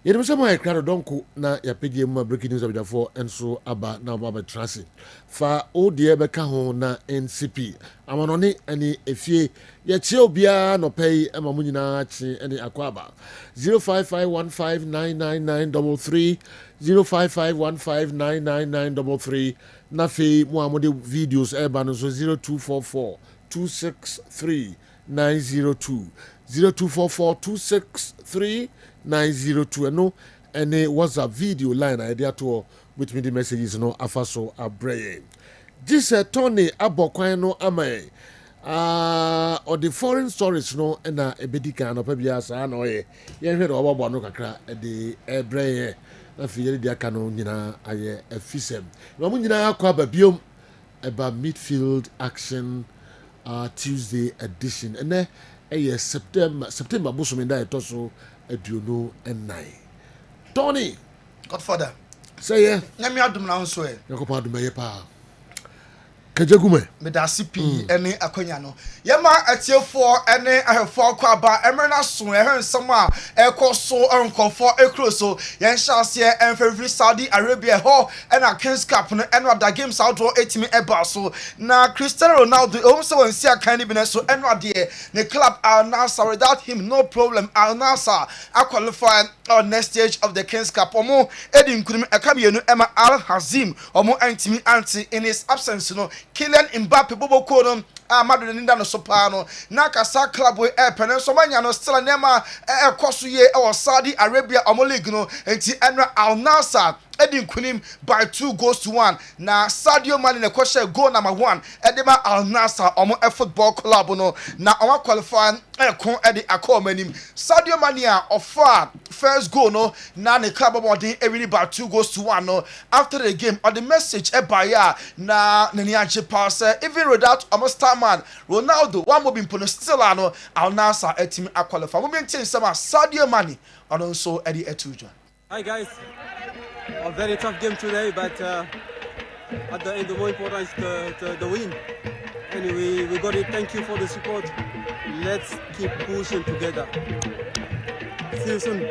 Yɛnim sɛ ma yɛkra no dɔnko na yɛapɛgye mu ma breaking news abadwafoɔ nso aba na ɔba bɛtena ase fa wodeɛ bɛka ho na ncp amanɔne ne efie yɛkyerɛ obiara nɔpɛ yi ma mo nyinaa kye ne akɔ aba 0551599933 0551599933 na afei mo a mode videos ɛreba no nso 0244 263 902 0244 263 902 ɛno ɛne WhatsApp video line a yɛde ato with me the messages no afa so abrɛ gye sɛ Tony abɔ kwan no ama ɔde foreign stories no ɛna ɛbɛdi kan anɔpa biara saa na ɔyɛ yɛhwɛ dɛ ɔbɔbɔ no kakra ɛde ɛbrɛ yɛ na afei yɛde deɛ aka no nyinaa ayɛ afisɛm na mo nyinaa akɔ aba biom ɛba midfield action Tuesday edition ɛnɛ ɛyɛ September bosom da ɛtɔ so aduonu ɛnan Tony Godfather say yeah nyame adom na nso yakɔpa adom ɛyɛ paa kajagume medase pii ɛne akonya no yɛma atiefoɔ ɛne ahɛfoɔ kɔ aba ɛmɛ na so ɛhɛ nsɛm a ɛkɔ so nkɔfoɔ ekuro so yɛn hyɛaseɛ ɛmfɛfiri Saudi Arabia hɔ ɛna Kings Cup no ɛno ada games outdoor etimi ɛba so na Cristiano Ronaldo ɛhom sɛ wɔn si akan ne bi ne so ɛno adeɛ ne club Al Nassr without him no problem Al Nassr qualify on next stage of the Kings Cup ɔmo edi nkunim ɛka mienu ɛma Al Hazim ɔmo antimi anti in his absence no Kylian Mbappe bobo kono Madrid ninda no sopano na kasa club we pen so manya no still nema ekoso ye e Saudi Arabia omo league no enti enra Al Nassr Edin Kunim by 2-1 na Sadio Mane ne kwahye goal number 1 edema Al Nassr omo football club no na omo qualify ekon edi akomanim Sadio Mane a ofa first goal no na ne club body ewini by 2-1 no after the game on the message ebaya na nani age pass even without omo star man Ronaldo one mo bimpo no still no Al Nassr etimi qualify mo bi ntin sama Sadio Mane ono so edi etujo. Hi guys, a very tough game today, but at the end the more important is the win. Anyway, we got it. Thank you for the support. Let's keep pushing together. See you soon.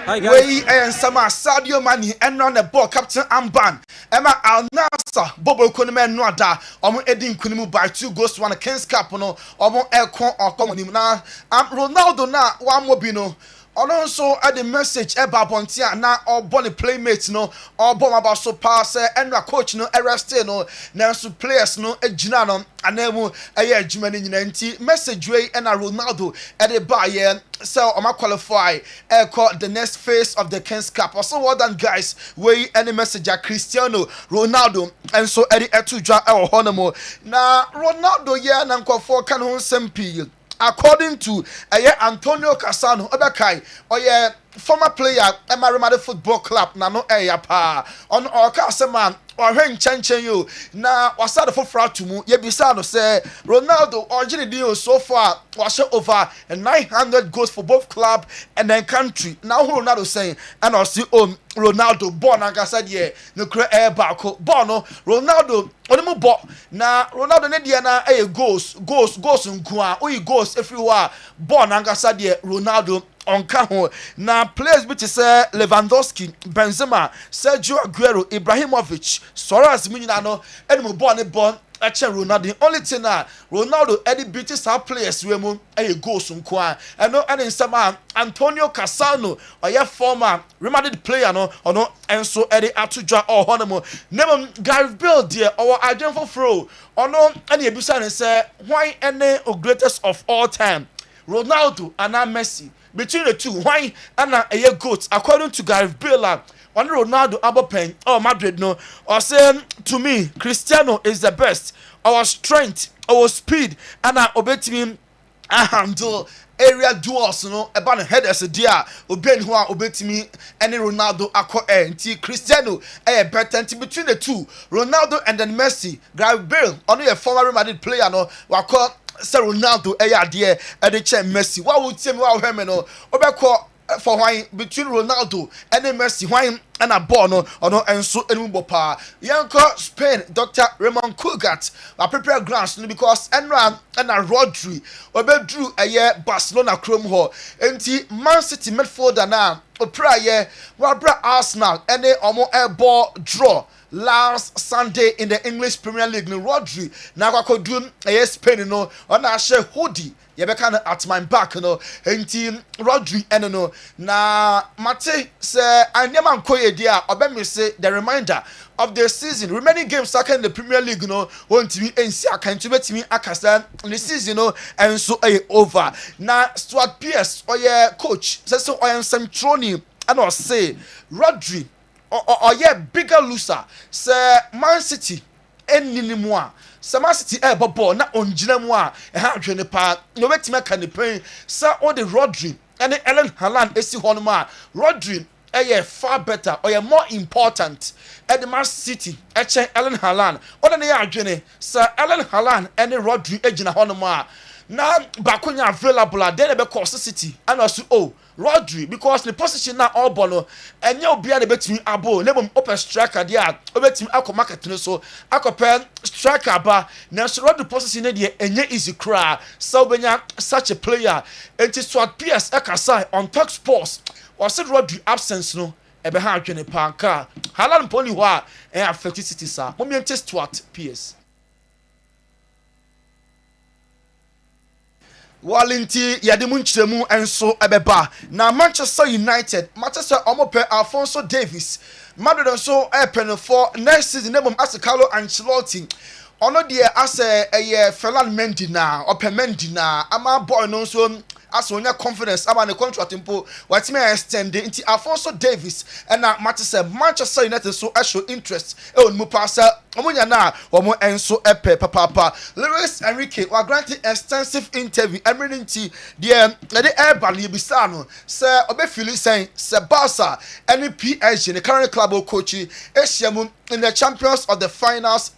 Hi guys. We and sama Sadio Mane and on the ball captain Amban. Emma Al Nassr Bobo Konime no ada. Omo Edin Kunimu by 2-1 Kings Cup no. Omo Elcon or Common na Ronaldo na one mobino. Also at the message about Bontia na or bonny playmates no or bomb about so pass and coach no arrested no now players no a ginano and then a year Jimani message way and a Ronaldo at the buyer so I'm qualify the next phase of the Kings Cup. Also well done guys way any message Cristiano Ronaldo and so Eddie Etuja or Honamo na Ronaldo yeah na for can hon sempi. According to Antonio Cassano, Obekai, or former player, Emma Remade Football Club, Nano pa on our man, or Hen Chanchen you. Now, was that for Fratumu? Yebisano say Ronaldo, originally so far, was over 900 goals for both club and then country. Now, Ronaldo saying, and I see Ronaldo, born, like I said, yeah, no cre air barco, Bono, Ronaldo. Onimo bo na Ronaldo ne dia na goals nkwa o goals everywhere born angasa de Ronaldo onka ho na players bi te say Lewandowski, Benzema, Sergio Aguero, Ibrahimovic, Suarez minina no enimo bo ne bon ache Ronaldo only thing na Ronaldo edi beat some players we mu goals nkwa eno ene nsema Antonio Cassano oye former Real Madrid player no ono enso edi atujwa ohonemo name Gareth Bale there our agent for fro ono ene ebisa ne say why any greatest of all time Ronaldo and Messi between the two why ana a goat according to Gareth Bale on Ronaldo Abopen or Madrid no or saying to me Cristiano is the best our strength our speed and our obetimi handle area duels no about headers dia oben ho a obetimi any Ronaldo akọ nti Cristiano better between the two Ronaldo and then Messi Gareth Bale on a former Real Madrid player no wakọ Ronaldo ade e de che Messi wa wo tie me wa hwe me no obekọ for why between Ronaldo and Messi why and a bono or no and so and Bopa. Yanko Spain, Dr. Raymond Kugat, a prepare grants because Enran and a Rodri or drew a year Barcelona Chrome Hall. And Man City midfielder now, a prayer, Wabra Arsenal, and they almost a ball draw. Last Sunday in the English Premier League, no Rodri, now I could do a Spain, no, on a share hoodie. Yebeka at my back, no, enti Rodri, and no, na Mate say, I never koye dia, obemi say the reminder of the season, remaining games stuck in the Premier League, no, want to be NC, can to bet me Akasa, the season, no, and so over. Na Stuart Pearce, or yeah, coach, says so I am some Trony, and I'll say, Rodri. Or yeah, bigger loser. Say Man City, any more. Say Man City, ball na onjina moi. Ha dwene pa. No wait me can pay. Say all the Rodri and the Ellen Haaland esi honoma. Rodri, far better or more important. At the Man City, Ellen Haaland. Or the adwene. Say Ellen Haaland and the Rodri ejina honoma. Now bakunya available at then be City and also Rodri because the position now all bono and you be the betting abo never open striker there betting ako market so ako pen striker ba now so Rodri position there enye easy cry so benya such a player it is what PS ekasa on Talk Sports or said Rodri absence no ebe ha adwene panka Haaland poli ho a affect City sa mo test what PS Walinti yadimu nchiremu enso ebeba na Manchester United Manchester omope Alphonso Davies Madrid nso epen for next season nebom as Carlo Ancelotti ono de as Ferland Mendy na open Mendy na ama boy no so as onya confidence about the contract impo what me extend into Alphonso Davies and na Manchester United so show interest on mu pasa omunya na omo enso epe papa Luis Enrique wa granted extensive interview eminenti the airball you be no say obefili saying se Barca and PSG the current club coach Esiamu in the champions of the finals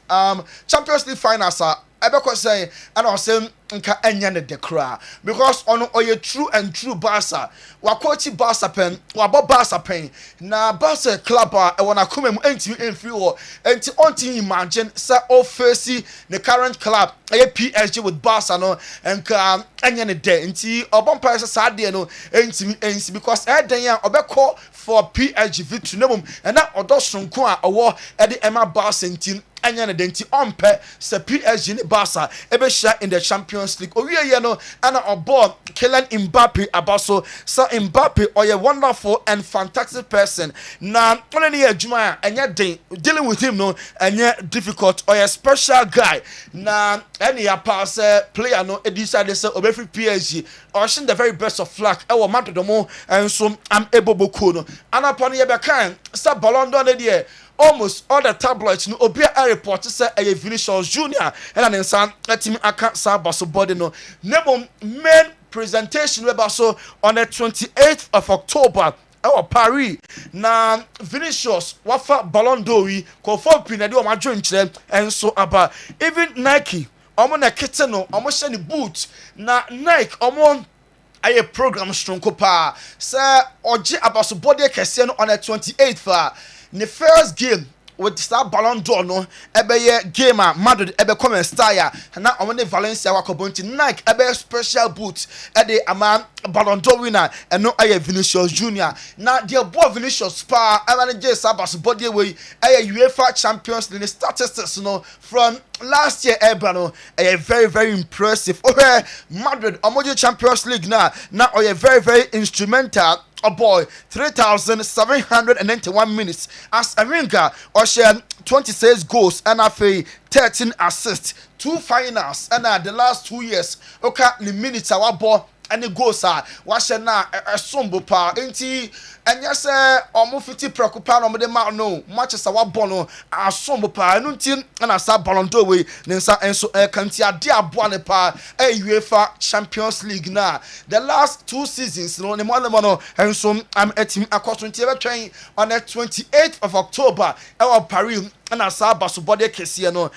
Champions League finals Ebeko say and I say nka enya ne dekra because ono oye true and true Barca wa coach Barca pen wa bo Barca pen na Barca club e wona kuma mu enti enfi wo enti onti imagine say o face the current club PSG with Barca no nka enya ne de enti obon pa say de no enti ensi because e den ya obeko for PSG victory nebum and na odosonko a owo e de ema Barca enti anya na denti ompe se PSG ni Barca ebe share in the Champions League owie no ana obo Kylian Mbappe abaso so Mbappe oye wonderful and fantastic person na only adwuma anya den dealing with him no anya difficult oye special guy na any ya pass player no e decide say obefi PSG or shin the very best of luck e wo Madrid mo and so am eboboko no ana pon ye be kan sa Ballon d'Or dey almost all the tabloids no obi a report say a Vinicius Junior and an san team aka sa baso body no nebo main presentation we baso on the 28th of October Paris na Vinicius wafa Ballon d'Or ko for pinade o madwo nkyere enso aba even Nike omo na kete no omo hye ni boot na Nike omo aye program strong ko pa say oje abaso body kese no on the 28th the first game with that Ballon d'Or no ebe game Madrid ebe come style na omone Valencia wakobonti Nike ebe special boot e de ama Ballon d'Or winner eno aye Vinicius Junior na the boy Vinicius pa manage sabas body way aye UEFA Champions League statistics no from last year no very very impressive Madrid omoje Champions League na very very instrumental. Oh boy, 3,791 minutes as Aringa Ocean 26 goals and a 13 assists, 2 finals and the last 2 years. Okay, the minutes our ball and the goals are watching now a sombo pa enti and yes almost 50 preoccupant on the man no matches our bono a sombo pa nuntin and a sub Ballon d'Or way nensa enso kantia dia boane pa UEFA Champions League na the last 2 seasons no ne mono and so I'm a team across 20 train on the 28th of October our Paris and a sub baso body kesi no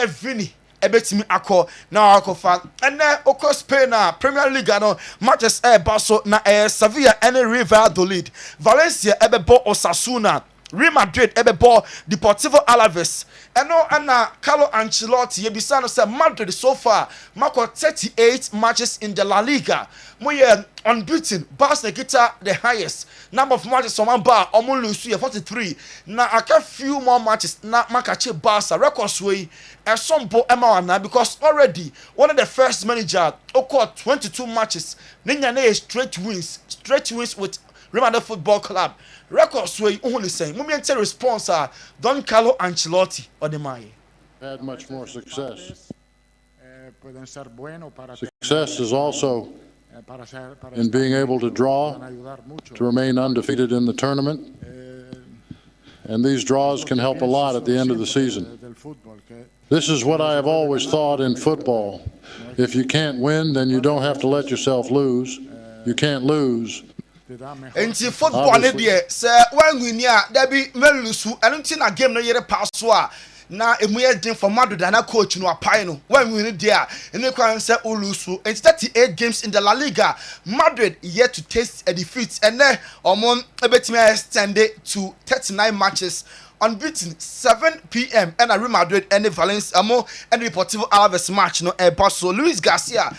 Vini ebetimi akọ na akọfa ene okọ Spain na Premier League no matches baso na Sevilla and Real Valladolid, Valencia ebebo Osasuna, Real Madrid ebebo Deportivo Alaves. Eno ana Carlo Ancelotti yebisa no say Madrid so far mako 38 matches in the La Liga. Moye unbeaten. Barca get the highest number of matches on bar omo lose 43. Na aka few more matches na makache Barca records way esompo ema because already one of the first manager occurred 22 matches. Ninya na straight wins with Real Madrid Football Club. Records way only saying momentary response Don Carlo Ancelotti or the Mai. Had much more success. Success is also in being able to draw, to remain undefeated in the tournament. And these draws can help a lot at the end of the season. This is what I have always thought in football. If you can't win, then you don't have to let yourself lose. You can't lose. Enti football ne de se wan wini a da bi melusu eno nti na game no yere pass so a na emu ye den for Madrid na coach no apai no wan wini de a ene kwan se olusu. Enti 38 games in the La Liga, Madrid yet to taste a defeat and omon ebetimi extend it to 39 matches unbeaten. 7 p.m. and Real Madrid and Valencia and Deportivo Alaves match no so Luis Garcia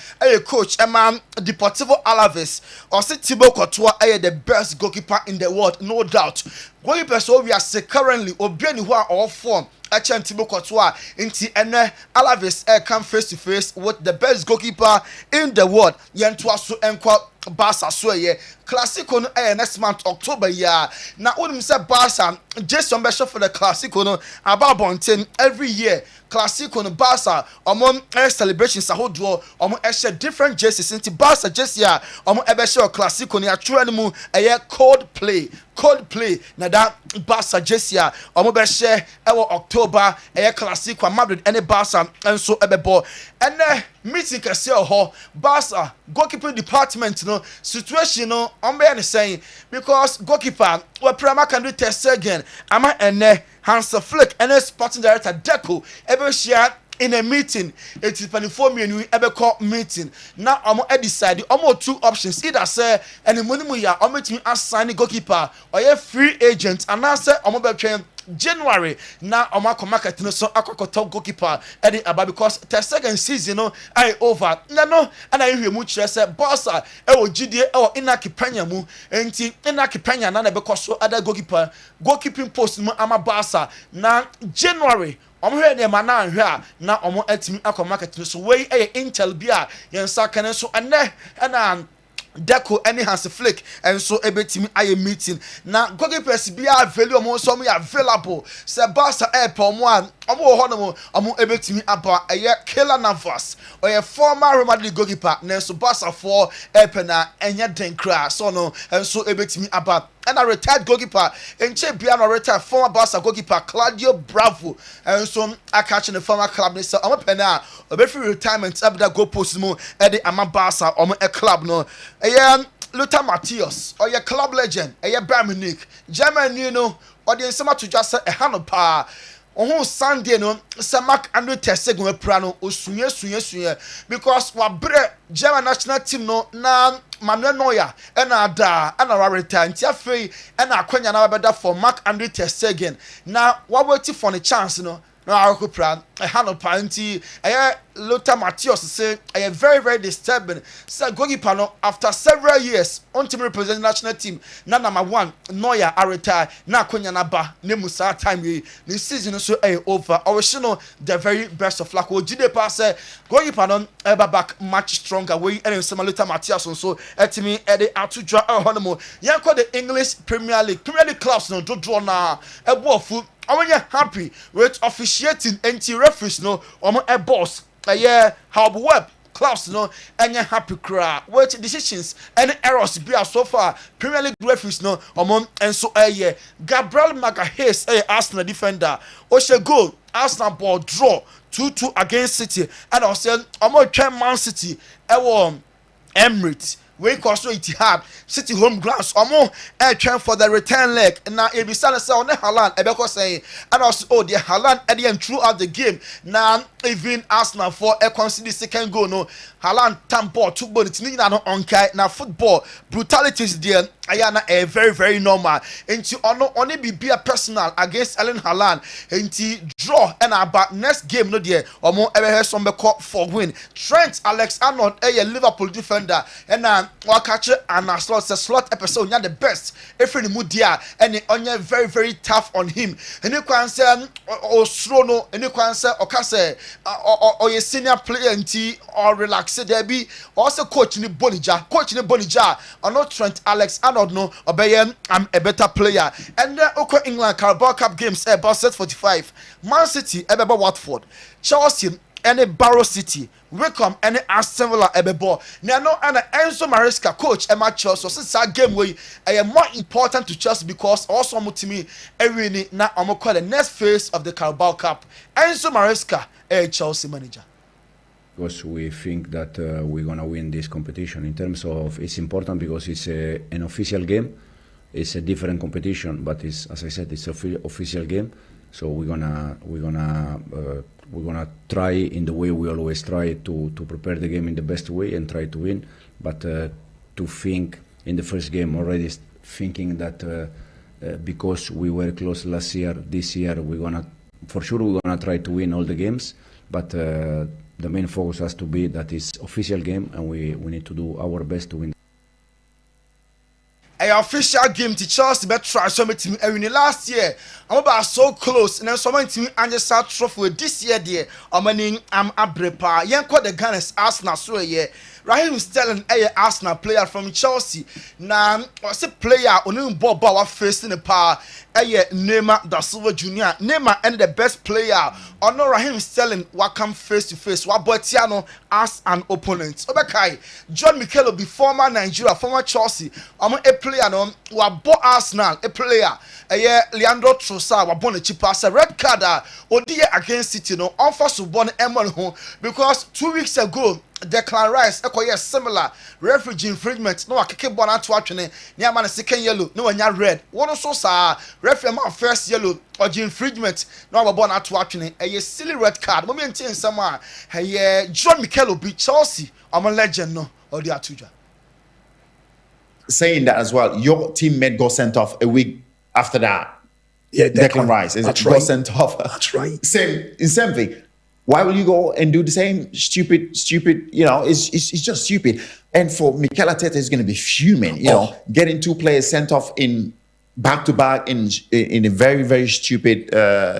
coach man Deportivo Alaves or say Thibaut Courtois the best goalkeeper in the world, no doubt. Goalkeeper so we are currently obiani who are all form Thibaut Courtois into Alaves come face to face with the best goalkeeper in the world. Yentua so enko Barca so ye Classico no next month October ya. Na unim say Barca just on for the Classico no about bonten every year. Classico no Barca among celebrations a whole draw share different jerseys into Barca just ya share Classico no actually mu cold play na that Barca just ya share October Classico Madrid and Barca and so ebebo and meeting kase ho Barca goalkeeping department no situation no be saying because goalkeeper we Premier can do test again ama Hans Flick and sporting director Deco share in a meeting. It is 24 million call meeting now decide two options either say and the money we are to assign the goalkeeper or a free agent and now say January now market no so top goalkeeper about because the second season no I over no and I hear much say Barca GD inaki penya mu enti inaki penya na because so other goalkeeping post mu ama Barca na January here ne mana hwe na atimi market no so wey Intel bia yensa kan so and Deco any Hans Flick and so ebetimi aye meeting na goalkeepers bia value omo so me available se Barca omo ho no ebetimi aba Keylor Navas or former Real Madrid goalkeeper na so Barca for na enya den kra so no and so ebetimi aba and a retired goalkeeper and Biano retired former Barca goalkeeper Claudio Bravo and so I catch in the former club so pena free retirement abda go post mo ama Barca a club no Lothar Matthäus or your club legend Bayern Munich Germany or the summer to just a hand pa on Sunday no Mark Andrew ter Stegen prano osunye because wa bre German national team no na Manuel Neuer and retire nti afei akwanya na beda for Mark Andrew ter Stegen na wa wait for the chance no I plan a hand party. Lothar Matthäus say I very, very disturbing. Say goalkeeper no after several years on team represent national team. Na number one Neuer a retire. Na Konya na ba ne musa time we the season so over. I wish no the very best of luck. Jide pass goalkeeper no ever back much stronger. We and some Lothar Matthäus so etimi atu draw honomo. Yanko the English Premier League clubs no do draw na fu. I'm happy with officiating anti-referees no a boss Hub Web clubs no and happy crowd with decisions and errors be so far Premier League referees no and so Gabriel Magalhaes Arsenal defender goal Arsenal ball draw 2-2 against City and also Man City Emirates we cross Etihad City home grounds omo train for the return leg na ebisa say on Haaland ebeko say and also oh the Haaland at the end throughout the game na even Arsenal for a concede second goal no Haaland tampo two ball it ni na no onkai na football brutalities there ayana a very normal enti ono be a personal against Erling Haaland enti draw and about next game no there omo ebe some be call for win Trent Alexander a Liverpool defender and wa catch and slot episode nya the best if any mood there and onye very tough on him and you can say osro no and you can say okase or your senior player nti or relax there be also coach ni Bonija or not Trent Alexander no obey I'm a better player and Oko England Carabao Cup games about set 45 Man City ebeba Watford Chelsea any Barrow City Wickham any Aston Villa ebebo na no and Enzo Maresca coach e match so since game way more important to Chelsea because also mutimi ewini na call the next phase of the Carabao Cup Enzo Maresca Chelsea manager because we think that we're gonna win this competition in terms of it's important because it's an official game. It's a different competition, but it's, as I said, it's an official game. So we're gonna try in the way we always try to prepare the game in the best way and try to win. But to think in the first game already thinking that because we were close last year, this year we're gonna try to win all the games. But the main focus has to be that it's official game and we need to do our best to win. A official game to Chelsea bet try so many team every last year. I'm about so close and then so many team and just start trophy this year there. I'm abrepa. Yen call the Gunners Arsenal so yeah. Raheem Sterling Arsenal player from Chelsea. Now was a player on ball was facing the power. Neymar da Silva Jr. Neymar and the best player. Or no Raheem Sterling what come face to face. What Botiano as an opponent. Obekai John Mikel be former Nigeria, former Chelsea. A player no what bought Arsenal. A player. Leandro Trossard wa born a cheap pass. A red card. Odi against City no. Unfortunately born Emmanuel home because 2 weeks ago. Declan Rice ekoye similar referee infringement no akeke bona to atwene ne ama na second yellow no anya red one so sa referee ma first yellow or infringement no bona to atwene a silly red card moment in some John Mikel be Chelsea am a legend no or the atuja saying that as well your teammate got sent off a week after that. Yeah, Declan Rice is that's got right. sent off. That's right. Same thing. Why will you go and do the same stupid, you know, it's just stupid. And for Mikel Arteta is going to be fuming, you know, getting 2 players sent off in back-to-back in a very stupid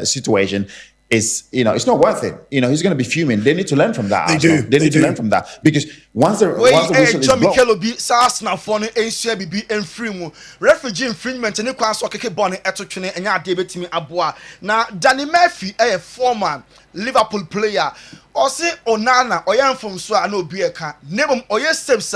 situation is, you know, it's not worth it. You know, he's going to be fuming. They need to learn from that. They need to learn from that because once the whistle is John blown. Mikel be Arsenal for no NCBB and free mu refugee infringement and kwan so keke bone etotwene enya ade betimi aboa na Danny Murphy a former Liverpool player or say Onana oyan from so na obi eka nebom oye steps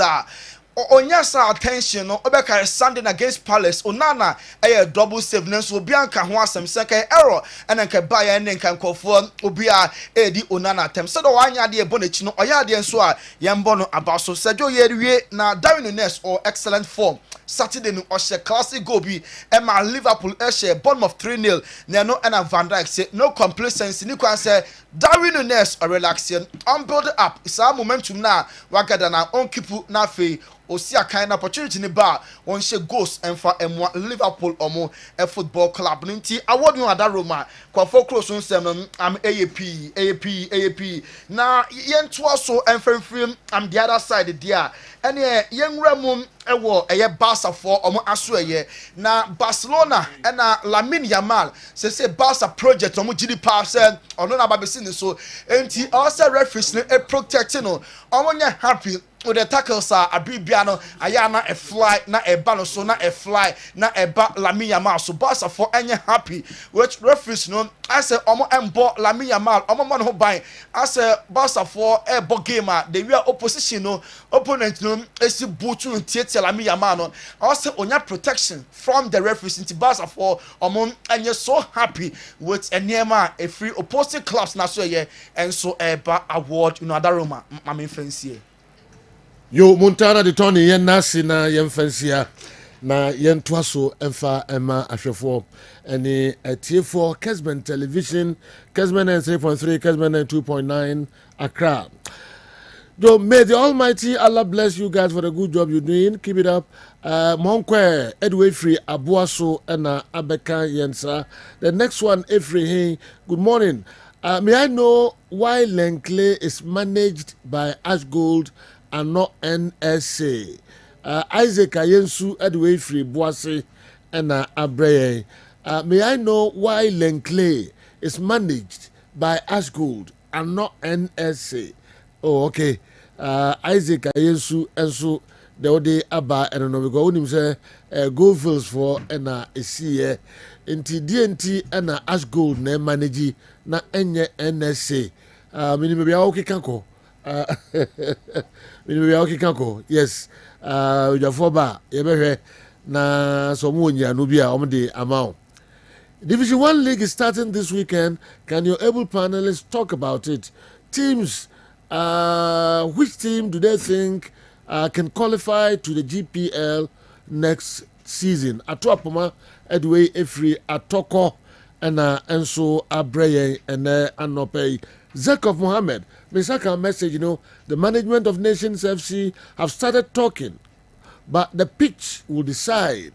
onya sa attention no obeka Sunday against Palace Onana a double save nanso obi anka ho asem second error and nka Bayern nka nkofo obi a edi Onana tem so do wanya de ebo na chi no oya de nso a yembo no abaso Sergio Yeriwe na Darwin Nunes or excellent form Saturday no oshe classic goal bi e ma Liverpool e share Bournemouth 3-0 na no and Van Dijk say no complacency ni kwan say Darwin Nunes or relaxing on build up it's a momentum na wagada na on keep na fe osi akan opportunity ni ba won she goals and for Liverpool omo a football club nti award no ada Roma kwa focus on sem am AAP na yen to so enfrem am the other side there ene yen wramum ewo eye Barca for omo aso eye na Barcelona na Lamine Yamal say Barca project omo gidi pass ono na babesi ni so enti also referees no e protect no omo nya happy with the tackles are Abibiano, Ayana a fly, na a bano, na a fly, na a Lamine Yamal. So Barca for any happy, which referees no. I say Omo and Bo Lamine Yamal, Omo man who buy. I say Barca for a ball gamer. They were opposition no opponent no. Esi butu and Tietia Lamine Yamal no. I say onya protection from the referees into Barca for Omo and you're so happy with a Nema a free opposing clubs na so yeah and so a award you know that Roma. I mean fancy. Yo Montana de Tony yen nasi na yen fansia na yen twaso emfa ema ahwefo ene atie Kessben television Kessben 3.3 Kessben 2.9 Accra. Yo, may the Almighty Allah bless you guys for the good job you're doing. Keep it up. Monkwe Edway Free Abuaso and Abeka Yensa. The next one, Efri Hey. Good morning. May I know why Lenkley is managed by Ash Gold and not NSA? Isaac Ayensu Edway Free Boase and Abreye. May I know why Lenkley is managed by Ash Gold and not NSA? Oh, okay. Isaac Ayensu enso the ode aba and no because unim say gold fields for na esi nti DNT na Ash Gold na manage na enye NSA. Minimum bia okika ko. Minimum bia okika ko. Yes. Ujafo ba ye behwe na so mu onya no bia omde amount. Division 1 league is starting this weekend. Can your able panelists talk about it? Teams, which team do they think can qualify to the GPL next season? Atuapoma, Edway Efri, Atoko, and Enso Abreye, and Anope. Zakov Mohammed, Misaka message, the management of Nations FC have started talking, but the pitch will decide.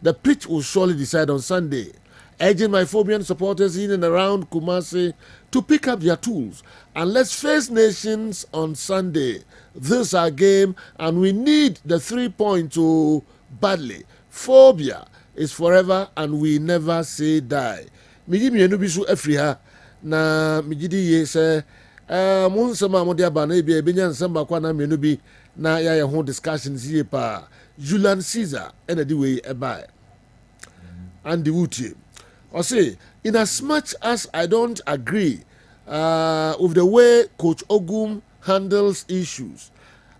The pitch will surely decide on Sunday. Urging my Phobian supporters in and around Kumasi to pick up their tools and let's face Nations on Sunday. This is our game and we need the 3 points badly. Phobia is forever and we never say die. Miji mienu bisu Afriha na mijidi ye se mo nsema mo dia ba na ebia ebenya nsema kwa na mienu bi na ya ho discussions ye pa Julian Caesar and the way eba and the Wuti. Or say, in as much as I don't agree with the way Coach Ogum handles issues,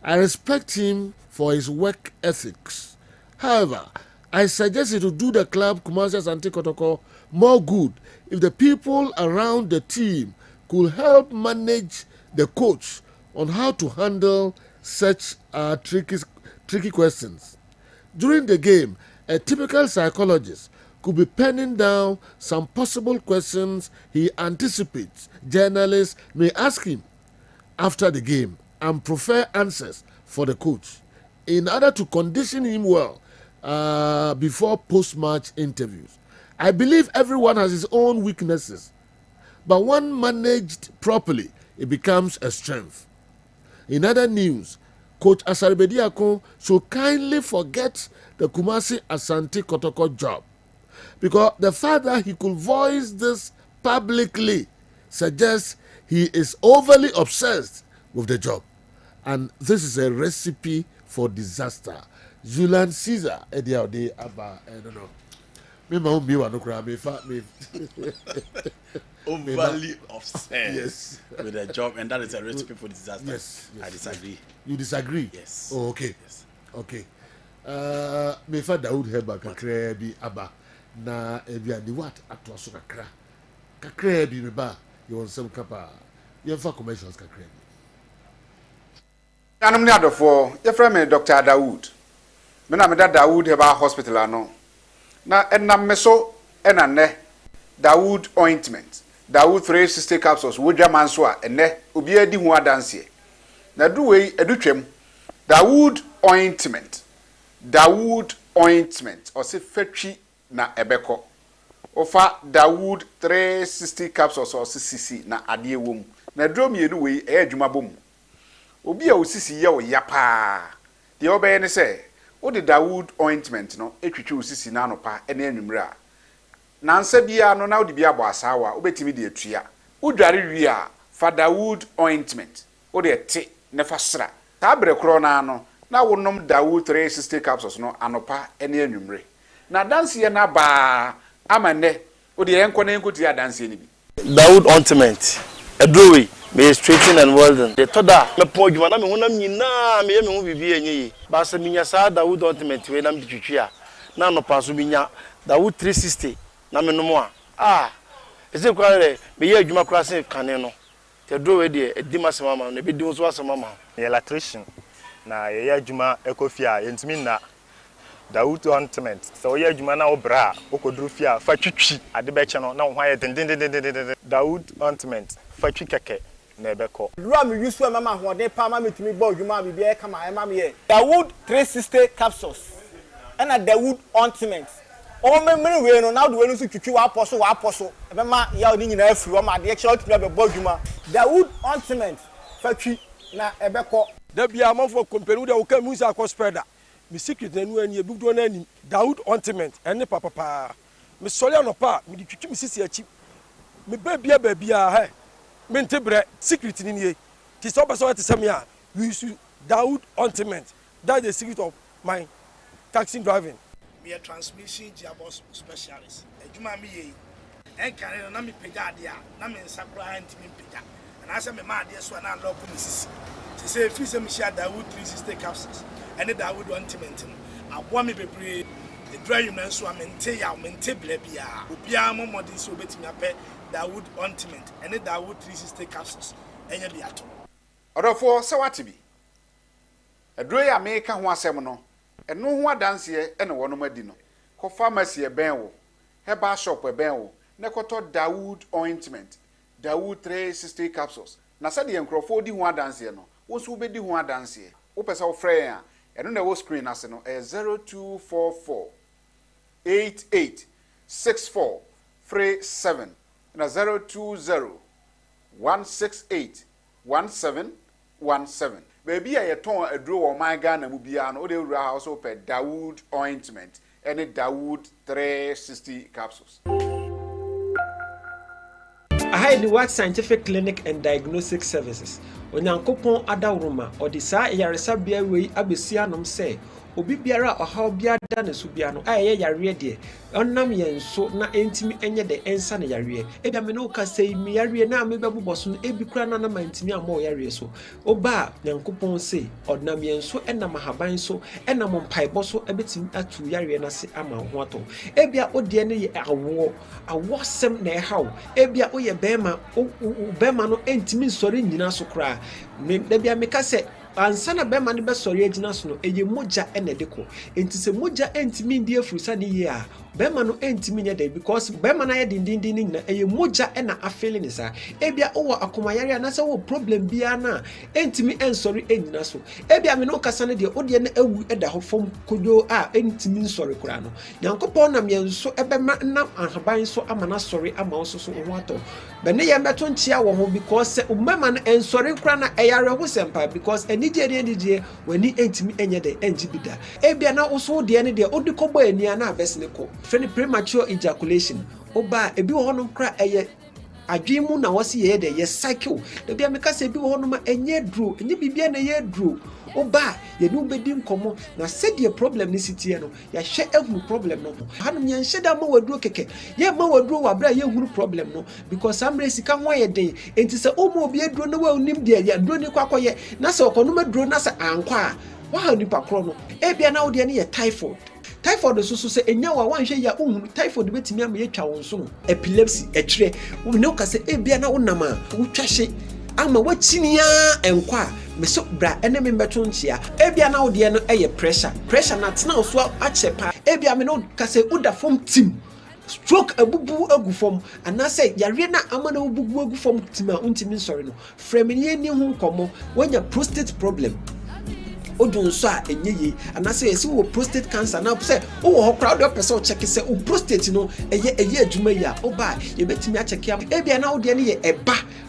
I respect him for his work ethics. However, I suggest it to do the club Kumasi Asante Kotoko more good if the people around the team could help manage the coach on how to handle such tricky questions. During the game, a typical psychologist could be penning down some possible questions he anticipates journalists may ask him after the game and prefer answers for the coach in order to condition him well before post-match interviews. I believe everyone has his own weaknesses, but when managed properly, it becomes a strength. In other news, Coach Asarbediako should kindly forget the Kumasi Asante Kotoko job, because the fact that he could voice this publicly suggests he is overly obsessed with the job. And this is a recipe for disaster. Julian Caesar, Ediaode Abba, I don't know. Me ma umbi wa no kra me fa me overly obsessed yes with the job, and that is a recipe for disaster. Yes, I disagree. You disagree? Yes. Oh, okay. Yes. Okay. Me fa Daoud Heba kakra bi aba na ebia ni what atwa so kakra bi me ba you want some kapa you fa commercials kakra bi. Yanum ni adofo ye fra me Dr. Daoud. Me na me da Daoud Heba hospital ano. Na enam me so enane Daoud ointment. Daoud 360 capsules wodwa man so a ene obi adi hu adanse. Na du wei edutwem Daoud ointment. Daoud ointment or se fetwi na ebeko. Ofa Daoud 360 capsules or cc na ade wom. Na drum yenu wei e adwuma bom. Obi a osisi ye o yapa. De obeye ne se wo de Daoud ointment no etwitwe osisi na anopa ene anwumre a nansa bia no na wo de bia bo asawa obetimi de atua wo dware wi a fa Daoud ointment wo de te ne fa sra ta bre kro na no na wonom Daoud 360 capsules no anopa ene anwumre na danse ye na ba amane wo de enko na enko ti adanse ni bi Daoud ointment edrowe me straighten and well done. The toda me po djuma na me honam nyina me ye me ho bibi enye ba se minya sa Daoud ointment we na me twitwi a na no paso minya Daoud 360 na me no mo a ese kwa le me ye adwuma kra se kane no te do we de edi masema ma no be di so asema ma electrician na ye adwuma ekofia yentimi na Dawood ointment so ye adwuma na obra okoduru fia fa twitwi ade be che no na wo hwa ye den Dawood ointment fa twi keke na ebeko Lura mi yusu mama hoden pa ma metimi gba odwuma bibia e kama e ma me ye Dawood 360 capsules and a Dawood ointment o memre we no na do we no so twitwi wa aposo e be ma ya oni nyina afiri o ma de che otimi be gba odwuma Dawood ointment fa twi na ebeko da bia amafo company da wo ka mu sa ko spreader mi secret na nu ani ebudo na ani Dawood ointment ene papa mi sole no pa mi twitwi mi sisi achi mi babia he mi ntebre secret ni nie ti so person te sem ya we use Dawood ointment that's the secret of my taxi driving me a transmission gearbox specialist ejuma mi ye enkare na mi pega ade a na me nsakura antimi pega and I say me ma ade so na lock mi sisi say if you me share Dawood 360 capsules and Dawood ointment abo me bebre the dry you na so amente ya mente bla bia obia mo modern so betimi apɛ Dawood ointment and Dawood 360 capsules enya bi ato odofo se wate bi aduro ya me ka ho asɛm no ɛno ho adanse ɛne wɔnom adi no ko pharmacy ɛbɛn wo herbal shop ɛbɛn wo ne kɔtɔ Dawood ointment Dawood 360 capsules na sɛ de nkrɔfo di ho adanse no wo so be di ho adanse wo pɛ sɛ wo frɛ ya ɛno na wo screen ase no 0244 886437 na 020 168 1717 baby a yeton aduro wo man Ghana mu bia no wo de wura house wo pɛ Dawood ointment and Dawood 360 capsules. Ahai the World Scientific Clinic and Diagnostic Services. Onyankopon adawroma odi saa yaresa bia wei abesia nom se obi biara ohaw bia da ne so bia no ayɛ yare de onnam yɛn so na entimi enye de ensa ne yare ebia me no ka sei mi yare na me bɛbobɔ so no ebi kura na na mantimi amɔ yare so oba nyankopon se onnam yɛn so enam haban so enam mpaebɔ so ebetimi atu yare na se ama ho ato ebia odie ne yɛ awosem na ɛhaw ebia oyɛ bɛma no entimi nsɔre nyina so kura me bia me ka se ansana bema ne besori agina so no eye moja enedeko enti se moja entimi ndi afrusa ne ye a bema no entimi nya da because bema na ye dindindin ni na eye moja ena afele ne sa ebia owo akomayare na se wo problem bia na entimi ensori enyina so ebia me no kasa ne de odie na awu eda ho fom kodo a entimi nsori kura no yankopon na me nso ebema na ahaban so amana sori ama so so ho ato bene ye meto nchia wo ho because umema no ensori kura na eyare ho sempa because Nidie wani entimi enye de enjibida ebia na uso de ne de odikobo ania na abesne ko free premature ejaculation oba ebi wo hono kra eye adwimu na wose ye de ye cycle ebia meka se ebi wo hono ma enye dro enye bibia na ye dro oba ye no bedi nkomo na said problem ni sitie no ya hwe ehunu problem no hanom ye nheda ma waduro keke ye ma waduro wabra ye hunu problem no because amre sika ho ye den enti se omo obi aduro na wa unim de ya duro ni kwakoye na se okonoma duro na se ankwa wa ha nipa kro no ebia na wo de ne ye typhoid so se enya wa wanhwe ya ohunu typhoid betimi am ye twa won so no epilepsy etwere wo ne ka se ebia na wo nam a wo twahye ama wachinia enkwa meso bra ene me beto nchia ebia na wo de no eye pressure na tena so achepa ebia me no ka se uda form team stroke abubu agufom anase yare na amana obubu agufom tima untimi nsori no fremini ni hu komo wanya prostate problem odun so a enyeye anase esi wo prostate cancer na se wo ho crowd of person check se o prostate no eye adwuma ya oba ye betimi a check am ebia na wo de ne ye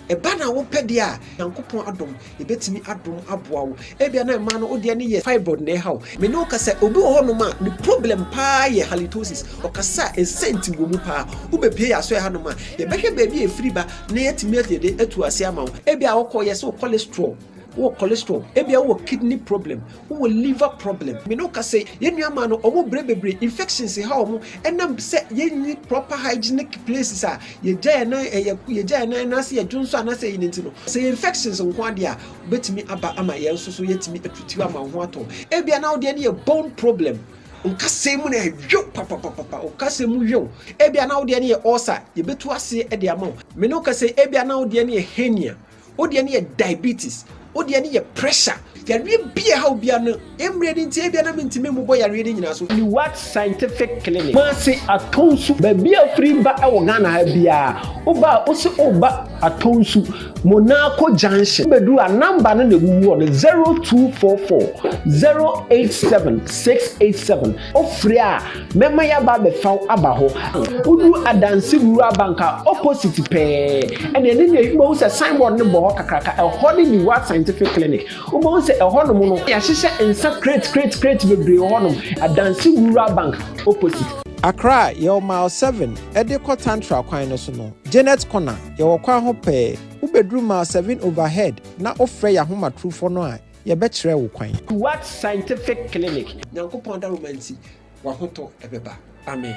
eba na wo pede a yankopon adom ye betimi adom aboa wo ebia na ma no wo de ne ye fibroid na hawo me no ka se obi wo no ma the problem pa ye halitosis o ka sa esenti wo mu pa wo be pie ya so ha no ma ye behwe ba bi e free ba na ye timi de atu ase ama wo ebia wo ko ye se cholesterol wo cholesterol ebia wo kidney problem wo liver problem me no ka say yenuama no omo brebebre infections ha omo enam se yenni proper hygienic places a yegya na se yedwonso ana se yinti no say infections nko ade a betimi aba ama yenso so yetimi atutu ama ho ato ebia na wo de ne bone problem nkase mu na hwo papa okase mu hwo ebia na wo de ne ulcer ye betu ase e de ama me no ka say ebia na wo de ne hernia wo de ne diabetes odi ani ye pressure yare bia ha obia no emre ni ntie bia na mentime mu boy yare ni nyina so ni what scientific clinic ma se atonsu ba bia free ba e wo Ghana ha bia oba o se oba atonsu Monaco junction bedu a number no na wuwu on 0244 087 687 ofre a mema ya ba be fa aba ho udu adansi rural banka opposite pe ene ne mo se signboard ne bo ho kakraka e ho ni what scientific clinic mo se e ho no mo no ya hyehyɛ ensa crate bebre ho no adansi rural bank opposite Accra, your mile 7, Edeko Tantra Kwan no so no. Janet Corner, your kwan ho pe. Ubedru mile 7 overhead, na ofre ya homa true for no a. Ye betre wo kwan. What scientific clinic? Nyankopon da romanti. Wa hoto ebeba. Amen.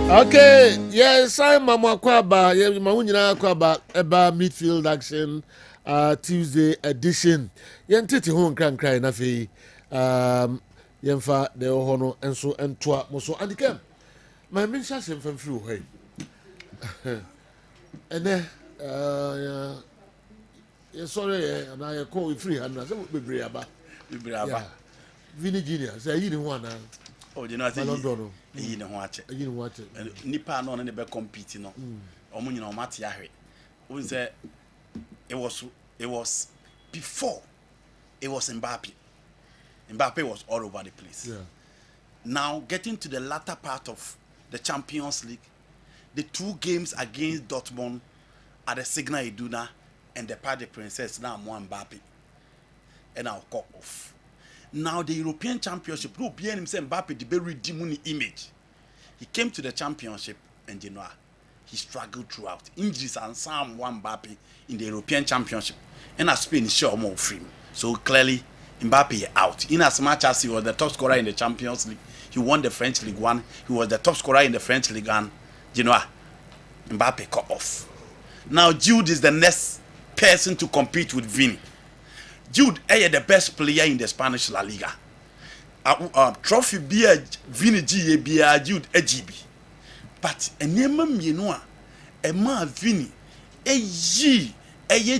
Okay, yes, I'm Mama Kwaba. Yeah, Mamunyina Kwaba eba midfield action Tuesday edition. Yen titi hon cry na fi yemfa de hono enso entoa mo so andika. My mention sem fam free ho. Ene yeah sorry and I call free and say bebre aba. Vini Junior say yi ni ho ana. Oh, you know, I think you know what? Nipa no ne be compete no. Omo nyina o mate ahwe. We say it was before it was Mbappe. Mbappe was all over the place. Yeah. Now getting to the latter part of the Champions League, the two games against Dortmund at the Signal Iduna and the Parc des Princes now more Mbappe. And I'll cut off. Now the European Championship, no bien himself Mbappe the very redeeming image. He came to the championship and you know he struggled throughout. Injuries and some one Mbappe in the European Championship. And as Spain is sure more free. So clearly Mbappe out. In as much as he was the top scorer in the Champions League, he won the French League 1. He was the top scorer in the French League 1. You know, Mbappe cut off. Now Jude is the next person to compete with Vini. Jude is the best player in the Spanish La Liga. Trophy be Vini G be Jude EGB. But a name you know a man Vini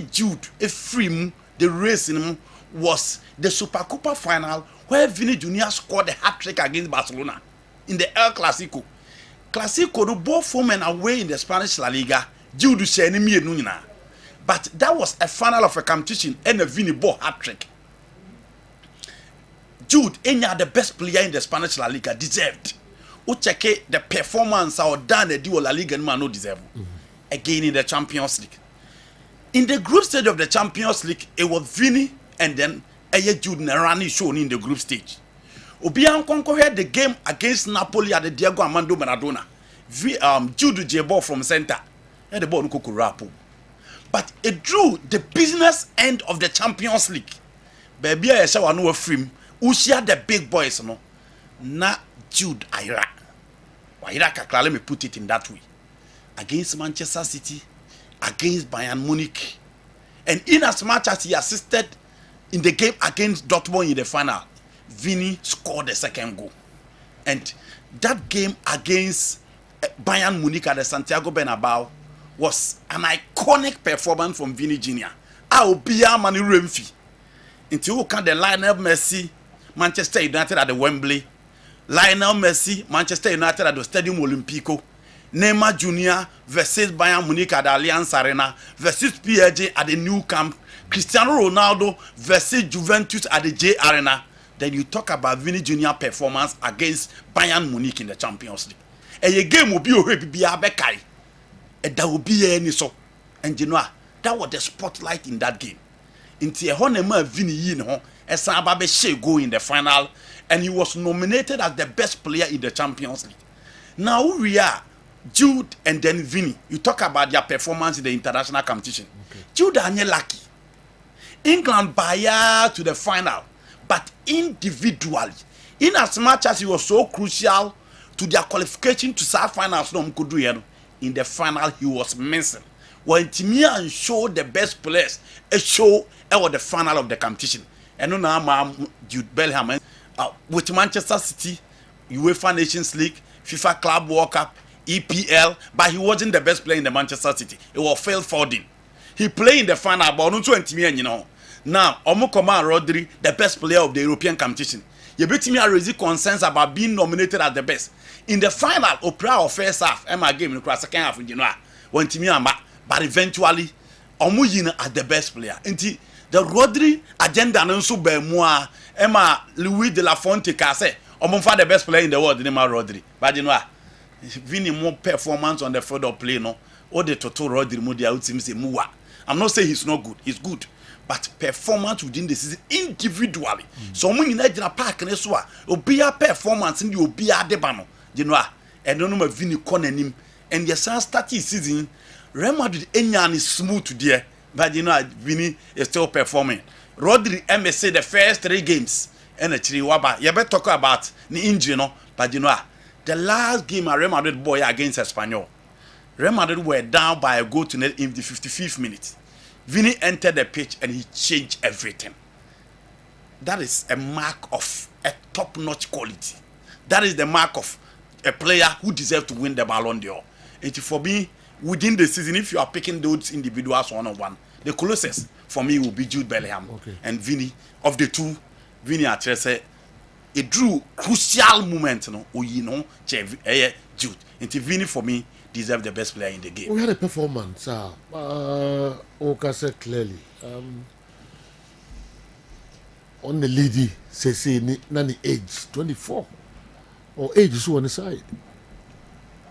Jude a free the race in him was the Supercopa final where Vini Jr. scored a hat-trick against Barcelona in the El Clasico. Clasico do both home and away in the Spanish La Liga. Jude say enemy nuna. But that was a final of a competition and a Vini ball hat-trick. Jude, any the best player in the Spanish La Liga, deserved. Who check the performance or done the dual La Liga and man no deserve. Again in the Champions League. In the group stage of the Champions League, it was Vini and then Jude Nerani shown in the group stage. Obian Konko had the game against Napoli at the Diego Armando Maradona. Jude J ball from center. And the ball no rapu. But it drew the business end of the Champions League. Baby, I saw no film. Ushia the big boys, no. Na Jude Ira. Ira kakla, let me put it in that way. Against Manchester City, against Bayern Munich, and in as much as he assisted in the game against Dortmund in the final, Vini scored the second goal. And that game against Bayern Munich at the Santiago Bernabeu was an iconic performance from Vini Jr. I'll be a man Remfi. Until you can the Lionel Messi, Manchester United at the Wembley, Lionel Messi, Manchester United at the Stadium Olimpico, Neymar Jr. versus Bayern Munich at the Allianz Arena versus PSG at the Nou Camp, Cristiano Ronaldo versus Juventus at the J Arena. Then you talk about Vini Jr. performance against Bayern Munich in the Champions League. And your game will be a bekai. And that will be any so. And you know, that was the spotlight in that game. Into a honeymoon Vini Yin ho, and Sababe Shea go in the final, and he was nominated as the best player in the Champions League. Now we are Jude and then Vini. You talk about their performance in the international competition. Okay. Jude are lucky. England by to the final, but individually, in as much as he was so crucial to their qualification to sub finals, no could do in the final he was missing. when Timia show the best players a show or the final of the competition. And now Jude Bellingham with Manchester City, UEFA Nations League, FIFA Club World Cup, EPL, but he wasn't the best player in the Manchester City. It was Phil Foden. He played in the final, but not 20 million, you know. Now, Omukoma Rodri, the best player of the European competition. You bet me I raise concerns about being nominated as the best. In the final, Opera or first half, Emma game in the second half, you know, when Timmy but eventually, Omuyina as the best player. Inti the Rodri agenda and also be moi, Emma Louis de la Fonte Case, Omonfa the best player in the world, Emma Rodri. But you know, Vini more performance on the field of play, no, or the total Rodri Mudi out seems a mua. I'm not saying he's not good, he's good. But performance within the season individually. So when you in a park and so obia performance in the obia debano, you know, and don't know Vini Conanim and the sun starting season, Real Madrid Enyan is smooth today, but you know Vini is still performing. Rodri MSC the first 3 games and actually waba. You better talk about the injury, no, but you know the last game a Real Madrid boy against Espanyol, Real Madrid were down by a goal to net in the 55th minute. Vini entered the pitch and he changed everything. That is a mark of a top-notch quality. That is the mark of a player who deserves to win the Ballon d'Or. And for me, within the season, if you are picking those individuals one-on-one, the closest for me will be Jude Bellingham. And Vini. Of the two, Vini actually it drew crucial moment, you know, Jude. And Vini for me deserve the best player in the game. We had a performance, Oka said clearly. On the lady, say, nani age 24 or age is on the side.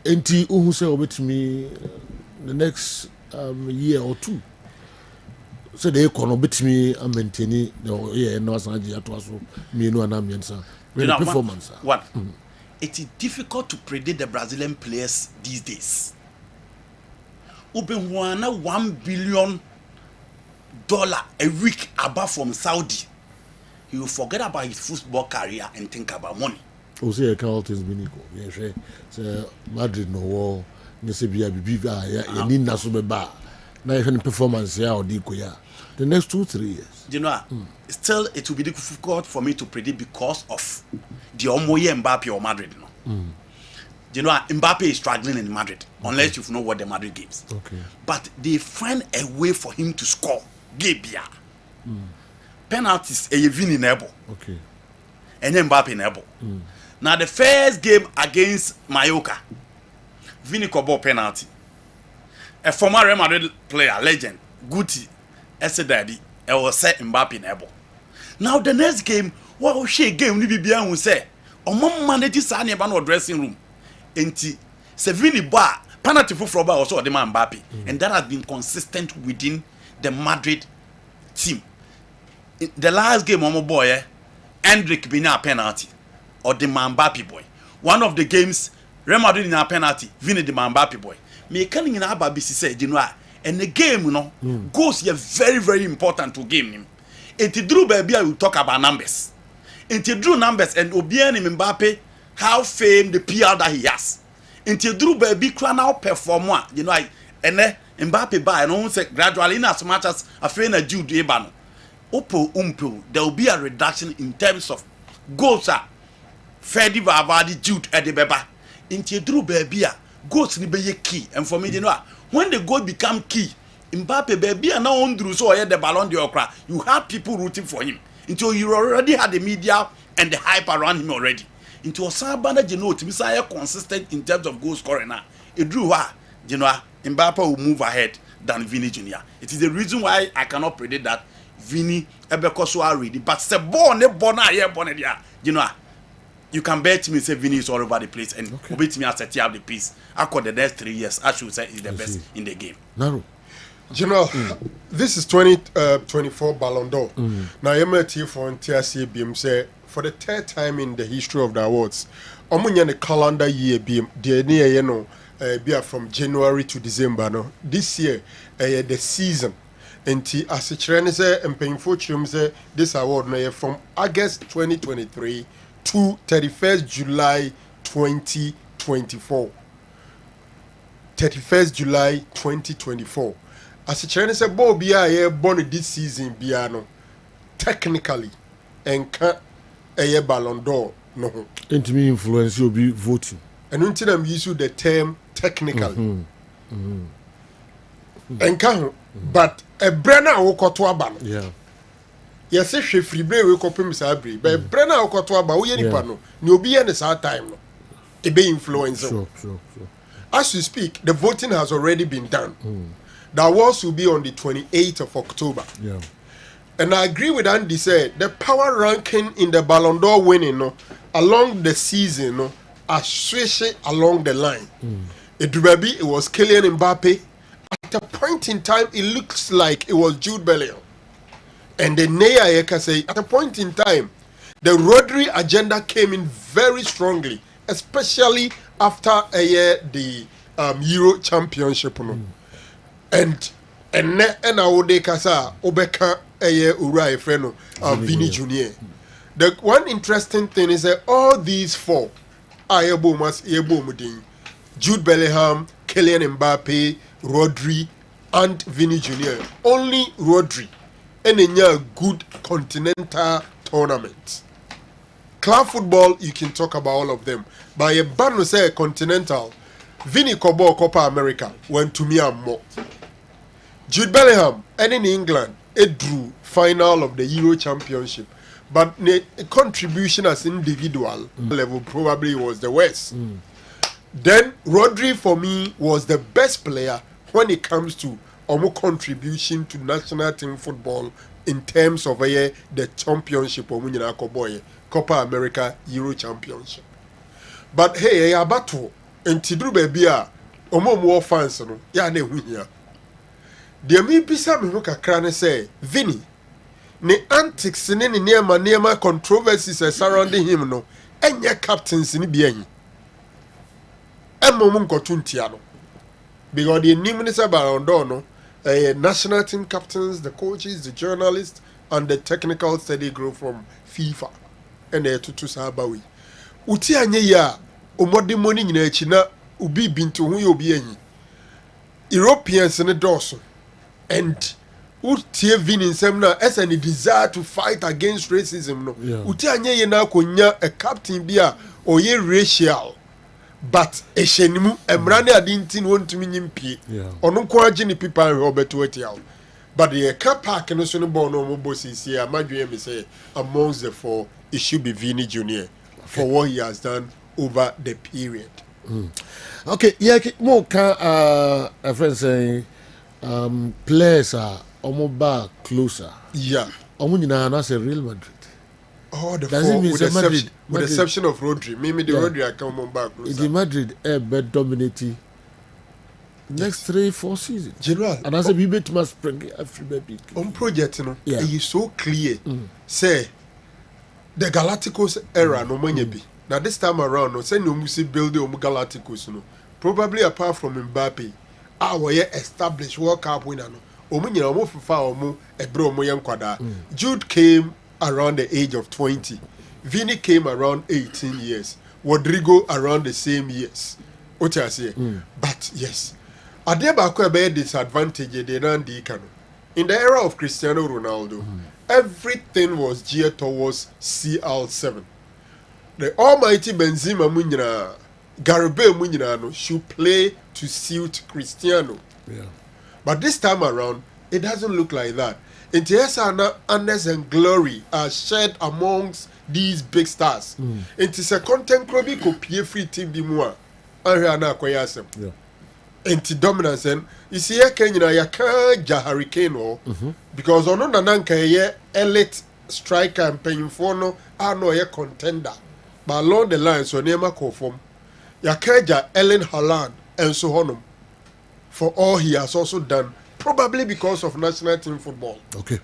Enti who say over to me the next year or 2. So they can bit me and maintain it. No, Sanji at was me no anamiansa. Performance. One. It is difficult to predict the Brazilian players these days. Ubenwana $1 billion a week above from Saudi. He will forget about his football career and think about money. O say Carl things biniko. Yes, say Madrid no war. You say be ya ni na so be ba. Na even performance ya odiko ya. The next 2-3 years. You know, still it will be difficult for me to predict because of the Omoye Mbappe or Madrid. You know, Mbappe is struggling in Madrid, unless you know what the Madrid gives. Okay. But they find a way for him to score. Gebia. Penalties, a Vini Nebo. Okay. And then Mbappe Nebo. Now, the first game against Mallorca, Vini Kobo penalty. A former Real Madrid player, legend, Guti, Daddy, I was set Mbappe Nebo. Now, the next game, what was she game? We be who say, "Omom manage Sani about dressing room." Enti, Vini bar penalty for Froba also the man Mbappe, and that has been consistent within the Madrid team. In the last game, boy, Hendrik Binya penalty or the Mbappe boy. One of the games, Real Madrid in a penalty, Vini the Mbappe boy. Me can in a baby said, you know, and the game, you know, goes here very, very important to game him. And to Drew baby, I will talk about numbers. And to Drew numbers and Obian Mbappe, how fame the PR that he has. And to Drew baby, can now perform one, you know, and then Mbappe by and on say gradually in as much as a friend of Jude Ebano. Opo there will be a reduction in terms of goals. Fedi Vavadi Jude at the Beba. Into Drew baby, goals ni be key. And for me, you know, when the goal become key, Mbappe baby and now on Drew so the Ballon d'Or, you have people rooting for him. Until you already had the media and the hype around him already. Into a Sabana, you know, Messiah consistent in terms of goal scoring now. It drew her, you know, Mbappe will move ahead than Vini Jr. It is the reason why I cannot predict that Vini Ebekoso already. But the born here, you know, you can bet me say Vini is all over the place and bet me as a tier of the piece. After the next 3 years, I should say is the best in the game. Naru. You know, this is 2024 Ballon d'Or. Now, MLT for TRC BM say for the 3rd time in the history of the awards, the calendar year BM, the near you know, be from January to December. No, this year, the season. And as a trend say and painful say this award now from August 2023 to 31st July 2024. 31st July 2024. as a Chinese say ball be born this season biano technically and can a Ballon d'Or no ho. Intimi influence you'll be voting. And until I'm using the term technically. And can but a Brenner will go to a ban. Yeah. Yes, she free break we copy Sabri, but Brenner will go to a ban. We any pano. You'll be in a time. It be influencer. Sure. As we speak, the voting has already been done. The awards will be on the 28th of October. Yeah. And I agree with Andy said the power ranking in the Ballon d'Or winning along the season are switching along the line. It was Kylian Mbappe. At a point in time, it looks like it was Jude Bellingham. And the Nea Eka say at a point in time, the Rodri agenda came in very strongly, especially after the Euro Championship. And I would kasa Obeka Urai Freno Vini Junior. The one interesting thing is that all these four are Jude Bellingham, Kylian Mbappe, Rodri, and Vini Junior. Only Rodri and a good continental tournament. Club football, you can talk about all of them. But a ban say continental, Vini Kobo Copa America went to me and more. Jude Bellingham, and in England, it drew final of the Euro Championship. But the contribution as individual level probably was the worst. Then Rodri for me was the best player when it comes to contribution to national team football in terms of the championship Copa America Euro Championship. But hey, abato entidru baby a more fans no ya na ehu hia. De mi bisa me ho kakra ne say Vini ne antics ne neema controversies surrounding him no enye captains ni bi enyi. Emom nkotu ntia no. Because the Minister Ballon d'Or no national team captains, the coaches, the journalists, and the technical study group from FIFA. And they to Sabawi. Uti anye ya omode money nyina echi na ubi bintu hu ye obi enyi. Europeans ne doso. And uti Vini nsem na as any desire to fight against racism no. Uti anye ye na konya a captain bia oye racial. But eshenimu emrane adintin wontumi nyimpi ono nko age ni pipa obeto etiaw but the car park no so no ball no mo bosisi amadwe me say amongst the four it should be Vini Junior for what he has done over the period. Okay, yeah, more can a friend saying players are almost closer. Yeah. Omuna na say Real Madrid. Oh, the does it mean with, Madrid, with the exception of Rodri. Maybe the Rodri I come on back. The Madrid bet dominating next 3-4 seasons. General. And as a bit must spring every baby. On project, it is so clear. Say the Galacticos era no money be. Now this time around, no say no musi build the Galacticos no. Probably apart from Mbappe, our established World Cup winner no. Omunya omo fifa omo ebro omo yankwada. Jude came around the age of 20. Vini came around 18 years. Rodrigo around the same years. What I say? But yes, Adeba could be a disadvantage in the era of Cristiano Ronaldo. Everything was geared towards CR7. The almighty Benzema Munyina, Garibay Munyina should play to suit Cristiano. But this time around, it doesn't look like that. Intiesana honors and glory are shared amongst these big stars. It is a content club copy free team bimwa. Ariana Koyasem. Inti dominance and you see a Kenya ya ja hurricane or because ono nananka ye elite striker and paying for no ano ye contender. But along the line so nema conform. Ya kaja Ellen Haaland and so on for all he has also done. Probably because of national team football. Okay.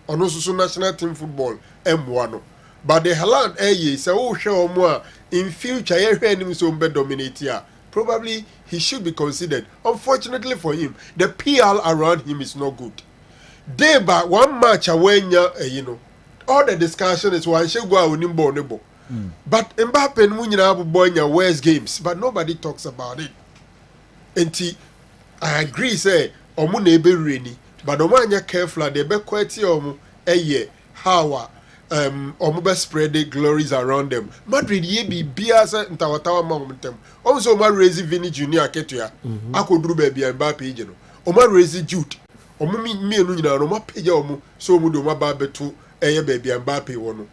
And also national team football M1. But the Haaland say oh show more in future him so be dominate here. Probably he should be considered. Unfortunately for him, the PR around him is not good. They by one match away all the discussion is one should go out nebo. But Mbappe Munyina boy West games, but nobody talks about it. And I agree, say omo na ebe reni but omo anya careful they be quite omo how omo be spread the glories around them. Madrid ye be biasa ntawatawa ma omo tem. Omo so omo raise Vini Junior ketua. Akoduru baby Mbappe je no. Omo raise Jude. Omo mi enu nyina no omo page omo so omo do omo ba beto baby Mbappe wono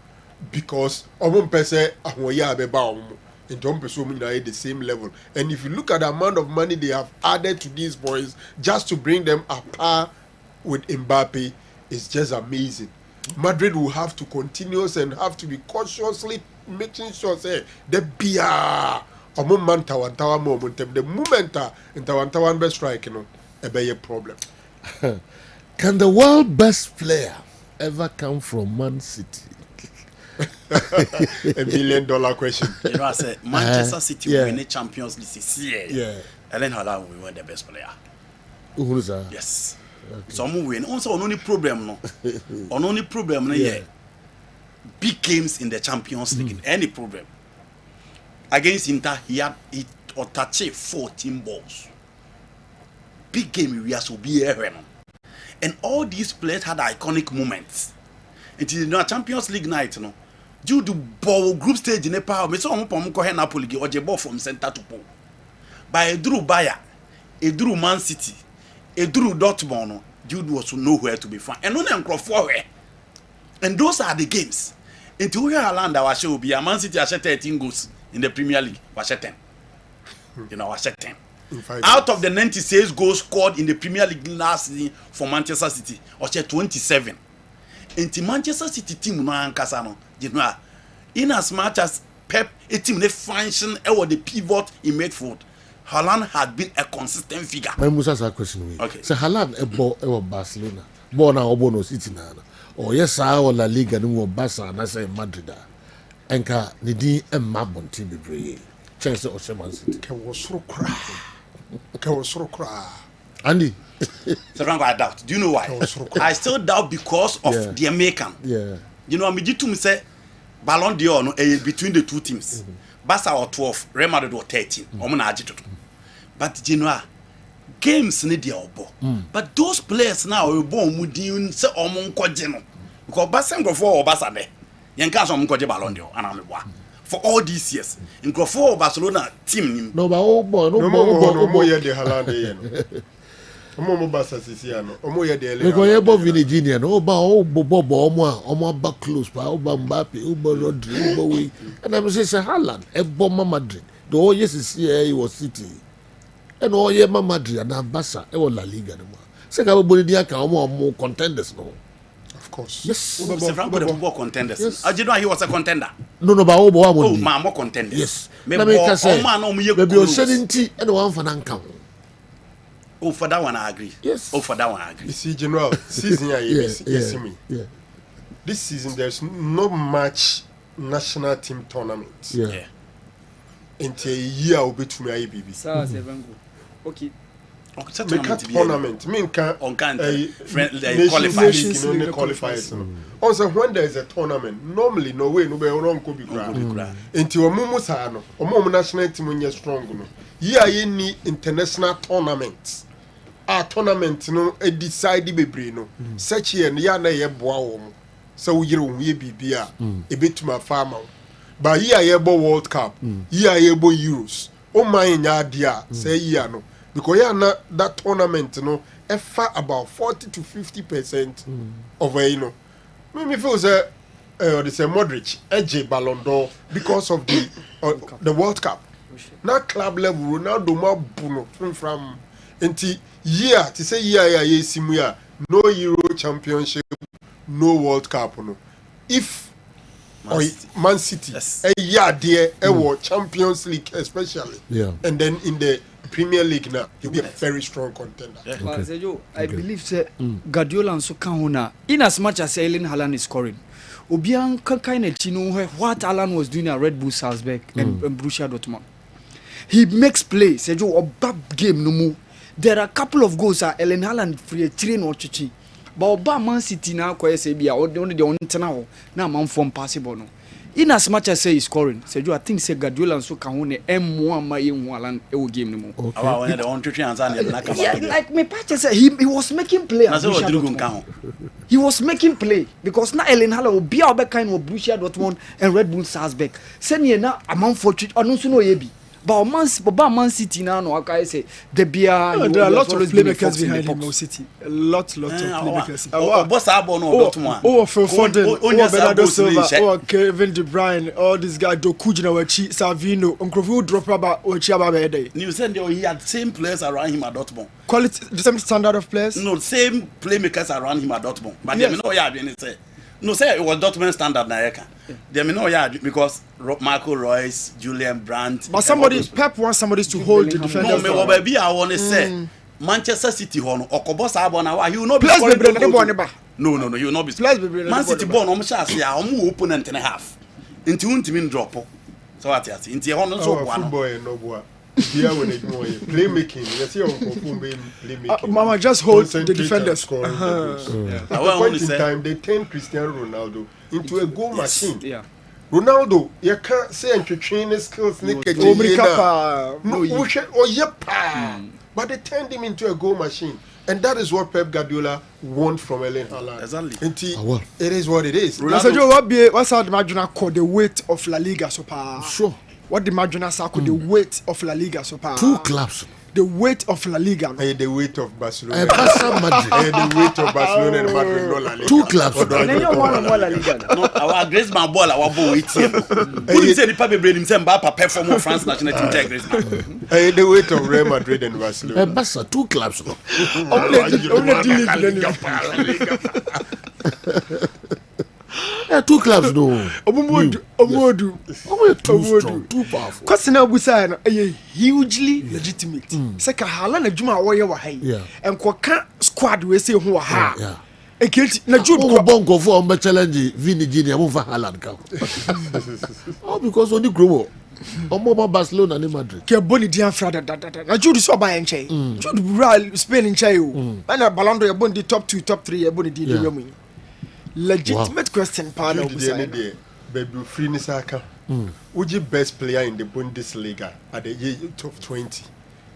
because omo mpese ahoye abeba omo. In terms of at the same level, and if you look at the amount of money they have added to these boys just to bring them up par with Mbappe, it's just amazing. Madrid will have to continue and have to be cautiously making sure say the beer the moment in Tawan best strike, you know, a problem. Can the world best player ever come from Man City? $1 million question. You know, I said Manchester City will win the Champions League this year. Yeah. Erling Haaland will win the best player. Who's that? Yes. Okay. So I'm win. Also, on only problem no. On only problem no yeah. Big games in the Champions League. Any problem. Against Inter, he touched 14 balls. Big game we will be here. And all these players had iconic moments. It is not Champions League night, no. Due to ball group stage in Nepal, me so on go Napoli or the ball from center to pole. By a drew Bayer, a drew Man City, a drew Dortmund, Jude was nowhere to be found. And only Crawford. And those are the games. Until we are land our show be a Man City has 13 goals in the Premier League. Was 10. You know, was 10. Out of the 96 goals scored in the Premier League last season for Manchester City, was 27. Into Manchester City team no ankasa no you know in as much as Pep a team they function or the pivot in midfield Haaland had been a consistent figure. My Musa a question okay so Haaland a ball Barcelona ball na obono City na or yes or La Liga no Barca na say Madrid enka ni din emma bonti bebre chance o Man City ke wo soro kra Andy. So I doubt. Do you know why? I still doubt because of the American. Yeah. You know, I'm to say Ballon d'Or no, between the two teams. Barca or 12, Real Madrid or 13. But you know, games need the obo. But those players now are born with you say omon kwajeno. Because Barca go for Barca there. Yen can some kwaje Ballon d'Or and I'm for all these years. In go for Barcelona team. No, but no more the Haaland. Omo Barca sisi ano. Omo ye de ele. Because you both Vini Junior, no ba bobo omo back close pa oba Mbappe, oba Rodri, oba we. And I'm say Haaland, e bomb Madrid. The whole years is here he was City. And all year Madrid and Barca, e was La Liga no. Say ka bo dia kan omo contenders no. Of course. Yes. Say Franco the football contenders. Yes. You know he was a contender. No, but obo wa mo. Oh, ma more contenders. Yes. Me can say. Maybe o sedenti and one for nan. Oh, for that one I agree. Yes. Oh, for that one I agree. You see, General, season here, this season there's not much national team tournament. Yeah. Until a year will be to me IBB. Okay. Make a tournament. Me can qualifiers. Also, when there is a tournament, normally no way no be wrong could be grand. Until a mumu sano, or more national team when you're strong. Here you need international tournaments. Our tournament no e decide bebre no such here ya na ye boa wo so we be bia e betuma farmer but here ye bo World Cup here ye bo Euros o man nya dia say here no because ya na that tournament no e fa about 40 to 50% of me feel say they say Modric edge Ballon d'Or because of the World Cup. Not club level Ronaldo ma buno from enti year to say year simu no Euro Championship, no World Cup no. If Man City a year there Champions League especially. Yeah. And then in the Premier League now you'll be a very strong contender. Yeah. Okay. I believe say Guardiola and so can in as much as Erling Haaland is scoring. Obian kind of know what Haaland was doing at Red Bull Salzburg and Borussia Dortmund. He makes play. Sergio a bad game no more. There are a couple of goals at Erling Haaland free train or chichi. But Man City now quite say be only the only now man form possible no. in as much as say he's scoring, Sergio, I think say Guardiola and so can M1 my one game no more. Okay. Yeah, like me patch say he was making play. He was making play because now Ellen Haller will be our back kind of Borussia Dortmund and Red Bull Salzburg. Send you now amount for treat or no so no yebi. But Man City now no I say there are a lot of playmakers behind him. Man City, a lot of playmakers. Phil Foden, Bernardo Silva, Kevin De Bruyne, all these guys Doku Jinawachi, Savino, Nkrofu drop about Ochiaba Bede. You said he had same players around him at Dortmund. Quality, the same standard of players. No, same playmakers around him at Dortmund. But yes. They know say. No, say it was Dortmund standard na They may know because Marco Reus, Julian Brandt. But Pep wants somebody to hold the defenders. No, baby, I want to say Manchester City hono Okobos Abona he will not be scoring. No, he will not be. Man City born opponent and a half. Into untimin drop. So what you see? Into hono so one. Playmaking. Let's see playmaking. Mama just hold the defenders. At the point in time, they turned Cristiano Ronaldo into a goal machine. Yeah. Ronaldo, you can't say and train skills. But they turned him into a goal machine. And that is what Pep Guardiola wants from Erling Haaland. Exactly. It is what it is. What's our Madonna called the weight of La Liga so far? Sure. What the Madonna called the weight of La Liga so far? 2 clubs. The weight of La Liga. The weight of Barcelona. The weight of Barcelona and Madrid. No La Liga. 2 clubs. La Liga. No, our Grace man ball our boy wait here. Who say the Papa brain himself Mbappe perform for France national team take Grace man. The weight of Real Madrid and Barcelona. Barca 2 clubs. Yeah, 2 clubs no. Omodu. Too powerful. Question na busa hugely legitimate. Say ka Haaland adwuma a woyɛ wɔ ha yi. And kwaka squad we say ho wɔ ha. Yeah. Eketi na Jude ko bonko for on challenge Vini Junior mo fa Haaland ka. Oh, because only grow. Omo Barcelona and Madrid. Ke boni dia fra da. Na Jude so ba enche. Jude Real Spain enche o. Na Ballon d'Or boni di top 2, top 3 boni di mu. Legitimate question, partner. Baby, free Nisaka. Would you best player in the Bundesliga at the age of 20?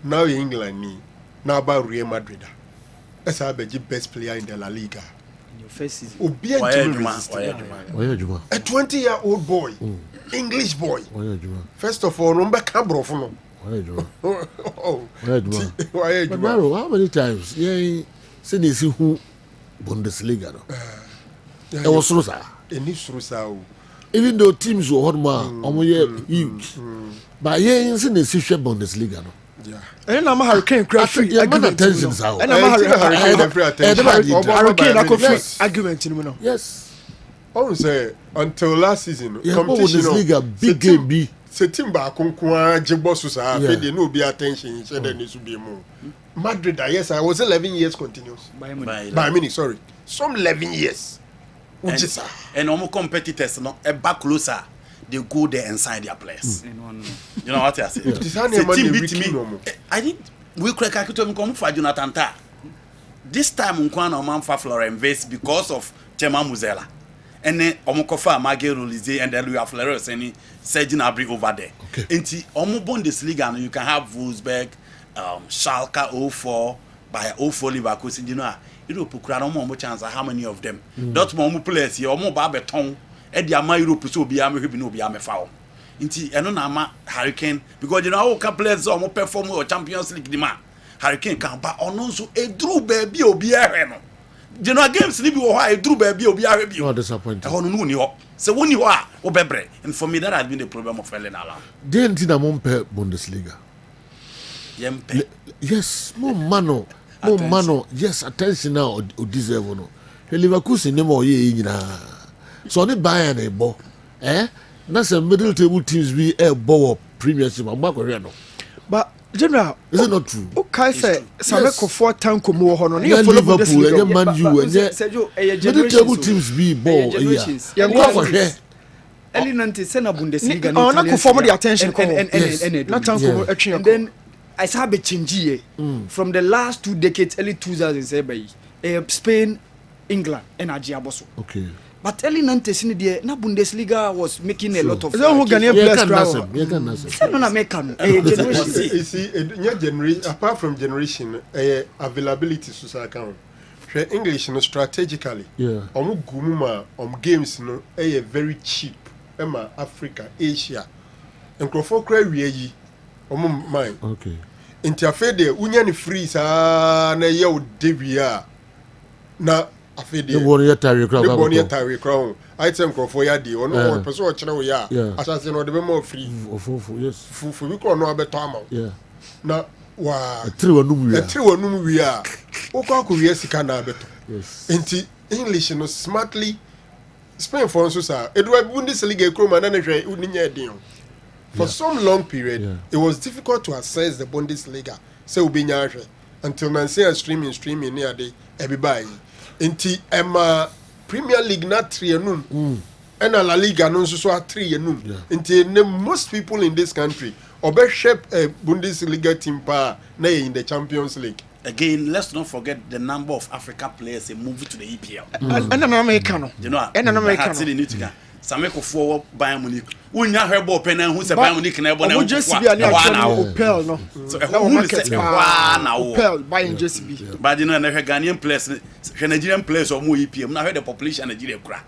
Now in England, now about Real Madrid. That's how the best player in the La Liga. In your face is a 20-year-old boy, English boy. First of all, number Cabro. How many times? Yeah, since who Bundesliga. It was Rusa. Even though teams were huge, but yeah, in the Bundesliga. Yeah. And I'm a Hurricane free argument. And argument. Yes. I would say until last season, Bundesliga big game be. Setimba Kunkwa Jibosusa, they no be attention. He said there needs to be more. Madrid, yes, I was 11 years continuous. By minute, sorry. Some 11 years. And almost competitors, no, a back closer, they go there and sign their players. You know what I say? The team beat me. I think we crack a come for Jonathan Ta. This time, Unkwana Manfa Florent Vase because of Tema Muzela. And then Omokofa Magero Lize and then we have Flores and Sergin Abri over there. And Omo Bundesliga, you can have Wolfsburg, Schalke 04, by 04 Leverkusen, you know. Europe kura no more chance how many of them Dortmund players here omo ba beton e dia ma Europe so obi am hwebi no obi am fa wo nti eno na ma Hurricane because you know how can players omo perform or Champions League di ma Hurricane kan ba ono so edru ba bi obi ehwe no you know games ni bi wo ha edru ba bi obi ahwe bi no disappointed e hono no ni ho se woni ho a wo bebre and for me that has been the problem of Erling Haaland then tin na mo mpe Bundesliga yempe yes mo mano. Oh mano, yes, attention now o deserve no. Leverkusen name o ye nyina. So ne Bayern e bo. Na some middle table teams be e bo Premiership am akore no. But general, is it not true? Okay say Sameko 4 time ko mo ho no. Ne follow Liverpool and Man U and middle table teams be bo here. Early 90s send a Bundesliga no. Na ko form the attention ko. Na time ko etwe. And then I saw a change from the last 2 decades, early 2000s, Spain, England, and Ajiaboso. Okay. But early 90s in the na Bundesliga was making a lot of. So who Ghanaian players crowd? You can answer. No, American. You see, generation apart from generation, availability so account. English no strategically. Yeah. Gumuma games no very cheap. Emma Africa, Asia. And Crawford cry we mind. Okay. Interfere unya ni free sa na ye o debia na afede The one year tire crowd. the one year tire crown item Crawford ya di ono person o kire we ya asase no de be more free Fufu, yes. fufu bi ko no abeto ama Yeah. na wa Three wanum we. three wanum we a o kwa ko we sika na abeto Yes. enti English no smartly Spain for so sa Edward Bundesliga kroma na hwe uninya edin for some long period it was difficult to access the Bundesliga say obinya hwe until Nancy streaming near the everybody enti Premier League na 3 enum and La Liga no so 3 enum enti most people in this country obehwe Bundesliga team pa na in the Champions League. Again, let's not forget the number of African players who moved to the EPL. And an American. You know, and an American. Sameko for Bayern Munich. Unya herbo pena who say Bayern Munich na ebo na. Just be an Opel no. So who say na Opel buying just be. But you know na Ghanaian players, Nigerian players or more EPL. Na heard the population Nigeria kra.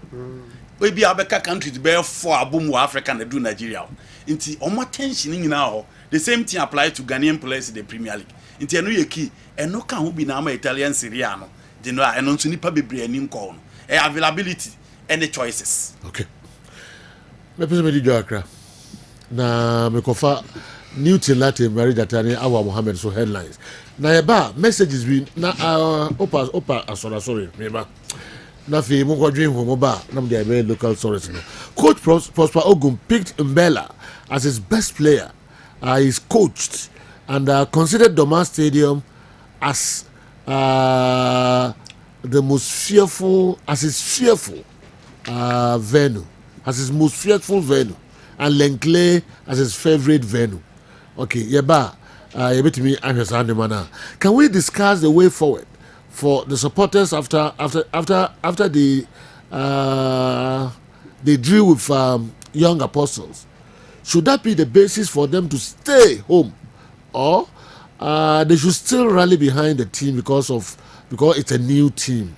We be Abeka country to bear for abum Africa na do Nigeria. Inti omo tension nyina ho. The same thing apply to Ghanaian players in the Premier League. Inti eno ye key eno kan ho bi na ama Italian Serie A no. They know eno nso nipa bebre ani nko no. Availability and the choices. Okay. Me pese me di Accra. Na me kofa Newton Latin Mary Datani Awa Mohammed so headlines. Na yeba messages bi na opa sorry me ba. Na fi mo ko dream ho ba na me dey local source no. Coach Prosper Ogun picked Mbella as his best player. He's coached and considered Doma Stadium as the most fearful, as his fearful venue, as his most fearful venue, and Lenkley as his favorite venue. Okay, can we discuss the way forward for the supporters after they drew with young apostles? Should that be the basis for them to stay home, or they should still rally behind the team because it's a new team?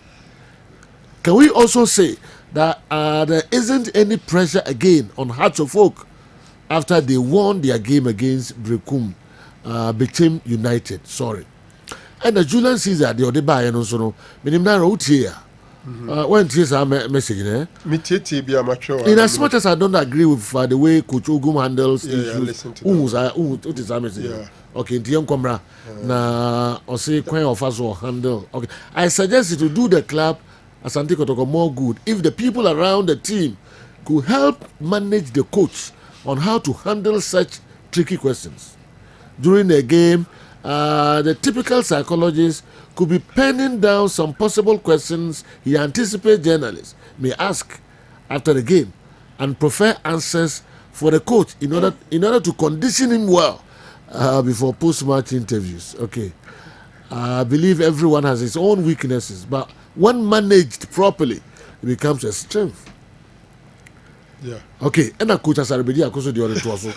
Can we also say that there isn't any pressure again on Hearts of Oak after they won their game against Brekum, became United? Sorry. And the Julian Caesar, the Odeba, and also, Minimna wrote here. When tears are message, in as much as I don't agree with the way Coach Ogum handles issues, okay, Tian Comra, na or say Queen of us will handle. Okay, I suggest you to do the club as Antiko more good if the people around the team could help manage the coach on how to handle such tricky questions during the game. The typical psychologist could be penning down some possible questions he anticipates journalists may ask after the game and prefer answers for the coach in order to condition him well before post-match interviews. Okay, I believe everyone has his own weaknesses, but when managed properly, it becomes a strength. Yeah. Okay, and Coach Asaribedi Ako the other two also.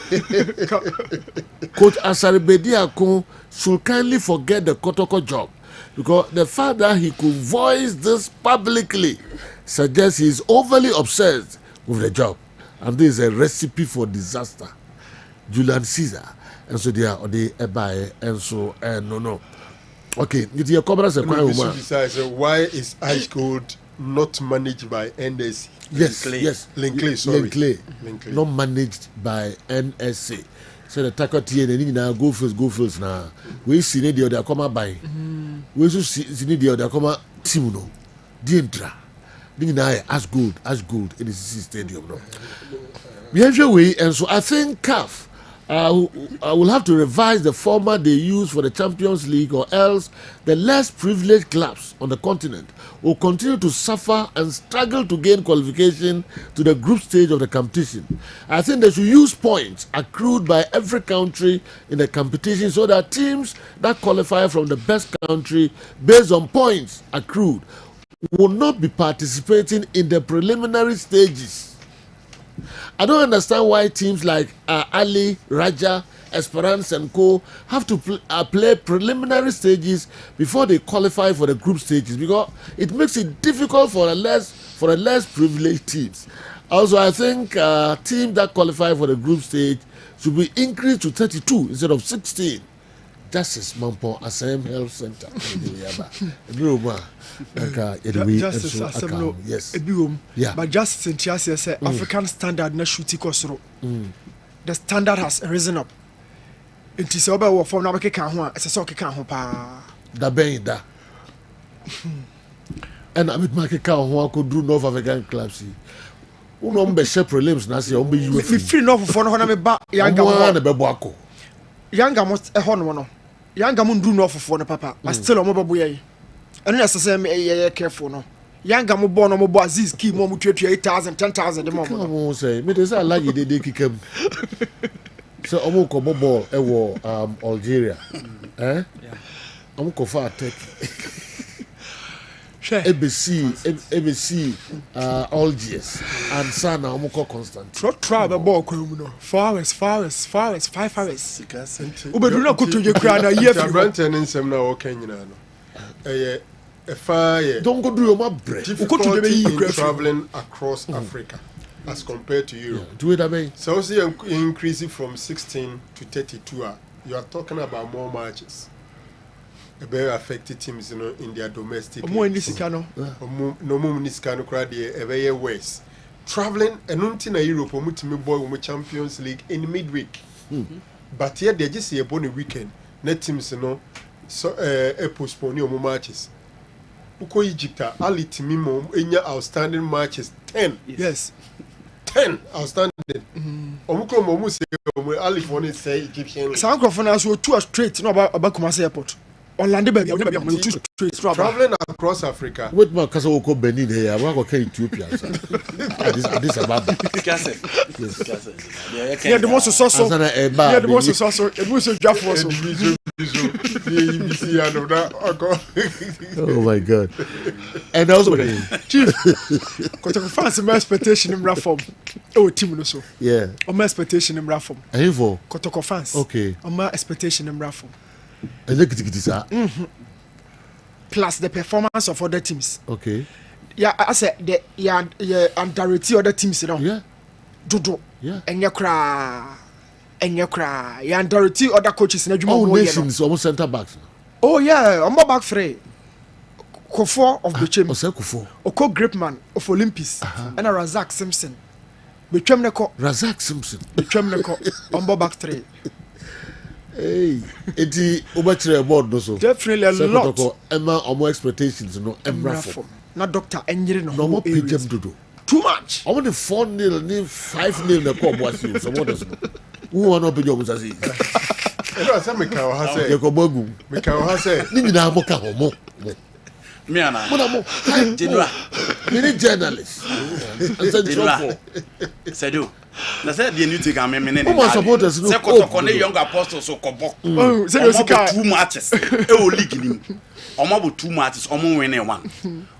Coach Asaribedi Ako should kindly forget the Kotoko job, because the fact that he could voice this publicly suggests he is overly obsessed with the job, and this is a recipe for disaster. Julian Caesar, and so they are Ebae, and so no. Okay, your cobra say why is Ice Cold not managed by NSC? Yes, Linkley, sorry. Linkley. Not managed by NSC. So the tackle tie ni na go first na. We see the other come by. We so see the other come team no. Dientra. Ni na as good in the CC stadium no. We and so I think CAF I will have to revise the format they use for the Champions League, or else the less privileged clubs on the continent will continue to suffer and struggle to gain qualification to the group stage of the competition. I think they should use points accrued by every country in the competition so that teams that qualify from the best country based on points accrued will not be participating in the preliminary stages. I don't understand why teams like Ali, Raja, Esperance and Co have to play preliminary stages before they qualify for the group stages, because it makes it difficult for the less privileged teams. Also, I think teams that qualify for the group stage should be increased to 32 instead of 16. Justice Mampo Asem Health Center. Justice Asem, yes. Yeah. But Justice in Chiasia said African standard na shooty kosro. The standard has risen up. It is over for na make kan ho a se kan ho pa. Da ben da. And I mean make kan ho ko do North African clubs. Uno mbe share prelims na se ombe you. Me free North for no na me ba yanga mo na be boako. Yanga mo ho no. Yanga mo do North for no papa. But still omo babo ye. Eno na se me careful no. Yanga mo bo no mo bo Aziz ki mo tuatua 8,000 10,000 de mo. Come say me dey say alagi dey kikam. So omo ko ball e wo Algeria. Yeah. Omo ko fa attack. ABC Algiers and Sana Omuko Constant. Try the ball, no. 4 hours, 5 hours. Ubedu na kutu je kra na year fi. Branton in some now Kenya no. A fire. Don't go do your bread. Difficulty in traveling across Africa as compared to Europe. Yeah, do it away. So see increasing from 16 to 32. You are talking about more matches. Very affected teams, in their domestic. More in this no more in this crowd a very worse. Traveling and until Europe, boy Champions League in midweek. But here they just say upon a weekend. Net teams, so postpone your matches. Uko Egypt, Ali Timimo, in your outstanding matches 10. Yes. 10 outstanding. Omuko Momu say Ali Fone say Egyptian. Sankrofona so 2 straight no about Kumasi Airport. Orlando baby, traveling across Africa. With my cousin Oko Benin here, I'm going to Ethiopia. This about yeah, the most so. Yeah, the most so. It was a job for Oh my God! And also, Chief, because fancy my expectation in Rafom. Oh, team so. Yeah. On my expectation in Rafom. And for Kotoko fans. Okay. On my expectation in Rafom. Plus the performance of other teams. Okay. Yeah, I said the underrated other teams, Yeah. Dodo. Yeah. And you cry. You underrated other coaches in all nations, almost center backs. Oh yeah, I'm back free. Kofo of the Chem. Oko Gripman of Olympus. And a Razak Simpson. Razak Simpson. I'm back three. Hey, it's over board no so. Definitely a lot. Emma or more expectations no Emma. Not Doctor Engine no more PJM dodo. Too much. I want the 4-0, 5-0 the cup was you. So what does who want to be your Musazi? You know, some Mikao has said. Mikao has said. Nina Moka Homo. Miana. General. Many journalists. Sedu. Na said the new thing I mean. Who supporters no. Second young apostles so kobo. Oh, say 2 matches. E o league nim. Omo bo 2 matches, omo win one.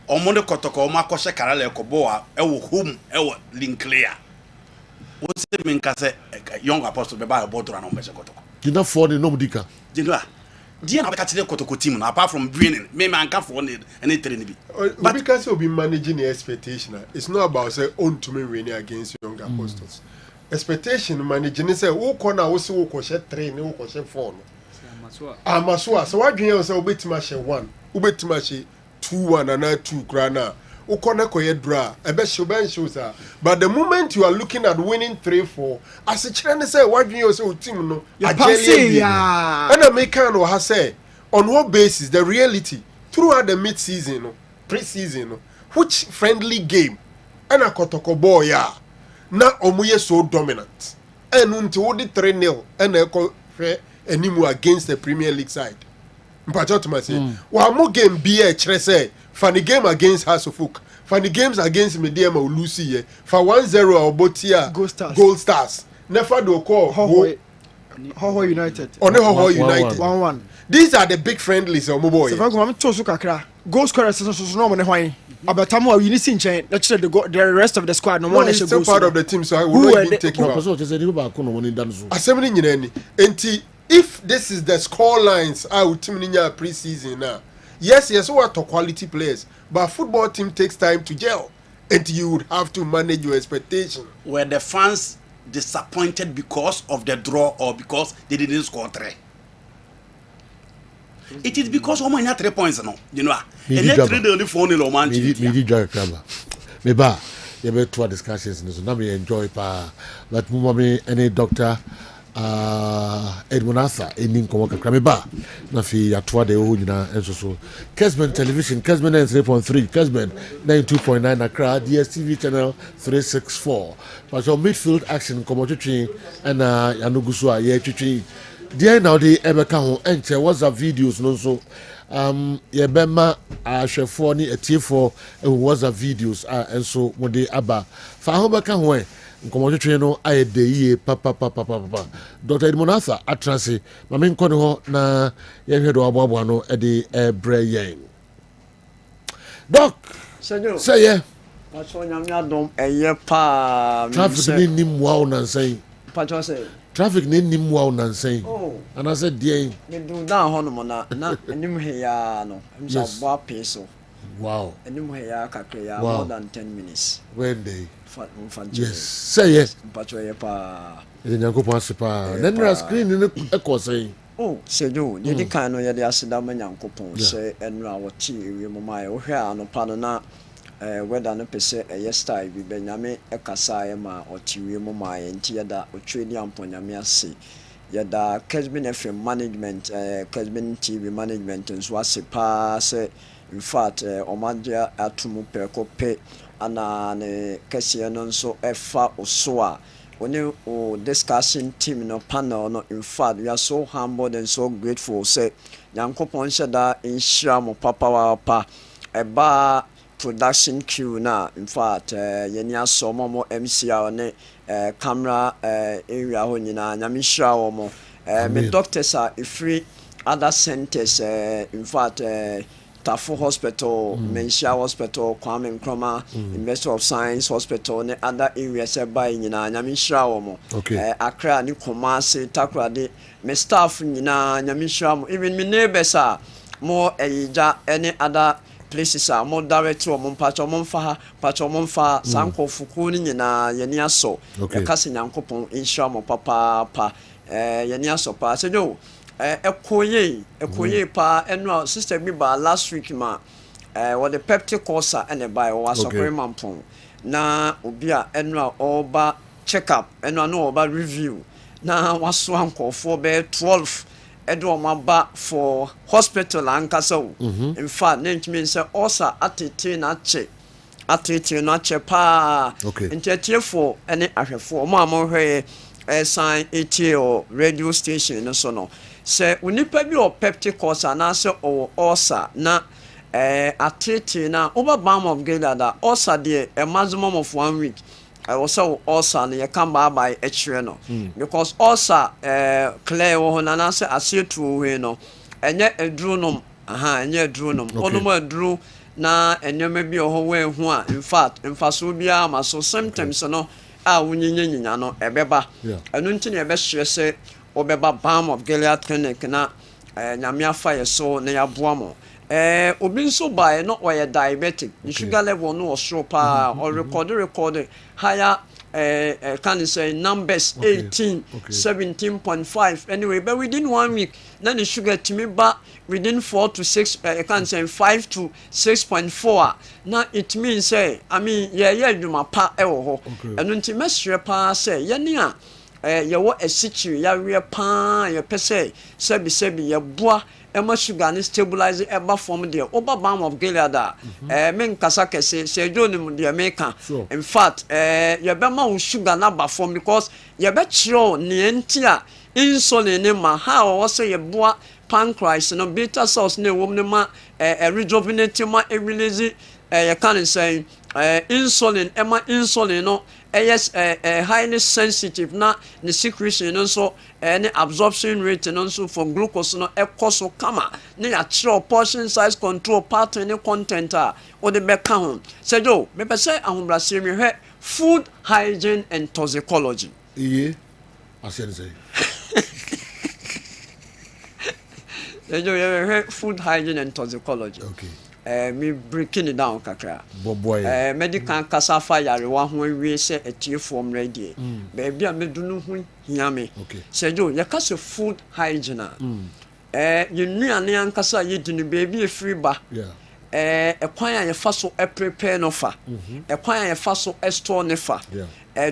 Omo de kotoko omo akoshe karale kobo a e wo home e wo Linclear. Wo se me nka se young apostles be ba bodo na omo se kotoko. Dina for the no dika. General. Dia na catch the kotoko team na apart from winning, me man can for any training be. But because you'll be managing the expectation, it's not about say own to me winning against young apostles. Expectation managing say who corner wo se wo ko share 3 ne wo ko share 4 no. Amaswa so what you say obetima share 1, obetima share 2-1 and 2 krana. Who corner ko ye draw, e be show ben show sir. But the moment you are looking at winning 3-4, as a children say what you say team no. Yeah. And American will have say on what basis the reality throughout the mid-season, pre-season, which friendly game and a kotoko boy ya na omuye so dominant and until the 3-0 and a nimu against the Premier League side. Mpacho to my say, one more game be a say for the game against Hasselhoff, for the games against Mediama or Lucy, for 1-0 or Botia Gold Stars. Never do call United. Only United. 1-1. These are the big friendlies of my boy. So I'm to Sukakra. goal scorers so no mo ne hwan abetamo a you see nchen na kire the rest of the squad no no, more he's still part of the team, so I will not even take him out. Assembly nyinani. Enti if this is the score lines out team ninya pre-season now. Yes, what are quality players, but football team takes time to gel, and you would have to manage your expectation. Were the fans disappointed because of the draw or because they didn't score 3? It is because Oman had 3 points, no, you know. And then 3 the only 4-0 man. Me joy club. Me ba, you be 2 discussions, so now me enjoy pa. But mummy any doctor. Edmund Arthur ending komo kakra me ba na fi atoa de ho nyina enso so Kessben television Kessben 93.3 Kessben 92.9 Accra DSTV channel 364 but so midfield action komo twetwe na yanuguso a ye twetwe dia na odi ebeka ho enche WhatsApp videos no so ye bema ahwefo ni atiefo WhatsApp videos enso mode aba fa ho beka ho nkomotwe no ayede yie papa Dr. Edmund Arthur atrase mame nkone ho na ye hwedo aboabo no e de ebre yen doc say yeah pacho nyamya dom eye pa traffic ni nim wow nansan pacho say traffic ni nim wow nansan and I said dey me do down ho no na enim he ya no emsa bo apeso wow enim he ya kakre ya more than 10 minutes when they yes say yes pacho ye pa ile nyanko pa sepa then the screen ni e say sejo ye kan no ye de aseda ma nyankopon se enu a woti ewie mo mai wo hwe ano pa no na whether no pese style bi benyame ekasa ye ma oti ewie mo mai nti ye da otwedi amponyame ase ye da Kessben FM management Kessben TV management nso ase pa se in fact omadia atumu pekope ana ne kese no nso efa osoa oni o discussion team no panel no in fact we are so humbled and so grateful say yankopon shada inshira mo papa wa pa eba production crew na in fact yeni asomo mo MCR ne camera area ho nyina nyamishira wo mo me doctors are free other centers in fact Tafo Hospital, Menshia Hospital, Kwame Nkrumah, University of Science Hospital, and other areas by Nyamishra Womo. Accra, Ni Kumasi, Takra, me staff Nyamishra, even my neighbors are more any other places are more direct to Pacho Monfa, Sanko Fukuni, Yenia so, Yakasi Yankopon, Inshamo Papa, Yenia so, Paso. Ekoye pa eno sister bi ba last week ma what the peptic course and by was mampon na obi a eno oba check up eno no oba review na waso ankofo be 12 edo maba for hospital ankasa in fact name say osa atete na che pa intetiefo ene ahwefo mo amhwe sign etio radio station no so no se unipa bi o peptic course na se o osa na atete na over balm of Gilead osa de a maximum of 1 week I was so osa na ye come by echre no because osa clear wo na se asetu we no enye edrunom enye edrunom onomo edru na enyeme bi ho we hu a in fact mfaso bia ma so symptoms no a wunyinya no ebeba enu nti na ebe hye se obeba balm of Gilead clinic na nyame afa ye so na ya boa mo obi nso by no were diabetic the sugar level no was so pa or record higher can say numbers 18 17.5 anyway but within 1 week then the sugar to me back within 4 to 6 can say 5 to 6.4 now it means say I mean yeah you ma pa e wo ho eno nti mesre pa say ye ne a ye wo esichi ya we pa ye pese sebi ye boa ema sugar ni stabilize eba form there oba balm of Gilead men kasa kese se jonim de meka in fact ye be ma sugar na ba form because ye be chiro ne ntia insulin ne ma ha wo say ye boa pancreas no beta cells ne wom ne ma rejuvenate ma release you can say insulin insulin no highly sensitive na the secretion no so any absorption rate no so for glucose no so kama na ya chiro portion size control pattern ne content o de beka ho say jo me pese ahombrase mi hwe food hygiene and toxicology iye asian say food hygiene and toxicology okay me breaking it down kakra boy medical kasafa yarewa ho wie se etiefo mredi baby a medunu ho hiame se jo ye kase food hygiene ye nuane ankasa ye dinu baby e free ba ekwan a ye fa so prepare no fa ekwan a ye fa so store ne fa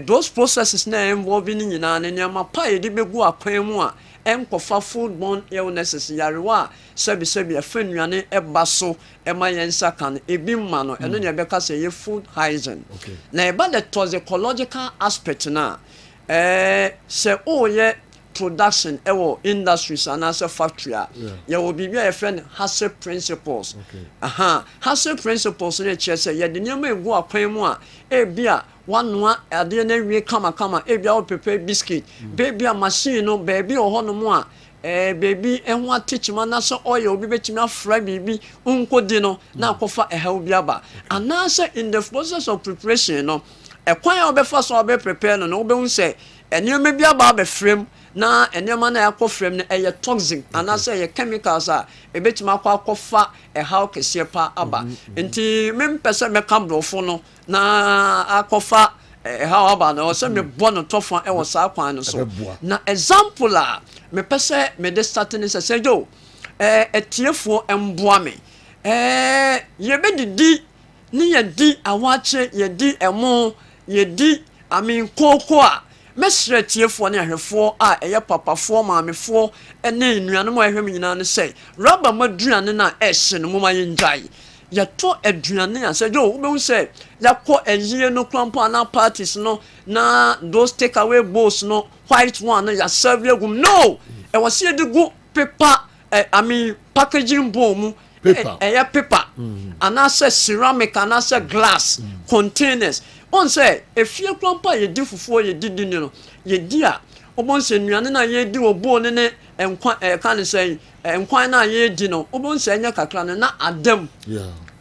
those processes na involving nyina ne nyama pa ye de begu akwan mu a enkofa foodborne illnesses yarewa sebi afenuane eba so ema yensa kan ebi ma no eno ne beka say ye food hygiene na eba the toxicological aspect na se ye production ewo industries and as a factory ye will be a friend Hasse principles Hasse principles ne che say ye de nyama egu akwan mu a ebia one ade na wie kama ebia o prepare biscuit baby a machine no baby o hono mu a baby ehun atichima na so oil obi betimi afra bibi unkodi no na akofa eha obi aba anase in the process of preparation no ekwan obefa so obe prepare no obe hu say enema bi aba be frame na enema na yakọ frame no eye toxic anase eye chemicals a ebetimi akofa eha okese pa aba nti mempese meka brofo no na akofa how about no say me bono tofan e wo sa kwan no so na example a me pese me de starting say jo etiefo emboa me ye be didi ni ye di awache ye di emo ye di koko a mesre tiefo ne ahwefo a eye papafo maamefo ene nnuane mo ahwem nyina ne say rubber maduane na ehye no mo ma yenjai ya to aduane a say jo wo be say ya ko ezie no krampo na parties no na those take away bowls no white one no ya serve egum no e was here the go paper packaging bowl mu paper and say ceramic and say glass containers on say if you krampo ye di fufuo ye di no ye di a obon say nuane na ye di obo ne enkwan kan say enkwan na ye di no obon say nya kakra na adam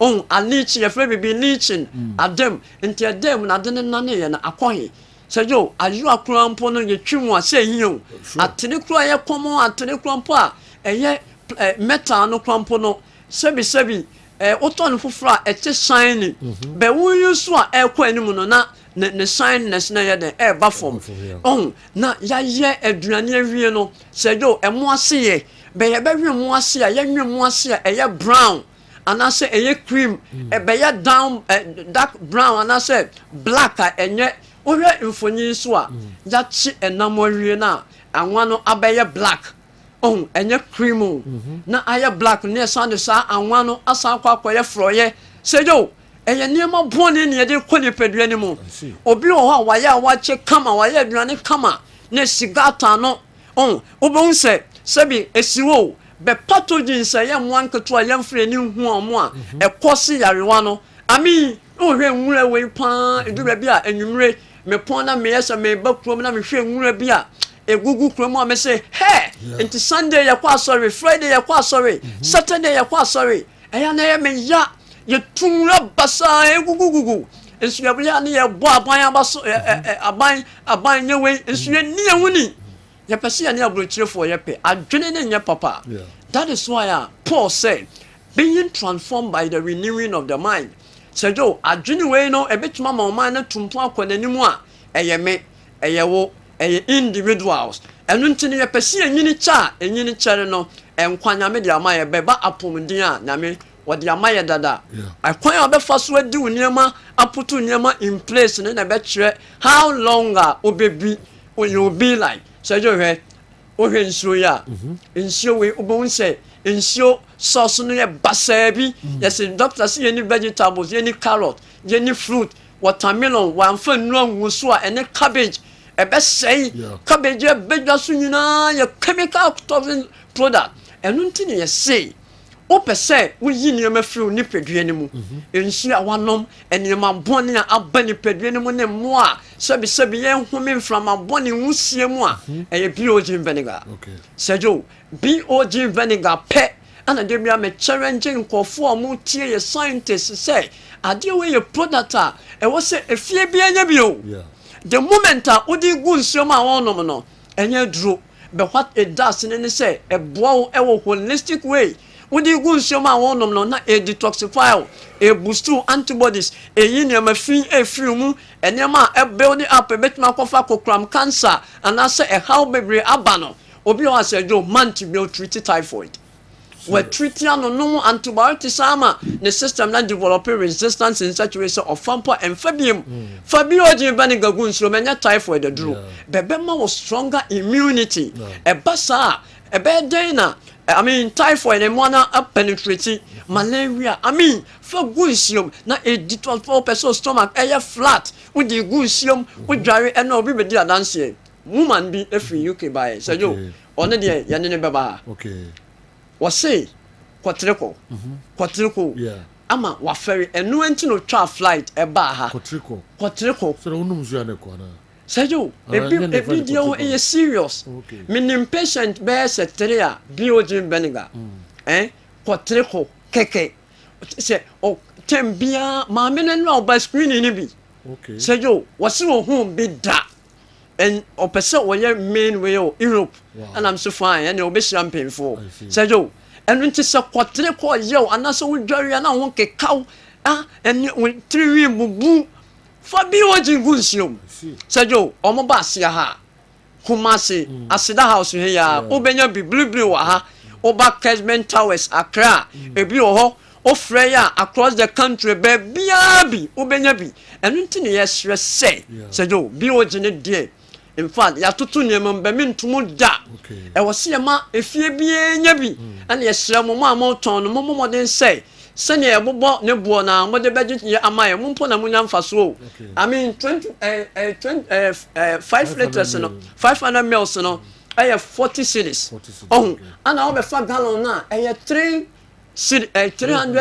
anichi ye frɛ bibi leaching adam nti adam na de na ne ye na akɔhe sɛ jo ayo akura mpo no ye twim a sɛ hiyo atene kura ye komo atene kura mpo a ɛyɛ metal no kura mpo no sebi oton fufura ɛte shine be wunyu so a ɛkɔ anim no na ne shyness na ye den ba form na ya ye aduane awie no sɛ jo ɛmo ase ye be ye be hwe mo ase a ye hwe mo ase a ɛyɛ brown and I say a cream a beya down dark brown and I say black enye owe infoni so a ya chi enamori na anwa abeye black enye cream na aye black ne sound sa anwa no asa kwakoye froye sejo eye niema bone ne de koni pedua ni mu obi o ha waye awache kama waye aduane kama ne sigata no obon se sebi esiwo be pathogen say yam wan keto yam frɛ ni hu omo a ekosi yarewa no ami o hwɛ nwura we pa edura bi a enwumre me pon na me yesa me ba krom na me hwɛ nwura bi a egugu krom a me say hey into Sunday yakwa sorry Friday yakwa sorry Saturday yakwa sorry eya na ye me ya ye tunra basa egugugugu ensu ya bia na ye bo aban abaso aban nyewe ensu ye ni ehuni ye pese ya ne abrochirefo ye pe adwene ne nya papa that is why Paul said being transformed by the renewing of the mind said jo adwene we no ebetuma ma man na tumpo akwananimu a eyeme eyewo individuals enu ntini ye pese enyini cha no enkwanya me de amaye beba apomdin a nyame wode amaye dada akwan obefa so adi uniema aputu uniema in place ne na be kire how long obebi you be like said jo he o he nsuo ya nsuo we obon se nsuo sauce no ye basabi yes doctor say any vegetables any carrot any fruit watermelon wanfa nnu anwuso a ene cabbage ebe sei cabbage be dwaso nyina ye chemical toxin product enu ntini ye say wopɛ sɛ woyi nneɛma firi wo nipadua no mu nsuo a wanom nneɛma bɔne a aba nipadua no mu ne mmoa sɛbisɛbi yɛnhome mframa bɔne nwusie mu a ɛyɛ BOG vinegar sɛgyo BOG vinegar pɛ ana de bia me challenge nkɔfoɔ a motie yɛ scientists sɛ adeɛ wei yɛ product a ɛwɔ sɛ efie bi anya bio the moment a wode gu nsuo mu a wɔnom no ɛnyɛ duro but what it does ne say a bow a holistic way. Would you go show my one no a detoxify a boost to antibodies a yinium a free a few and yama a building up a bit macrofaco cram cancer and I say a how baby abano obio as a joe man to be treated typhoid. We're treating no antibiotics armor the system that developing resistance in situation of fampa and fabium. Fabio vinegar goons romania typhoid the drew. Bebema was stronger immunity. A bassa, a bad dana. I mean typhoid and one up penetrating malaria. I mean for goosium, not a detox for person stomach air flat with the goosium with dry and no baby dear dancing. Woman be a free UK by so you on the day yanine baba. Okay. Wase kwatreko yeah ama wa ferry enu enti no twa flight e ba ha kwatreko so unum zua ne ko na sejo e video e serious minim patient be secretary a BOG vinegar kwatreko keke se o tembia ma me no ba screen ni bi sejo wase wo hu bi da and opese we main way Europe and I'm so fine and you'll be champagne for Sergio and when it's a quarter call yo and so we jerry and I won't get cow and we 3 bubu Fabio Jingusium Sergio Omobasia ha Kumasi Asida House here Obenya be blue ha Oba Kessben Towers Accra Ebio ho Freya across the country baby Obenya bi and until yes say Sergio BOG dear. In fact, ya tutu nyema be mintumu da. E wose yema efie bie nya bi. Ana ye sra mo ma ton no mo modern say. Sene e bobo ne buo na mo de beji ye amaye mo mpo na mo nya mfaso. I mean 5 liters no 500 mils no e 40 cedis. Oh, ana o be fa gallon na e 300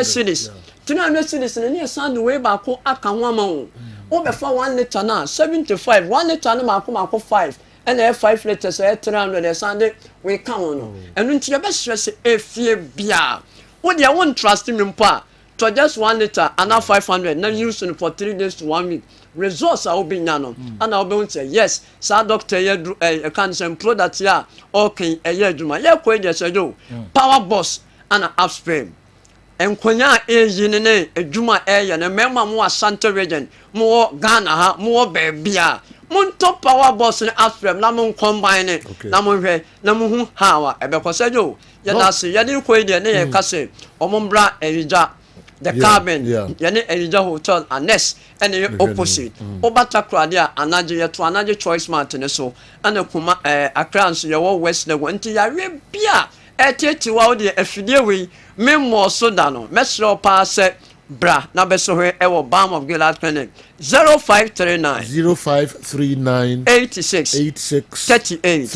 cedis. 300 cedis ne ne sand we ba ko aka ho ama wo. O be for 1 liter now 75 1 liter no mako 5 and 5 liters 300 Sunday we come on and until you best stress e fie bia what you won't trust me mpa to just 1 liter and now 500 now using for 3 days to 1 week results are be nano and I'll be say yes sir doctor you can say product ya okay e ye adwuma ye ko e say do power boss and upstream enkonya eyini ne adwuma eye na mema mo asante region mo Ghana ha mo bebia mo top power boss ne upstream na mo combine na mo hwe na mo hu hawa ebekosejo ye na se ye ni ko e ne ye kase omombra erija the Kessben ye ne erija hotel annex and the opposite obata kradia anaje ye to anaje choice mart ne so ana kuma Accra so ye wo west le nti ya we bia eteti wa odi afidie we memo so da no mesro pa se bra na beso he e wo Balm of Gilead clinic 0539 86 38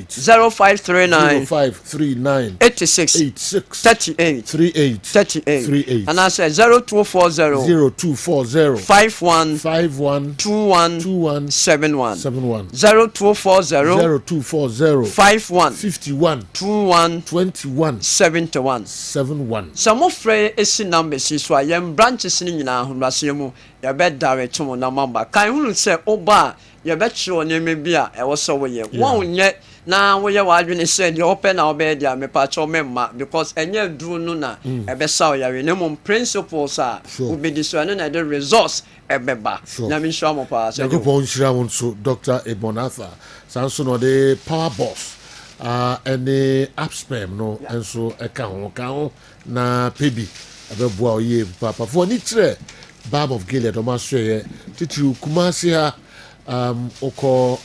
0539 86 38 and I say 0240 51 21 71 0240 51 21 71 some of esi numbers so yem branches ni nyina ahomrase mu ya be direct mo na mamba kan hunu se oba ya be chiro ne mebia e wo so wo ye won nye na wo ye wa adwene se de open na obe dia me pa cho memma because enye duru no na e be saw ya we ne mo principles a obi di so na the results e be ba na mi sure mo pa se go pon shira won so Dr. Ebonatha sanso no the power boss and the upspam no enso e ka ho na pebi abeboa oye papa for ni tre Balm of Gilead o ma so ye titiri Kumasi ha oko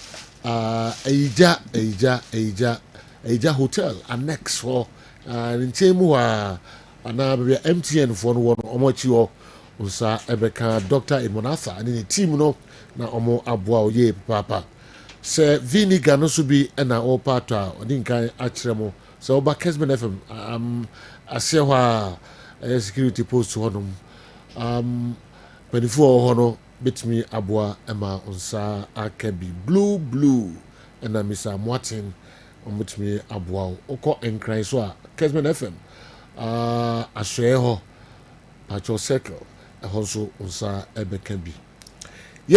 Eija hotel annex for nchemu wa ana be MTN for no omochi o unsa ebeka Dr. Ebonatha and the team no na omo aboa oye papa se vinegar no so bi na o pata odin kan akyeremo So ba Kessben FM ase hɔ a security post hɔ nom panifo hɔ no betumi aboa ɛma onsa aka bi blue ɛna Mr. Martin betumi aboa okɔ enkran so a Kessben FM ahwɛ hɔ Pacho Circle ɛhɔ so onsa ɛbɛka bi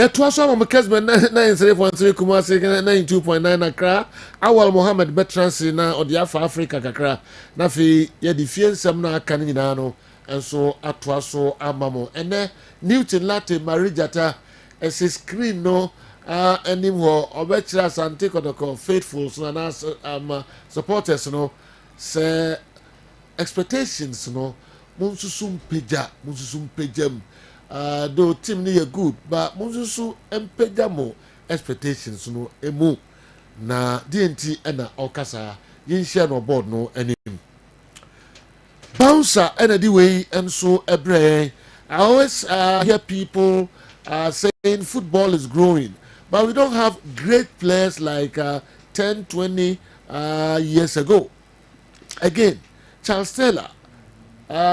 to aso ama Kessben 93.3 Kumasi 92.9 Accra Awal Mohammed Betransi na odiafa Africa kakra na fi ye di fie nsɛm na aka ne nyinaa no enso ato aso ama mo ene Newton Latte Marijata ese screen no anim ho obɛkyerɛ Asante Kotoko faithfuls na supporters no say expectations no munsusum pejam though team ni good but munsusu empeja mo expectations no emu na DNT ena okasa yinhia no board no anim bouncer ena di way enso ebre. I always hear people saying football is growing, but we don't have great players like 10-20 years ago. Again, Charles Taylor,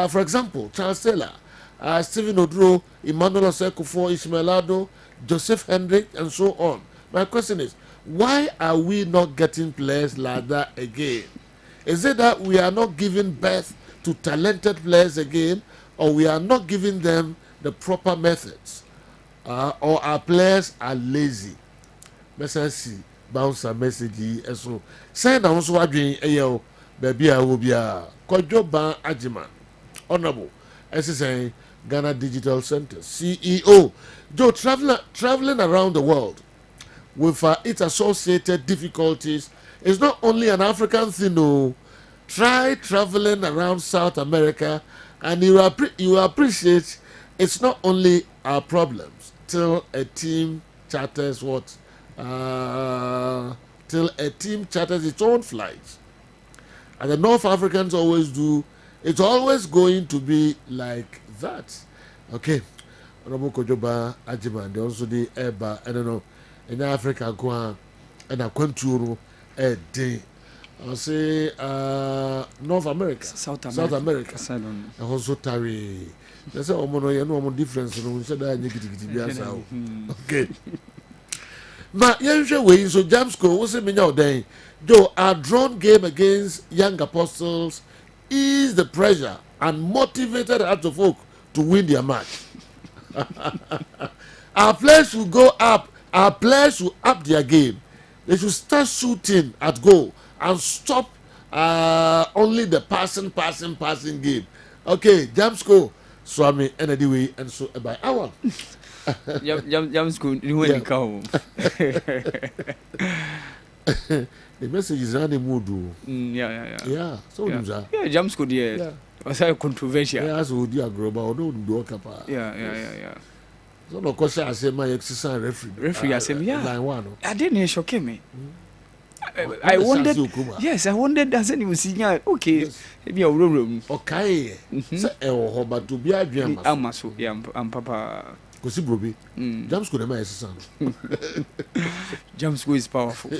for example, Stephen Odro, Emmanuel Osekufo, Ismailado, Joseph Hendrick, and so on. My question is, why are we not getting players like that again? Is it that we are not giving birth to talented players again, or we are not giving them the proper methods, or our players are lazy? Message bouncer message so send down so adwin eyo baby a wo bia Kojoba Ajiman honorable SSN Ghana Digital Center CEO Joe traveling around the world with its associated difficulties is not only an African thing. No, try traveling around South America and you appreciate it's not only our problems till a team charters its own flights. And the North Africans always do. It's always going to be like that. Okay. Honorable Kojoba Ajiman, they also the Eba, I don't know, in Africa, go on, and I went to a day. I'll say North America, South America. And also Tari. That's all no difference. Okay. But usually, so Jamsco was a minute day. Though our drawn game against young apostles ease the pressure and motivated hearts of folk to win their match. Our players will go up. Our players will up their game. They should start shooting at goal and stop only the passing game. Okay, Jamsco, Swami, and anyway, and so by hour. Jamsco, you will come. The message is running mood. Yeah. So Jamsco, yeah. Was a controversial. Yeah, as would you grow about do capa. Yeah. So no question I say my exercise referee. I said, yeah. Line one. I didn't shock me. I wondered. Yes, I wondered. Doesn't even see. Okay, maybe a room. Okay. So, but to be a dream. I'm Papa. Kosi Brobi. Jamsco never is son. Jamsco is powerful.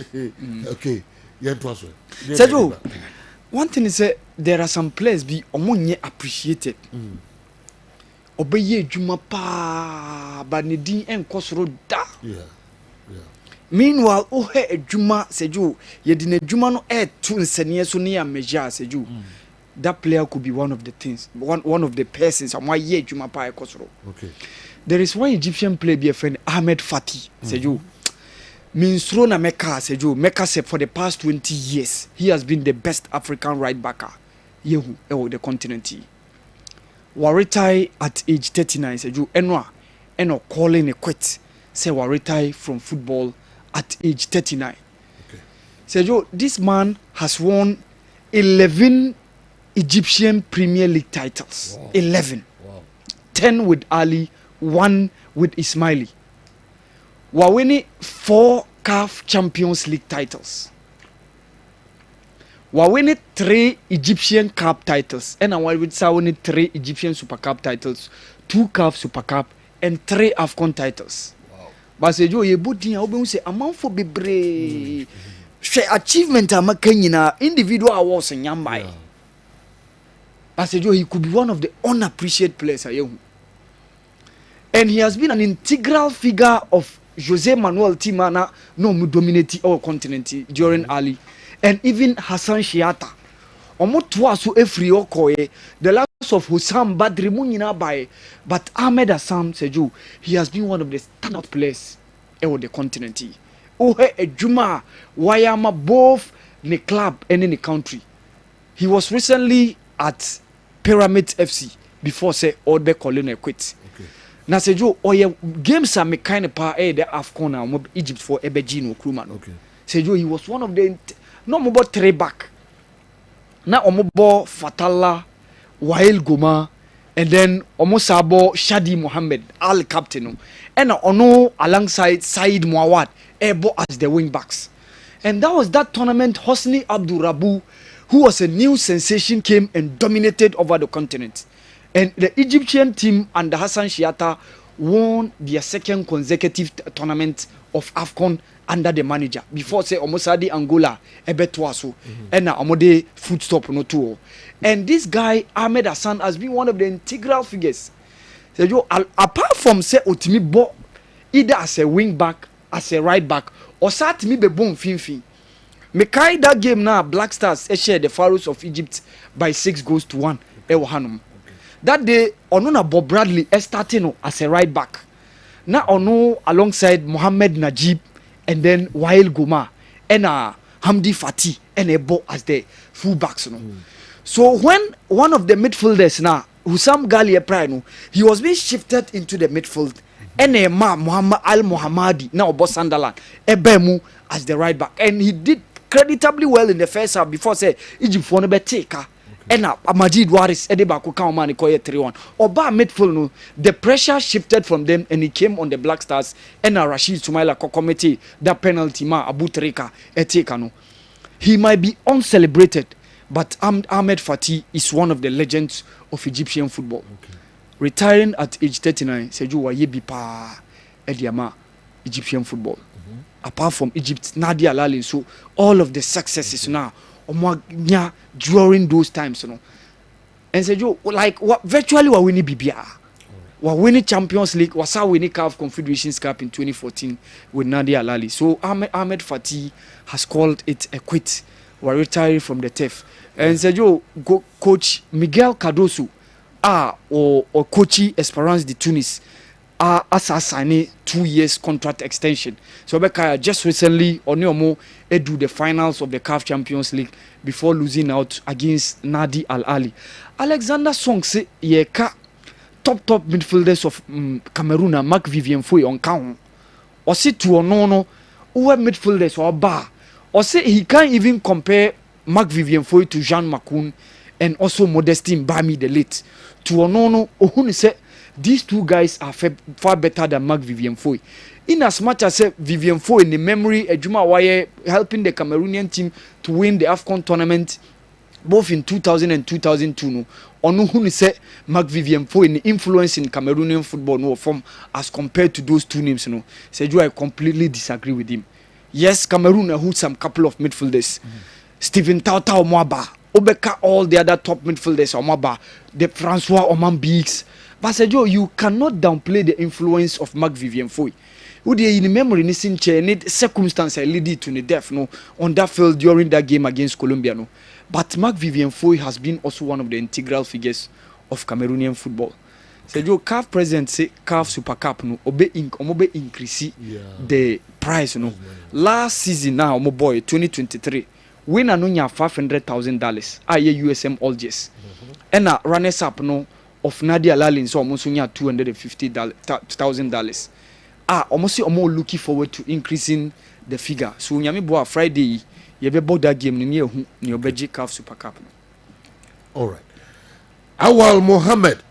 Okay. Yeah, it was. Sergio, one thing is that there are some players be omonye appreciated. Obeye juma pa ba ne din enkosoro da. Yeah. Meanwhile, juma Sergio, ye di ne juma no to nsene so ne ameja Sergio. That player could be one of the things, one of the persons and why ye juma pa ekosoro. Okay. There is one Egyptian player, be a friend Ahmed Fati, Sergio. Minsro na Mecca, Sergio. Mecca said for the past 20 years, he has been the best African right backer. Yehu, the continent. Waritai at age 39, Sergio. Eno calling a quit. Say Waritai from football at age 39. Okay. Sergio, this man has won 11 Egyptian Premier League titles. Wow. 11. Wow. 10 with Ali, 1 with Ismaili. Wawini 4 CAF Champions League titles. Wawini 3 Egyptian Cup titles. And I will say 3 Egyptian Super Cup titles, 2 CAF Super Cup, and 3 AFCON titles. Wow. But Sergio, you put in a say amount for bebre. hwɛ achievement a maka nyinaa individual awards nyambae I said he could be one of the unappreciated players and he has been an integral figure of Jose Manuel Timana no dominating our continent during Ali and even Hassan Shiata omo toa so efri okoye the likes of Hussam Badri munyina by but Ahmed Assam Seju he has been one of the standout players on the continent ohe ejuma wayama both in the club and in the country. He was recently at Pyramid FC before say all the calling quit. Na Seju oye games are me kind of pa the AFCON and Egypt for Ebejino Krumah. Okay. Seju he was one of the no more 3 back. Na omobo Fatala, Wael Goma, and then Omosabo Shadi Mohammed, Al captain, and ono alongside Said Muawad, Ebo as the wing backs. And that was that tournament Hosni Abdul Rabu, who was a new sensation, came and dominated over the continent. And the Egyptian team under Hassan Shiata won their 2nd consecutive tournament of AFCON under the manager before say Omosadi Angola ebetwaso and na omode foot stop no too. And this guy Ahmed Hassan has been one of the integral figures. So apart from say Otimi Bo either as a wing back, as a right back, or sat me be bon finfin. Me carry that game now Black Stars share the Pharaohs of Egypt by 6-1 Hanum. That day Onona Bob Bradley starting as a right back. Now ono alongside Mohamed Najib and then Wael Goma and Hamdi Fati and Ebo as the fullbacks. So when one of the midfielders now, Hussam Ghali Prano, he was being shifted into the midfield. And Muhammad Al Muhammadi, now Boss Sunderland, Ebemu as the right back. And he did creditably well in the first half before say Egypt for no taker. And Majid Waris Edebako Kaumani Koye 3-1. Oba midfield no, the pressure shifted from them and he came on the Black Stars and Rashid Sumaila Kokomete that penalty ma Abu Trika etekano. He might be uncelebrated, but Ahmed Fati is one of the legends of Egyptian football. Retiring at age 39, Seju Wayebi pa Ediama Egyptian football. Apart from Egypt, Nadia Lali, so all of the successes now during those times, you know. And Seju, like what virtually we winning BBR. We winning Champions League, we saw winning CAF Confederations Cup in 2014 with Nadia Lali. So Ahmed Fati has called it a quit. We're retiring from the turf. And Seju, coach Miguel Cardoso or coachy Esperance de Tunis signing 2 years contract extension. So Bekaya just recently Onyomo do the finals of the CAF Champions League before losing out against Nadi Al Ali. Alexander Song say yeka top midfielders of Cameroon Mark Vivian Foy on count. Or say to no who midfielders or bar. Or say he can't even compare Mark Vivian Foy to Jean Macoun and also Modestine Bami the late. To Onono Ohun say these two guys are far better than Mark Vivian Foy. In as much as Vivian Foy in the memory, Ejuma Waye helping the Cameroonian team to win the AFCON tournament both in 2000 and 2002. No, Onuhun say Mark Vivian Foy in the influence in Cameroonian football no form as compared to those two names. No, Seju I completely disagree with him. Yes, Cameroon who some couple of midfielders, Stephen Tauta Omwaba, Obeka, all the other top midfielders Omwaba, the Francois Oman Biggs. But Sejo, you cannot downplay the influence of Mark Vivian Foy. Who they in memory need circumstances lead to the death no on that field during that game against Colombia no. But Mark Vivian Foy has been also one of the integral figures of Cameroonian football. Sejo CAF president say CAF Super Cup no obe increase the price no. Last season now my boy 2023 win anunya $500,000 USM Algiers. And runners up no of Nadia Lalin so almost $250,000. Almost looking forward to increasing the figure. So nyame boa Friday you be both that game near your Belgium CAF Super Cup. All right. Awal Mohammed.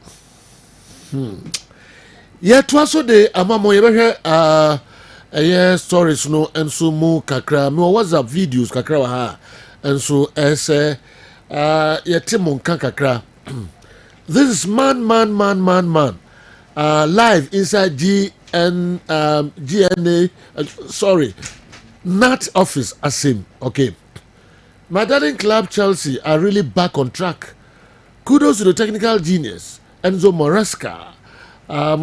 Yeah, twas so de amamo ye be stories no enso mu kakra me WhatsApp videos kakra wa ha enso ese yetimo nka kakra. This is man live inside GNA Nat office as him. Okay. My darling club Chelsea are really back on track. Kudos to the technical genius, Enzo Maresca.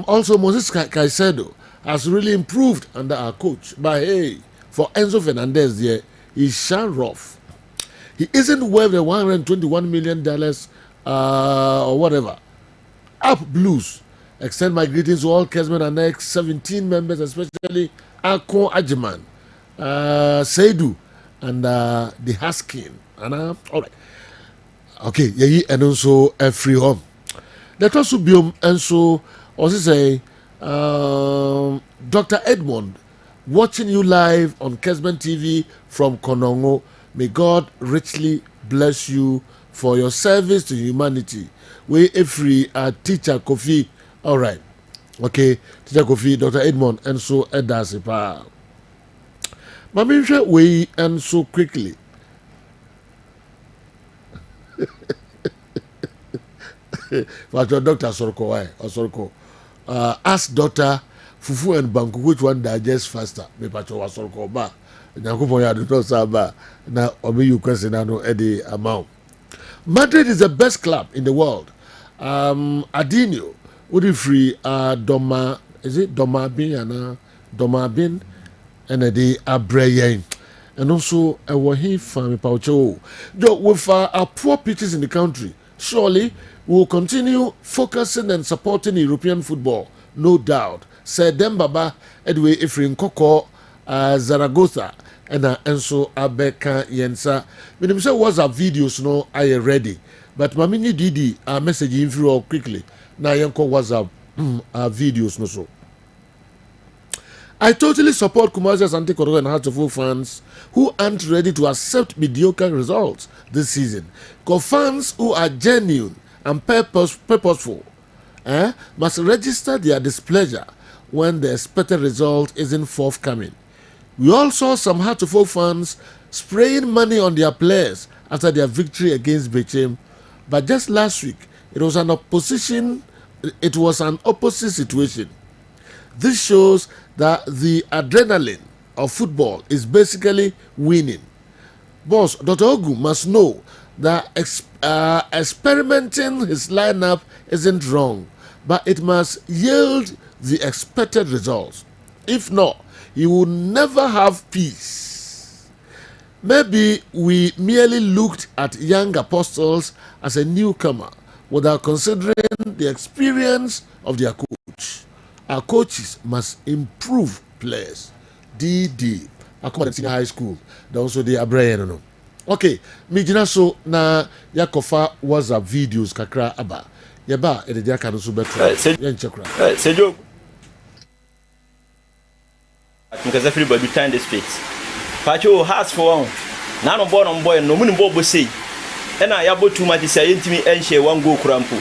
Also, Moses Caicedo has really improved under our coach. But hey, for Enzo Fernandez, yeah, he's shine rough. He isn't worth the $121 million or whatever. Up Blues. Extend my greetings to all Kessben and next 17 members, especially Akon Ajiman, Seidu, and the Haskin. And all right. Okay, yeah, and also a free home. Let us be and so also say Dr. Edmond watching you live on Kessben TV from Konongo. May God richly bless you for your service to humanity. We a free teacher Kofi. All right. Okay, teacher Kofi, Dr. Edmond, and so Edasipa. Mamisha we and so quickly. But your doctor Sorko, why? Or Sorko. Ask Dr. Fufu and Banku which one digests faster. Me pacho wa Sorko ba. Nyakupo ya do not saba. Na obi you question ano edi amount. Madrid is the best club in the world. Adinho, would free Doma, is it Domabin and Domabin and the Abreyen. And also a Wahi family Paucho. With our poor pitches in the country, surely we will continue focusing and supporting European football, no doubt. Said Dembaba, Edway Efrin Koko, Zaragoza, and Enso Abeka Yensa. When you say WhatsApp videos, no, I am ready. But Mamini Didi, a message in through quickly. Now, Yanko WhatsApp videos, no so. I totally support Kumazi's anti-Korogo and Hearts of Oak fans who aren't ready to accept mediocre results this season. Because fans who are genuine and purposeful must register their displeasure when the expected result isn't forthcoming. We all saw some Hearts of Oak fans spraying money on their players after their victory against Bechem, but just last week it was an opposite situation. This shows that the adrenaline of football is basically winning. Boss, Dr. Ogu must know that experimenting his lineup isn't wrong, but it must yield the expected results. If not, he will never have peace. Maybe we merely looked at young apostles as a newcomer without considering the experience of their coach. Our coaches must improve players. DD. According high school. They also they are brain. No. Okay. Mijina so na yakofa WhatsApp videos kakra aba. Yaba ededia kanu so betra. Yenchekra. Sejo. Because everybody turn the streets. Pacho has for one. Na no born on boy no muni bobo say. Ena yabo too much say yentimi enhye one go kurampo.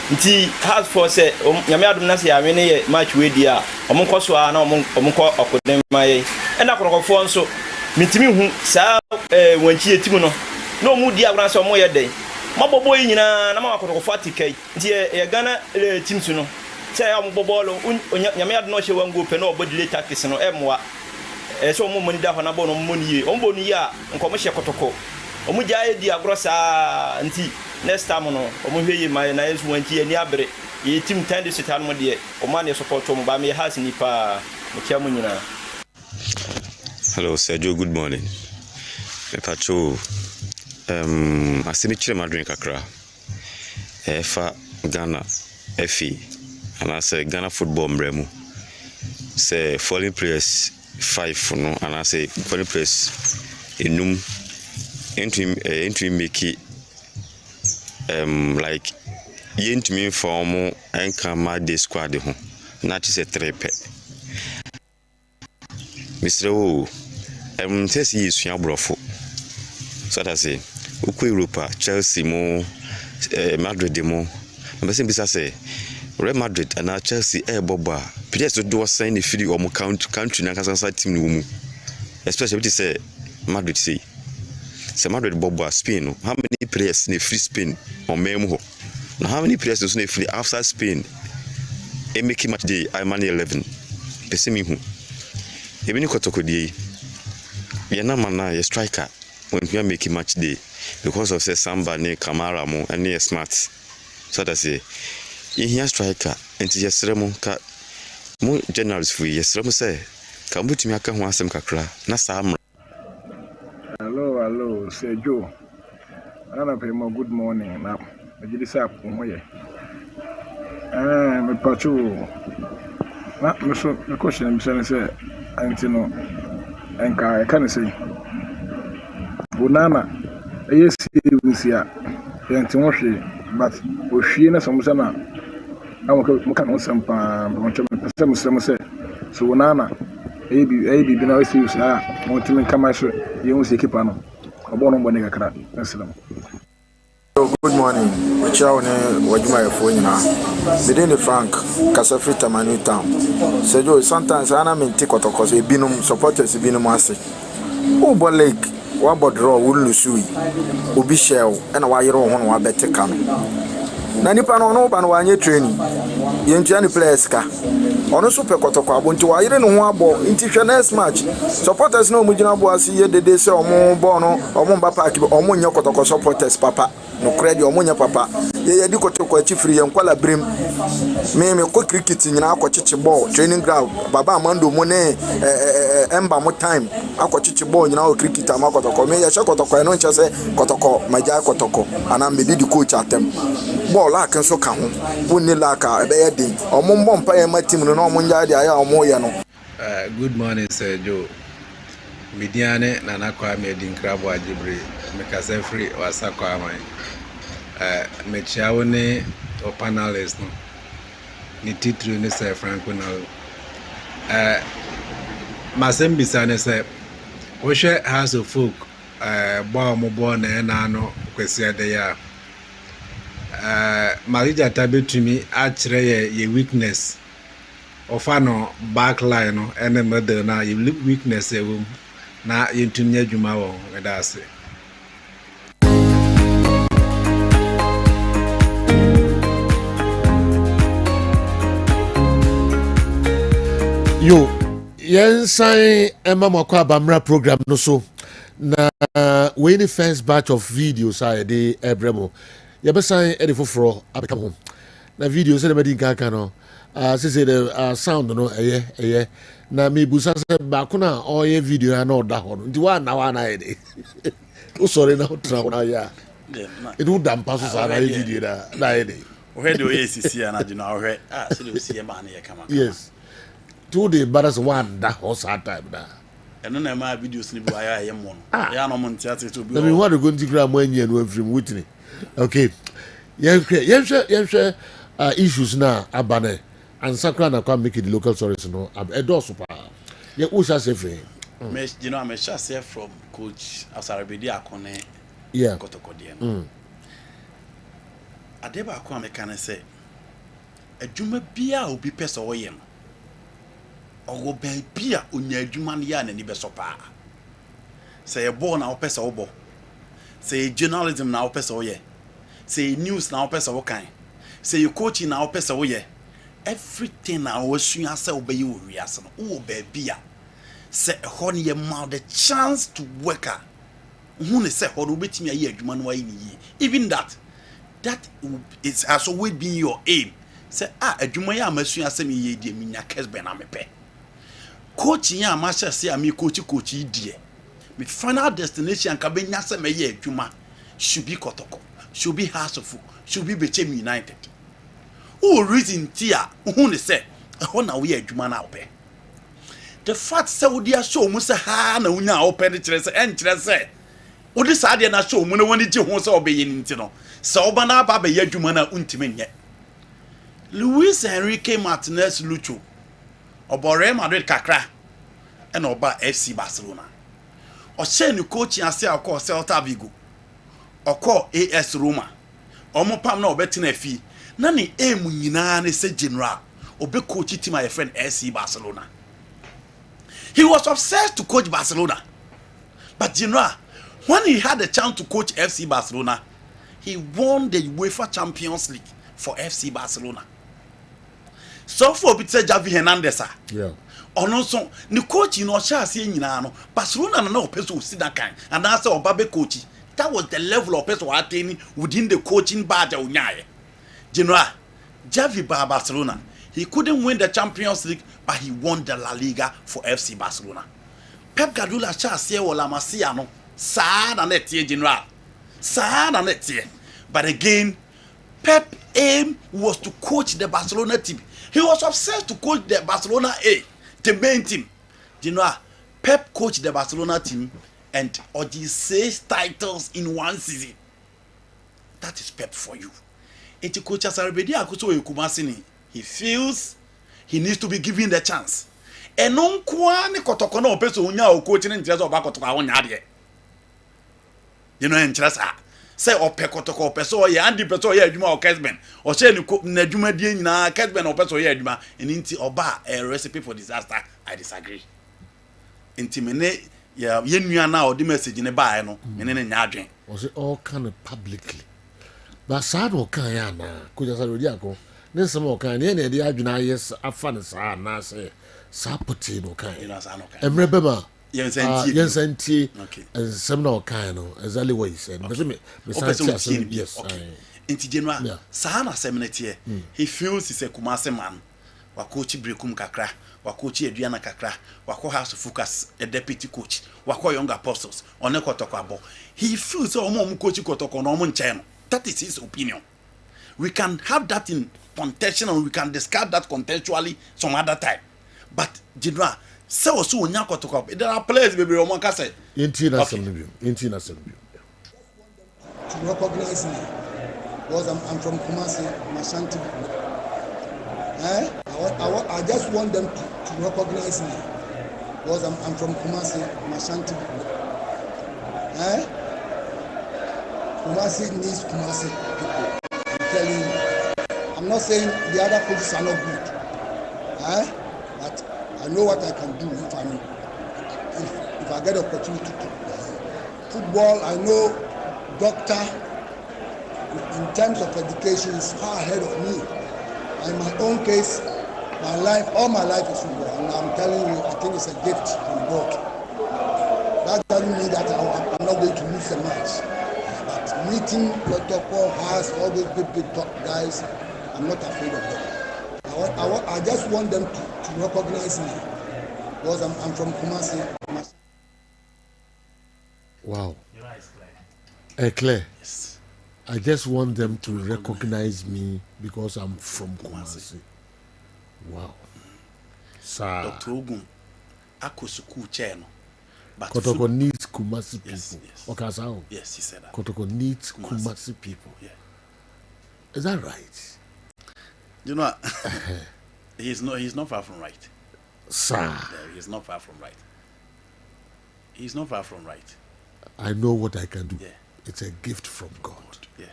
Nti has for say nyame adom na say amene ye match we dia omonkoso a na omonko okodem maye ena korokofo nso mitimi hu saa wanchi etimu no na omu dia agran say omo ye den mabobo yi nyina na ma korokofo atikai nti ye Ghana team su no say omobobo lo nyame adom no hye wan go pe na obodile tactics no emwa so omo moni da ho na bo no moni ye ombo ni ya nkomo hye kotoko omu jaye di agro saa nti next time no omo hweye mai na yesu wanti ani abre ye team tend sit anu de o man support omo ba me has ni pa me kia mu nyina. Hello Sergio, good morning. Me pacho asemi chire madrin kakra fa Ghana FA ana say Ghana football mbremu say falling players 5 no ana say falling players enum entry make it like yentumi form enka ma de squad ho na ti se 3 pe Mr. O tesi yesu abrofo so that say ukwu Europa Chelsea mo Madrid mo na be bisa say Real Madrid and Chelsea boba players do sign the free or country na kasa team no mu especially we say Madrid say Madrid boba Spain how many players in free Spain on memo now how many players in free outside Spain e make match day I man 11 pese mi hu e bi ni kotoko die yɛna ma na yɛ striker when we make match day because of say Samba ne Kamara mo and ne smart so that say yɛhia striker enti yɛsrɛ mo ka mo generals fu yɛsrɛ mo sɛ ka mutumi aka ho asɛm kakra na saa mra. Hello, say Joe. Ana pay mo good morning na majidi sa ko hoye. Me pacho. Na me so me question me say anti no enka e kan say. Bunana yes unsia. Anti wo hwe but o hwie na so na mo kan ho sampa mo teme say so bunana bi na wasi usa mo teme kama so ye ho se keeper no. Good morning. Ciao ne wajuma phone within the Frank Kasafri Tamanu town. Sejo sometimes ana menti kotoko so binum supporters binum ase. O bo lake wa bo draw wo lusui. Obi shell na wa yero ho wa bete ka no. Na nipa no ba no wa anye training. Ye ntua ni players ka. Ono so pe kotoko abonti wa yere no ho abo nti hwe next match supporters no mugina bo ase ye dede se omo bo no omo mba park omo nya kotoko supporters papa no credit omo nya papa ye di kotoko achifiri ye nkwala brem me ko cricket nyina akochichi ball training ground baba amando mo ne emba mo time akochichi ball nyina o cricket ama kotoko me ye kotoko no nche se kotoko maja kotoko ana me di coach atem ball akan so ka ho woni Laka ebe ye din omo mbo mpa ye ma team no omo nja dia ya omo ye no. Good morning, Sir Joe. Midiane Nana Kwame Dinkrabo Ajibre, Mekase Free or Sakwama. Mechiaone or panelists, no. Ni titru ni Sir Franco now. Masem Bisane said, Osha House of Folk, Bomo born and Nano, Quesia de ya. Malija tabi to me, actually, ye weakness. Ofano backline no ene mother na you weakness e wom na yentumnya dwuma wo medase yo yensan emma makwa bamra program no so na we the first batch of videos I dey ebremo yebesan e dey foforo abeka ho na videos e dey medi nkanka no say the sound no na me busa say ba ko na oye video na oda ho nti wa na ye o sorry na tra na ya it would dampa so sa na video na ye de o he de o yesisi na de na o he se de o sie ma na ye kama yes two the brothers one that ho sa time da eno na ma videos ni bi wa ya ye mo no ya no mo ntiate to bi na me wa de go ntikra mo anya no afrim witney okay ye issues na abane and Sakra na kwa make the local stories no edo super ye who shall say free me you know I'm sure say from coach Asarabedi Akone yeah kotokode adeba akwa me kan say adwuma bia obi pese wo ye no ogo ba bia onya adwuma ne ya na ni beso pa say e ball na wo pese wo bo say journalism na wo pese wo ye say news na wo pese wo kan say coaching na wo pese wo ye everything na wasua say obey wo wiase no wo ba bia say ho ne ye ma the chance to work who ne say ho do betimi ayi adwuma no ayi ni even that is has always been your aim say adwuma ya amasua say me ye die minya Kessben na mepe coaching ya amasha say ami coach die me final destination ka benya say me ye adwuma should be Kotoko should be House of Folk should be Bechem United. Who reason tia who ne say ho na we adwuma na ope the fact say we dia show mu say ha na unya ope de kire say en kire say wo de sa de na show mu na woni gi ho say obe ye nti no say oba na ba be adwuma na untime nye Luis Enrique Martinez Lucho obore Madrid kakra e na oba FC Barcelona o she ni coach ase akọ Celta Vigo okọ AS Roma omo pam na obetina fi na ni emu nyina ne se general obe coach team my friend FC Barcelona. He was obsessed to coach Barcelona. But general, when he had the chance to coach FC Barcelona, he won the UEFA Champions League for FC Barcelona. So for Javi Hernandez, yeah. ɔno nso ne coach no ɔhyɛ aseɛ nyinaa no Barcelona na ɔpɛ so osi da kan anaasɛ ɔba bɛ coach. That was the level of person attaining within the coaching badge unyaye. General Javi Barcelona. He couldn't win the Champions League, but he won the La Liga for FC Barcelona. Pep Guardiola cha se wala masia no. Sa na netie general. Sa na netie. But again, Pep aim was to coach the Barcelona team. He was obsessed to coach the Barcelona A, the main team. General Pep coached the Barcelona team and Oji 6 titles in one season. That is Pep for you. Eti coach Asarabedi akuso ekumasini. He feels he needs to be given the chance. Enon kwa ni kotoko na opeso unya o coach ni ntirasa oba kotoko awon ade. You know ntirasa. Say ope kotoko opeso ye andi peso ye adwuma o Kessben. O se ni na adwuma die nyina Kessben opeso ye adwuma. Eni nti oba a recipe for disaster. I disagree. Nti mene ya yenua na odi message ne bae no mene ne nya adwen. Was it all kind of publicly? But sad o kan ya na coach Asarabedi ako. Nsem o kan ne ne de adwena yes afa ne sa na say sa poti no kan emre bema yensantie nsem na o kan no exactly what he said but me say yes inti general sa na seminate he feels he's a Kumasi man wa coach brekum kakra wa coach aduana kakra wa ko house focus a deputy coach wa ko young apostles one kotoko abo he feels so omo coach kotoko no omo nche no. That is his opinion. We can have that in contention and we can discard that contextually some other time. But general, say also when you talk there are players baby o man ka say. Intina Selby. To recognize me because I'm from Kumasi, Mashanti. I just want them to recognize me because I'm from Kumasi, Mashanti. Kumasi needs Kumasi people. I'm telling you. I'm not saying the other coaches are not good, but I know what I can do if I get the opportunity to. Football, I know doctor in terms of education is far ahead of me. In my own case, all my life is football, and I'm telling you, I think it's a gift from God. That doesn't mean that I'm not going to lose the match. But meeting protocol has all those big top guys. I'm not afraid of them. I just want them to recognize me because I'm from Kumasi. Wow. Claire. Yes. I just want them to recognize me because I'm from Kumasi. Wow. Sir. Dr. Ogun, Akosukwu chair no. Kotoko needs Kumasi people. Yes. Okazao. Yes, he said that. Kotoko needs Kumasi people. Yeah. Is that right? You know, he's not far from right. Sir. Yeah, he's not far from right. He's not far from right. I know what I can do. Yeah. It's a gift from God. Yeah.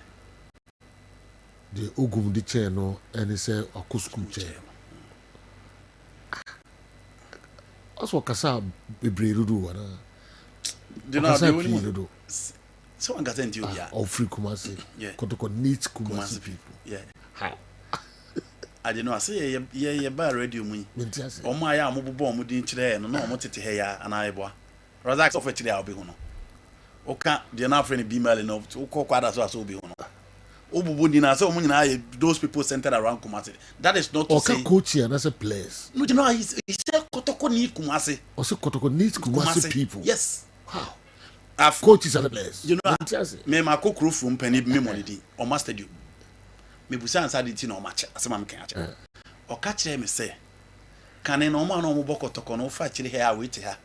The Ogum di chair no, and he said Akuskum chair. Also, Kasa Bibrerudu, do you know the only someone got into you? Of free Kumasi. Yeah. Kotoko needs Kumasi people. Yeah. How? I don't know. I say, yeah, bad radio me. Oh my, I'm mobile, I'm doing today, and no, I'm to here, and I boy. Razak offer today, I'll be on. Okay, the enough friend be mail enough to call quite as well, so be on. Obubundina, so many those people centered around Kumasi. That is not to say. Coach here, that's a place. No, you know, he said Kotoko need Kumasi. Also, Kotoko needs Kumasi people. Yes. How? I've coaches are the place. You know, me my cook roof from penny me money or master you. Me busa answer the no match as I'm catch. Or catch them say, can no man no boko toko no fight here, wait here,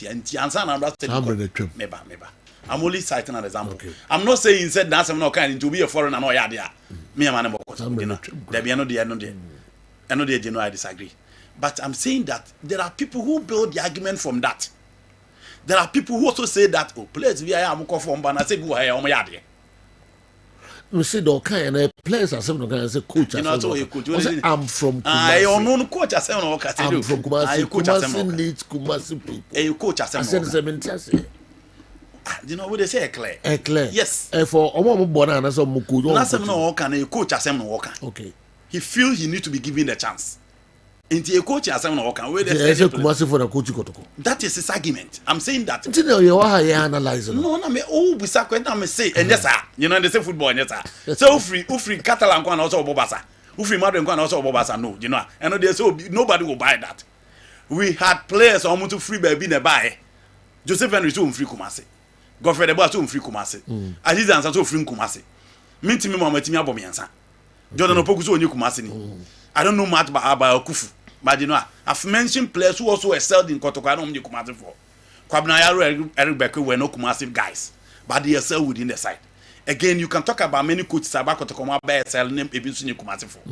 and answer and meba. I'm only citing an example. Okay. I'm not saying said that's not kind to be a foreigner no yard. Me a man boko. There be no there. I know they I disagree. But I'm saying that there are people who build the argument from that. There are people who also say that players we are from Bana say go here yard. You see the kind of players are some kind of coach. You know coach. I'm from Kumasi. I own coach as I'm from Kumasi. Kumasi needs Kumasi people. A coach as I said you know what they say Claire? Claire. Yes. For Omo Bona na so muku. Last time no can a coach as I'm no worker. Okay. He feels he need to be given the chance. Into a coach as someone can wait. Yes, Kumasi for the coach Kotoko. That is his argument. I'm saying that. You are analyzing. No, me oh we say kwenta me say and yes sir. You know they say football and yes sir. So free Catalan kwan also Bobasa. Free Madrid kwan also Bobasa no, you know. And they say nobody will buy that. We had players almost free baby ne buy. Joseph Henry so free Kumasi. Godfrey de Boa so free Kumasi. Aziz Ansah so free Kumasi. Mintimi Mohamed Timi abomiansa. Jordan Opoku so onye Kumasi ni. I don't know much about Kufu. But you know, I've mentioned players who also excelled in Kotoko. I don't know Kumasi for. Kwabena Yaro, Eric Becker were no Kumasi guys, but they excel within the side. Again, you can talk about many coaches about Kotoko by excel name Ebinsu Kumasi for.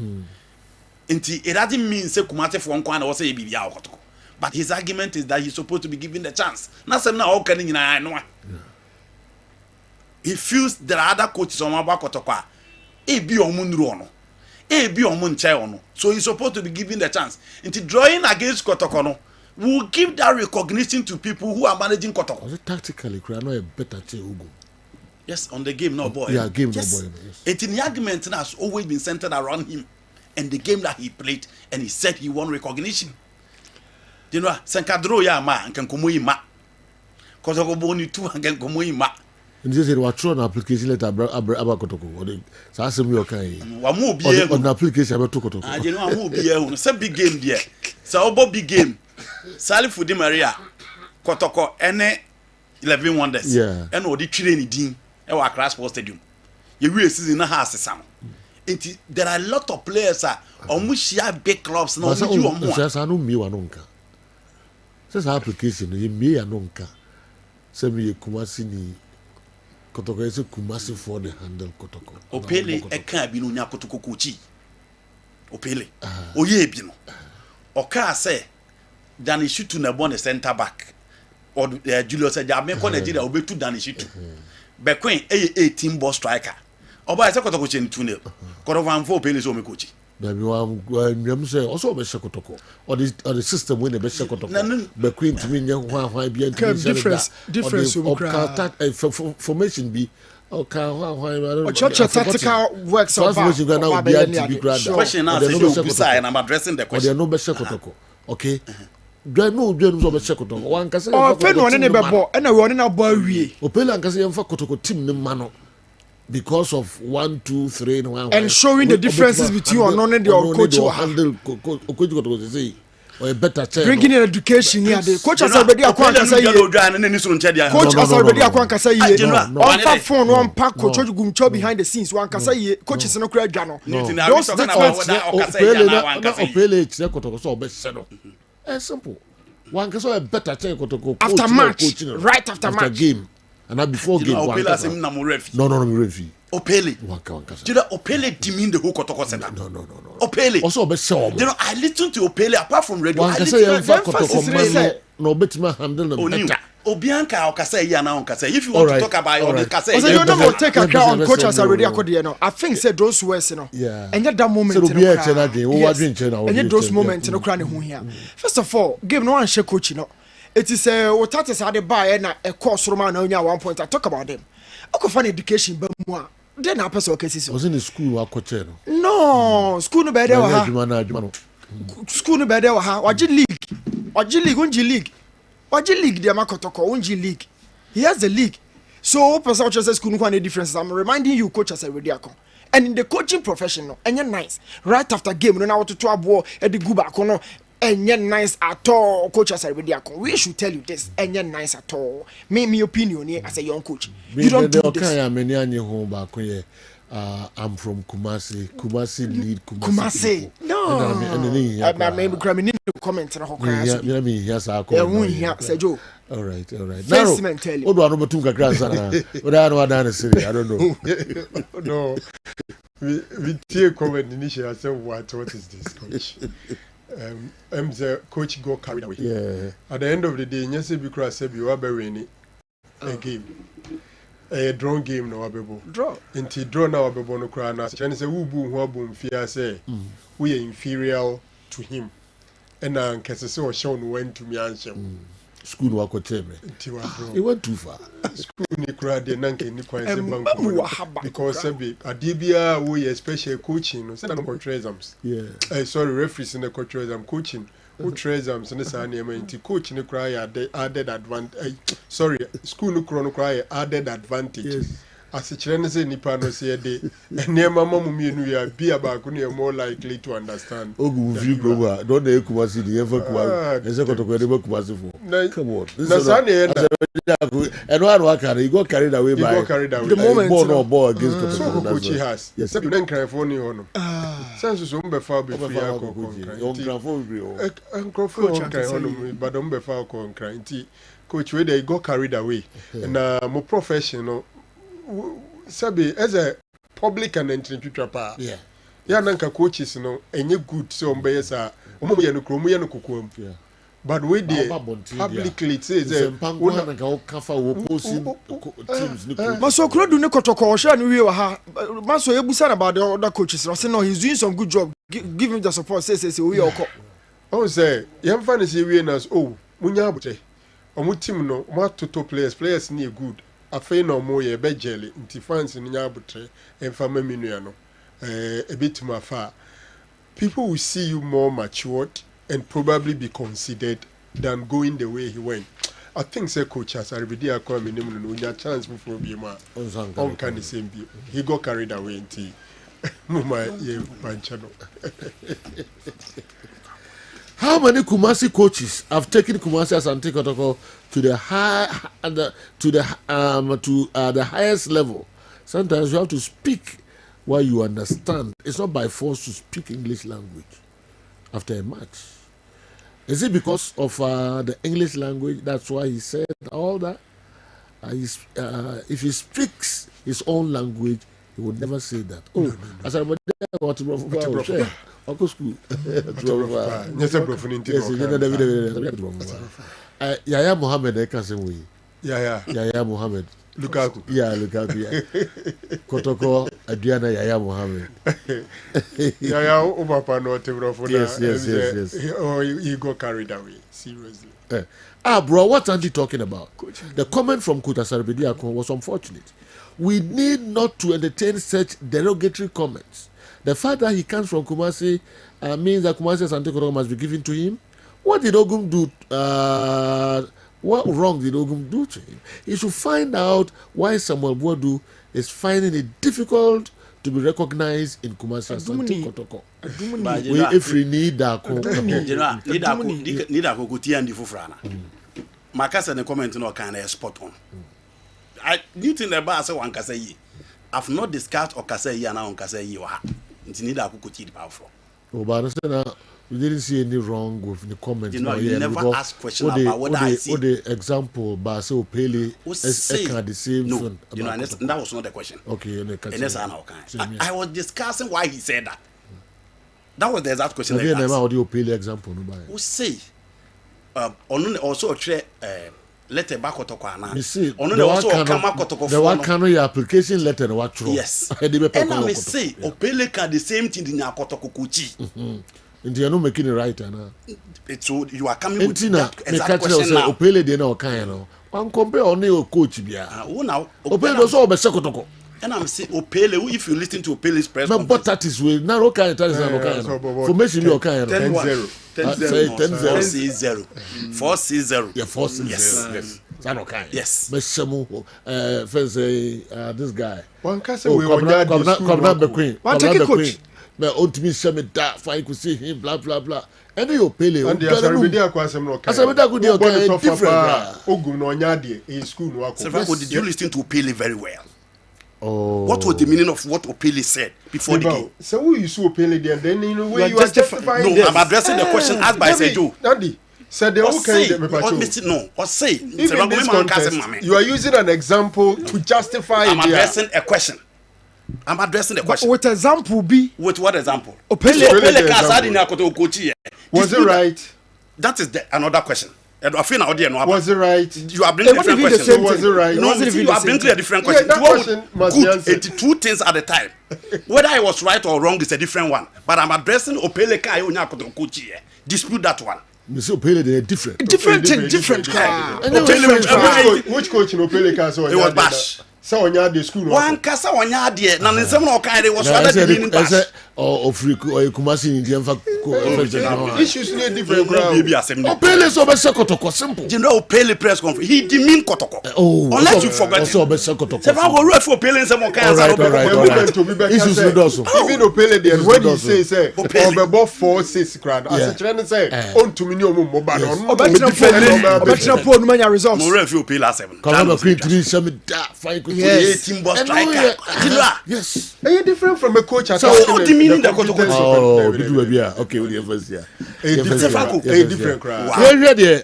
It doesn't mean say Kumasi for one corner or say Ebibia Kotoko. But his argument is that he's supposed to be given the chance. Not saying now can you know. He feels there are other coaches on about Kotoko. Ebi omunruono. So he's supposed to be given the chance. Into drawing against Kotoko, will give that recognition to people who are managing Kotoko. Was it tactically? I know a better Ugo. Yes, on the game, no boy. Yeah, game, yes. no boy. Yes. It's in the argument that has always been centered around him and the game that he played, and he said he won recognition. You know, Sankadro ya ma, and can come ma. Kotoko boni tu and can come ma. And this is what an application letter about Kotoko. So I say me okay. Wamu be an application about Kotoko. Ah, you know, wamu be here. Some big game there. So about big game. Salif Fudi Maria, Kotoko, any 11 wonders. Yeah. And all the training din. Ewa Accra Sports Stadium. You will see in a house some. There are a lot of players on which share big clubs now. Says I know me wanonka. Says application you me anonka. Say me Kumasi ni. Kotoko is Kumasi for the handle Kotoko. Opele e kan bi no nya Kotoko kochi. Opele. Oye bi no. Oka say Danny Shitu na born the center back. Or Julius Ejame ko Nigeria obetu Danny Shitu. Bekwen 18 ball striker. Oba say Kotoko chen tune. Kotoko van for Opele so me coach. Baby I'm say also be Kotoko. Or the system when the be Kotoko. Bekwen to me nya bi difference formation be tactical works of question now say I'm addressing the question. No be Kotoko. Okay. Do no so be Kotoko. Wan ka say fe no ne be bo na we na bo awie. Opela an ka say yemfa Kotoko team ne ma no. Because of 1, 2, 3, and showing the differences between on the coach handle coach say or a better chance. Bringing in education here, the coach has already acquired. Coach has already acquired. On that phone, one pack coach Gumcho behind the scenes. One can say coach is no credit. Those statements. Simple. One can say a better chance after match, right after match game. And not before game. No, referee. Opele. Do you know Opele demean the whole Kotoko center? No. Opele. Also, you know, I listen to Opele apart from radio. I listen to Kotoko. No, better handle them better. Obianka Okase ya na Okase. If you want to talk about your Okase, you don't take account coach has already acquired. I think said those words, you know. Yeah. And that moment. And those moments, no crying here. First of all, game no one share coach, you know. It is what tatis had a buy and a course Roman on 1 point. I talk about them. I could find education, but more. Then I pass cases. Was in the school or coach? No, school no better. School no better. What league? What league? What league? The Makotoko, league. He has the league. So, person says school no any difference. I'm reminding you, coach as a radiaco. And in the coaching profession, and you're nice. Right after game, when I want to 12 war at the Guba, and you're nice at all, coach as a radiaco. We should tell you this, and you're nice at all. Make me opinion here as a young coach. You don't do this. I'm from Kumasi. Kumasi lead Kumasi. No. I'm maybe cramming comment on the yes, I call. All right. Now, tell you. What do I know about Tunga Grasa? But I know I don't know. No. We take comment initially. I said, what is this, coach? The coach go carried away. Yeah. At the end of the day, yes, because said you are winning a game. A draw game no abebo. Draw. Inti draw na abebo no kra na. Chani say who boom fear say we are inferior to him. And nkese say o show no went to me answer. school no akɔkyerɛ me. He went too far. School ni kura de nanke ni kwan se bank because be ade bia wo ye special coaching no say na control exams. Yeah. Sorry, referees in the control exam coaching. Who exams in the sa na nti coach ni kura ya added advantage. Sorry, school no kura no kura ya added advantage. Yes. Asikyerɛ ne sɛ nipa no sɛ de nneɛma ma mu mienu ya be about no more likely to understand. Ogu view grow don't dey Kumasi the ever Kumasi. Ese kotoko dey Kumasi for. Come on. Na sa na and one carry you got carried away by the moment ball against so coach has. Yes. Say you cry for ni hono. Sense so mbe fa be free akọ. On grafo be o. Coach cry hono but mbe fa akọ cry nti coach we dey go carried away. Na mo professional sabi as a public and entry pa ya nanka coaches no enye good so mbeye sa omo ye no kromo ye no kokoam but we dey publicly say una nanka kafa wo posi teams ni maso krodu ne kotoko hwa no wie wa ha maso ebusa na about the other coaches no say no he's doing some good job give him the support say we okọ oh say yam fa ne say we na oh munya abote omo team no mo toto players ni good afei na omo ye be jelly nti fans ni nya abotre emfa maminu no a bit more far. People will see you more matured and probably be considered than going the way he went. I think say coach has already acquired minimum no chance before be ma on can the same be. He got carried away into mama ye banchano. How many Kumasi coaches have taken Kumasi as Asante Kotoko to the the highest level? Sometimes you have to speak what you understand. It's not by force to speak English language after a match. Is it because of the English language? That's why he said all that. If he speaks his own language, he would never say that. Oh, as I remember, what to Uncle school. Yaya Mohammed, I can't say we. Yaya Mohammed. Lukaku. Yeah, Lukaku. Yeah. Kotoko, Adriana, Yaya Mohammed. Yaya Obapa no te Yes. He got carried away. Seriously. Bro, what are you talking about? The comment from Kuta Sarabediakon was unfortunate. We need not to entertain such derogatory comments. The fact that he comes from Kumasi means that Kumasi Asante Kotoko must be given to him. What did Ogum do? What wrong did Ogum do to him? He should find out why Samuel Boadu is finding it difficult to be recognized in Kumasi Asante Kotoko. If we need that, need a go and Fufrana. Makasa and comment no kind of spot on. I do think the bar say one Kasai. I've not discussed or Kasai and now Kasai you are. It's need a cook the powerful. Oh, but we didn't see any wrong with the comments. You know, you never ask questions about what I see. What the example, Baso Pele, the same no, thing. You know, and that was not the question. Okay, I was discussing why he said that. That was the exact question. Have you never heard the Pele example? Who say? Also, letter back to Kwana. You see, the one kind of application letter, what true? Yes. And I say, Opele can the same thing in Akotoko Kuchi. And you're not making it right, Anna. You are coming with that exact question now. Opele de no kind one compare only your coach bia. Now Opele does all be Sekotoko. And I'm saying Opele, if you listen to Opele's press conference. But that is way now okay, that is not okay. Formation you okay. 10-0. 10-0. 4-0. Yeah, 4-0. Yes. That's okay. Yes. Meshamu first this guy. One can say we were the queen. One take a coach. Me ultimate shame that fine could see him blah blah blah. Any Opele. And the Asarabedi akwasem no kai. Asarabedi could okay different. Ogum no nyade in school no akọ. Did you listen to Opele very well? Oh. What was the meaning of what Opele said before the game? So who you saw Opele there? Then you know where you are justifying. No, I'm addressing the question asked by Sejo. Daddy, said the okay. No, or say. Even in this context, you are using an example to justify. I'm addressing a question. I'm addressing the question. What example be? With what example? Opele was it right? That is another question. Was it right? You are bringing different questions. Was it right? No, you are bringing a different question. That question must be answered. 82 things at a time. Whether I was right or wrong is a different one. But I'm addressing Opele Kai Onyakoto Kuchi. Dispute that one. Mr. Opele, they're different. Different. Which coach in Opele can say? It was Bash. So on your school. One casa on your dear. Now, in some of kind was rather than Bash. Or Kumasi in the issues near different ground. Opele so Kotoko simple. General Opele press conference. He demean Kotoko. Oh, unless you forgot. Also Kotoko. Several go refer for Opele in some kind of issues also. Even Opele there when he say Obebo 4-6 grand. As a trainer say on to minimum mobile on. Obetina Paul Numanya results. More refer Opele 7. Come on, Queen 3 7 fine. Yes. Striker. Yes. Are you different from a coach at okay, we first here. Different crowd. Here there,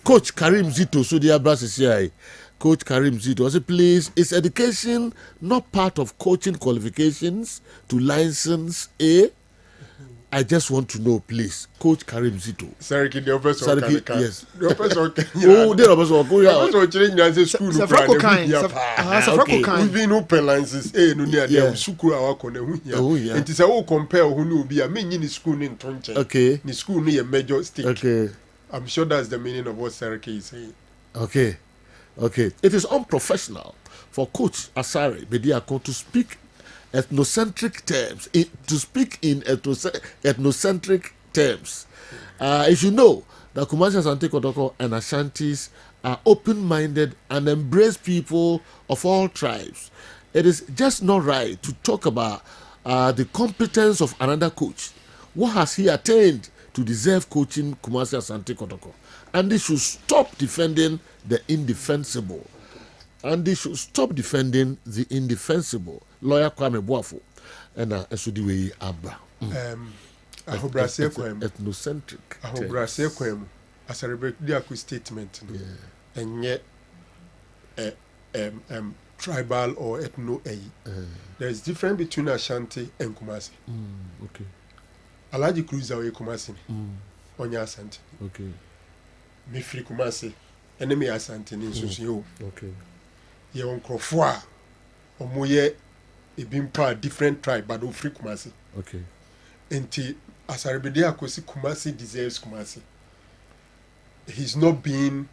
Coach Karim Zito, so the Abbas is here. Coach Karim Zito, I say, please, is education not part of coaching qualifications to license A? I just want to know, please, Coach Karim Zito. Sariki, the officer, yes. The officer, oh, the officer, go here. Also, change as a school. Safrako We've been open licenses. No near the school. Our corner. Oh, yeah. And it's a whole compare who will be a mini school in Tonche. Okay. The school near major stick. Okay. I'm sure that's the meaning of what Sariki is saying. Okay. Okay. It is unprofessional for Coach Asare Bediako to speak ethnocentric terms, to speak in ethnocentric terms. If you know that Kumasi Asante Kotoko and Ashantis are open-minded and embrace people of all tribes, it is just not right to talk about the competence of another coach. What has he attained to deserve coaching Kumasi Asante Kotoko? And they should stop defending the indefensible. And they should stop defending the indefensible. Lawyer Kwame Boafo and Esudi Abra. I hope Brasil Kwame ethnocentric. I hope Brasil Kwame as a rebellion statement. And yet tribal or ethno A. There is difference between Ashanti and Kumasi. Okay. Alaji Cruiser or Kumasi. Onya Asante. Okay. Me free Kumasi. Enemy Asante in Susio. Okay. Ye on Crofwa. Omoye a different tribe, but no free Kumasi. Okay. Enti Asaribede Akosi Kumasi deserves Kumasi. He's not being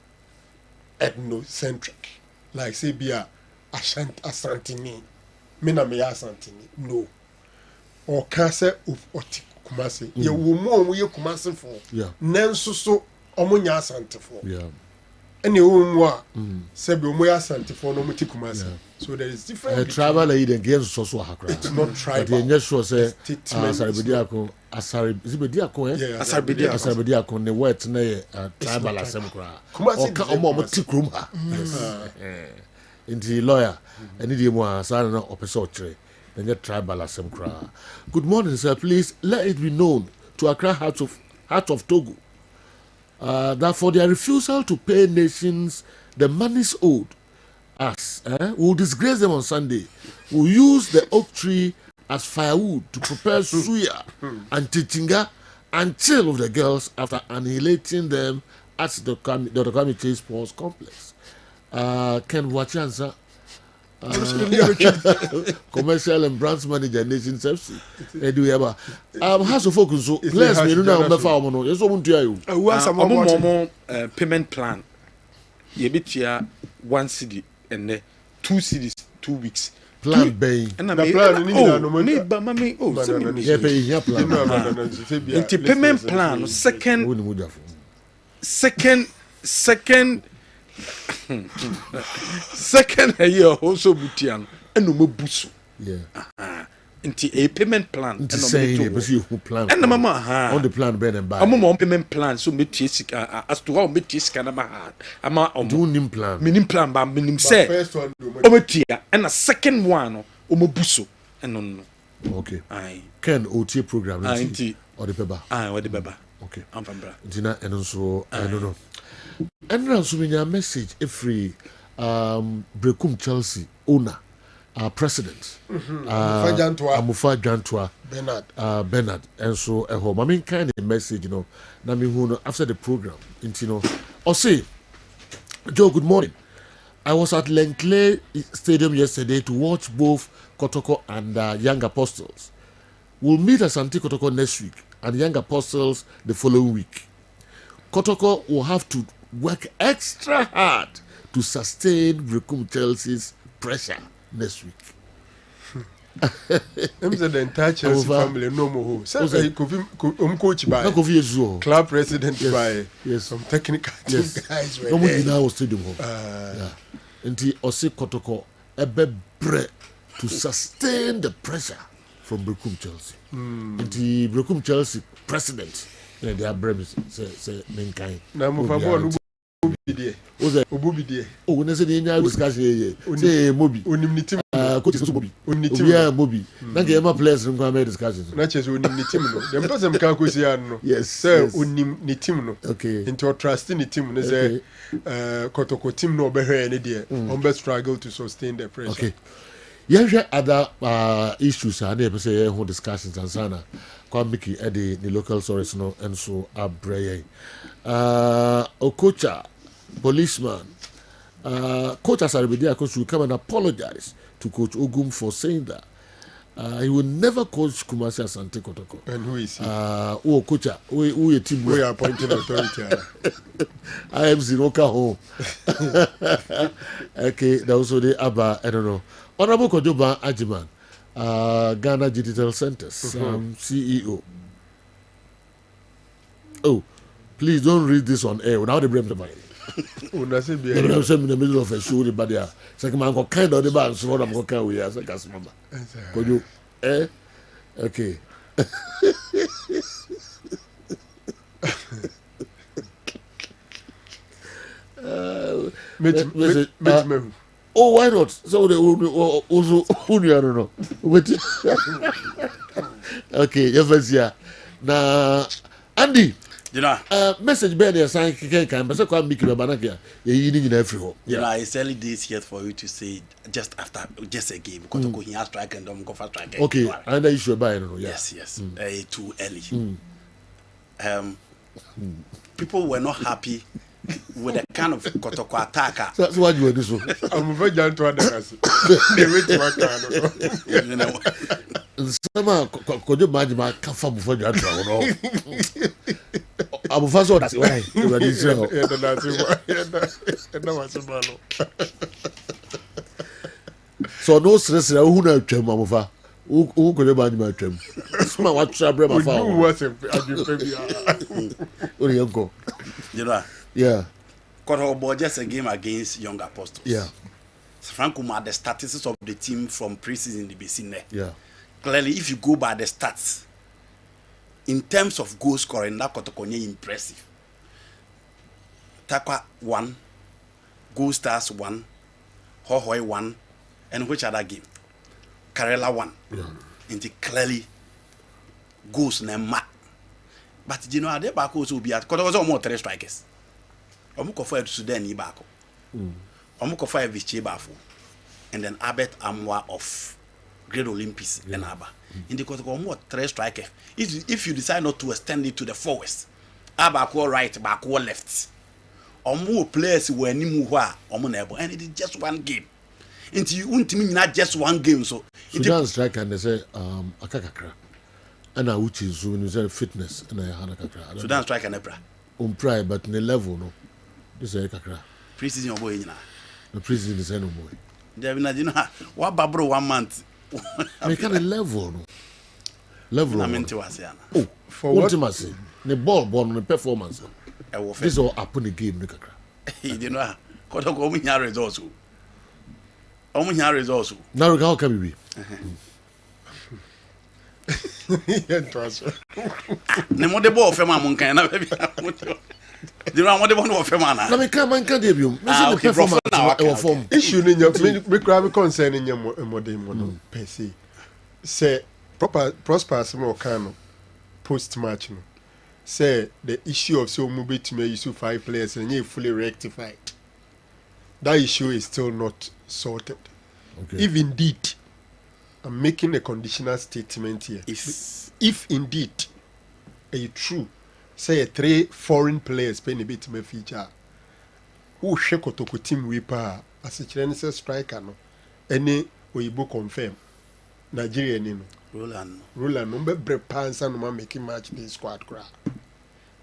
ethnocentric. Like say be a Asantini. Mena me Asantini. No. Or cancer of Kumasi. Ye woman we Kumasi for. Yeah. Nenso so omunya Asante for. Yeah. Any umwa sebe omuya Asante for no muti Kumasi. So there is different. Tribal lady against so hakra. It's not tribal. But you sure say Asaribediako Asaribediako Asaribediako ne wet na tribal asem kra. O ka omo tikrum ha. Yes. Inti lawyer any dey mo asara na opese ochre. Then tribal asem kra. Good morning sir, please let it be known to Accra Heart of Togo that for their refusal to pay nations the monies owed us, we'll disgrace them on Sunday. We'll use the oak tree as firewood to prepare suya and tichinga and chill with the girls after annihilating them at the Kwame Chase Sports Complex. Ken Wachansa, commercial and branch manager, Nations FC. House of Focus, so bless me, you know, I'm payment plan. You bet you 1 cedi and 2 cities 2 weeks. Plan bay. And the plan payment plan second a year also butian and no busu. Yeah. Into a payment plan and plan and mama on the plan bed and buy. I'm on payment plan so me as to how me can I'm on doing plan. Minim plan but minim say ometia and a second one omobuso and no. Okay. Ken OT program or the paper. Or the paper. Okay. I'm from Bra. Dina and also I don't know. And also in your message every Brekum Chelsea owner. President Amufa Jantua Bernard and so home. I mean kind of message, you know. After the program, you know. Or say, Joe, good morning. I was at Lenkley Stadium yesterday to watch both Kotoko and Young Apostles. We'll meet at Santi Kotoko next week and Young Apostles the following week. Kotoko will have to work extra hard to sustain Brekum Chelsea's pressure next week. I'm the entire Chelsea family no more. So coach by club president by some technical guys. No more now stadium. And the Ose Kotoko ebe bre to sustain the pressure from Brekum Chelsea. And the Brekum Chelsea president, they are bremis say mankind. Na mo fa ball Obubidie. Oh, when I say the Indian discussion here, say Mobi. Unimnitim. Coach is Mobi. Unitim. Yeah, Mobi. Na game players from come discussions. Na chese unimnitim no. Dem person can go see no. Yes. Say unimnitim no. Okay. Into trust in the team no say Kotoko team no be here any there. On be struggle to sustain the pressure. Okay. Yeah, other issues and they say who discussions and sana. Kwa Mickey Eddie the local source no and so abreye. Okocha policeman Coach Asaribedia coach will come and apologize to Coach Ogum for saying that he will never coach Kumasi Asante Kotoko. And who is he? Coach, who your team? We are appointed authority. I am Ziroka home. Okay, that also the Abba, I don't know. Honorable Kojoba Ajiman, Ghana Digital Centers, CEO. Oh, please don't read this on air without the blame the money. I'm in the middle of a show, but yeah, second man got kind of the band, so I'm going to carry as a gas member. Could you, okay. Oh, why not? So they also, I don't know. Okay, yes, now, Andy. You know, message Ben is saying, "Can but so come make you banana you need every home." You know, it's early days yet for you to say just after just a game because he has strike and don't go for strike. Okay, and that issue by no. Yes, too early. People were not happy with the kind of Kotoko attacker. That's why you were this one. I'm very gentle to others. They wait to work. You know. Sama kojo majima kafa before you enter. Abu Faso that's why you were this. So no stress na who na twem amufa. Who kojo majima twem. Sama what trabre ma fa. Who was you know. Yeah. Kotoko just a game against Young Apostles. Yeah. Franco had the statistics of the team from preseason in the basin there. Yeah. Clearly, if you go by the stats, in terms of goal scoring, that Kotoko is impressive. Takwa 1, Goal Stars 1, Hohoi 1, and which other game? Karela 1. Yeah. And clearly, goals nema. But you know, they back also be at Kotoko more 3 strikers. Omuko for Sudan ni back. Omuko for Vichy Bafo. And then Abet Amwa of Great Olympics and Abba. In the Kotoko more 3 strikers. If you decide not to extend it to the forwards, Abba right, back left. Or more players were ni muwa or monable, and it is just one game. Until you won't mean not just one game. So Sudan strike and they say akakakra. And I which is when you say fitness and I had a kakra. Sudan strike and Ebra. Pride, but in the level no. This is a kakra. Preseason your boy. The preseason is no boy. There you know what babro 1 month. We can level no. Level. I mean to us, oh, for what you must say. The ball on the performance. This all happen the game, no kakra. You know, Kotoko omunya results. Omunya results. Now how can we be? Ne mo de ball fema mon kan na baby. You know what they want to offer man. Na me kan man kan debut. Me say the performance our form. Issue ni me grab concern ni modern no per se. Say proper prosper some kind post match no. Say the issue of so move to me use 5 players and you fully rectified. That issue is still not sorted. Okay. If indeed I'm making a conditional statement here. If indeed a true say 3 foreign players pay a bit to my feature. Who shake Kotoko team weeper as a Chinese striker no. Any Oyibo confirm. Nigeria no. Roland no be pants and man making match the squad crowd.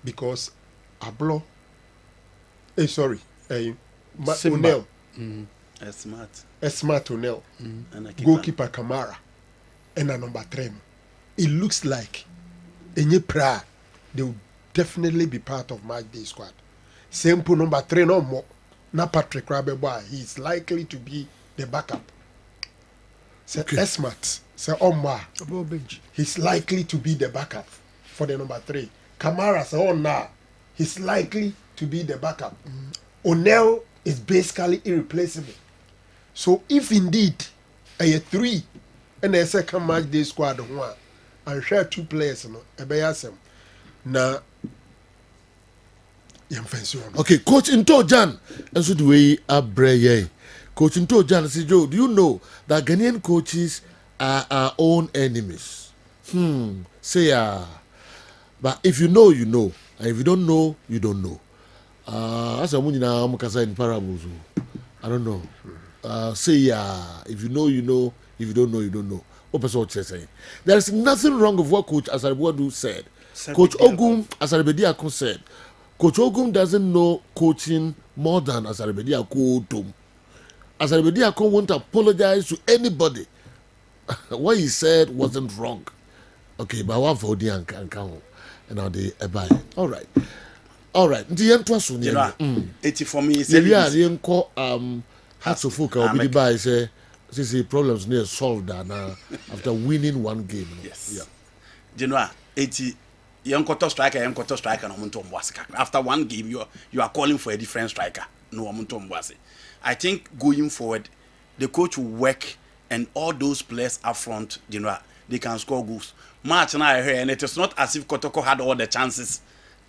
Because Ablo. Sorry. Simba. O'Neil. A smart O'Neil. Goalkeeper Kamara. And a number 3. It looks like Enye Pra, they will definitely be part of match day squad. Same for number 3 no more. Now Patrick Rabeboy, he's likely to be the backup. So Esmat, so Omar, he's likely to be the backup for the number 3. Kamara, so now he's likely to be the backup. O'Neil is basically irreplaceable. So if indeed a 3 and a second match day squad one and share 2 players, no, a bayasem na. Okay, Coach Into Jan, and so do we abreye. Coach Into Jan says, Joe, do you know that Ghanaian coaches are our own enemies? Say but if you know, you know. And if you don't know, you don't know. As a munina mukasa in parables. I don't know. Say if you know, you know. If you don't know, you don't know. What person saying? There is nothing wrong with what Coach Asaribuadu said. Coach Ogum Asaribediako said. Coach Ogum doesn't know coaching more than Asaribediako. Asaribediako won't apologize to anybody. What he said wasn't wrong. Okay, but one for the and now they buy. All right. The end was you know, 80 for me is the call Hearts of Folk will be by say the problems near solved now after winning one game. Yes. Yeah. You know, 80 young quarter striker, no Muntom Wasika. After one game, you are calling for a different striker. No Muntom Wasi. I think going forward, the coach will work and all those players up front, you know, they can score goals. Match and I heard, and it is not as if Kotoko had all the chances.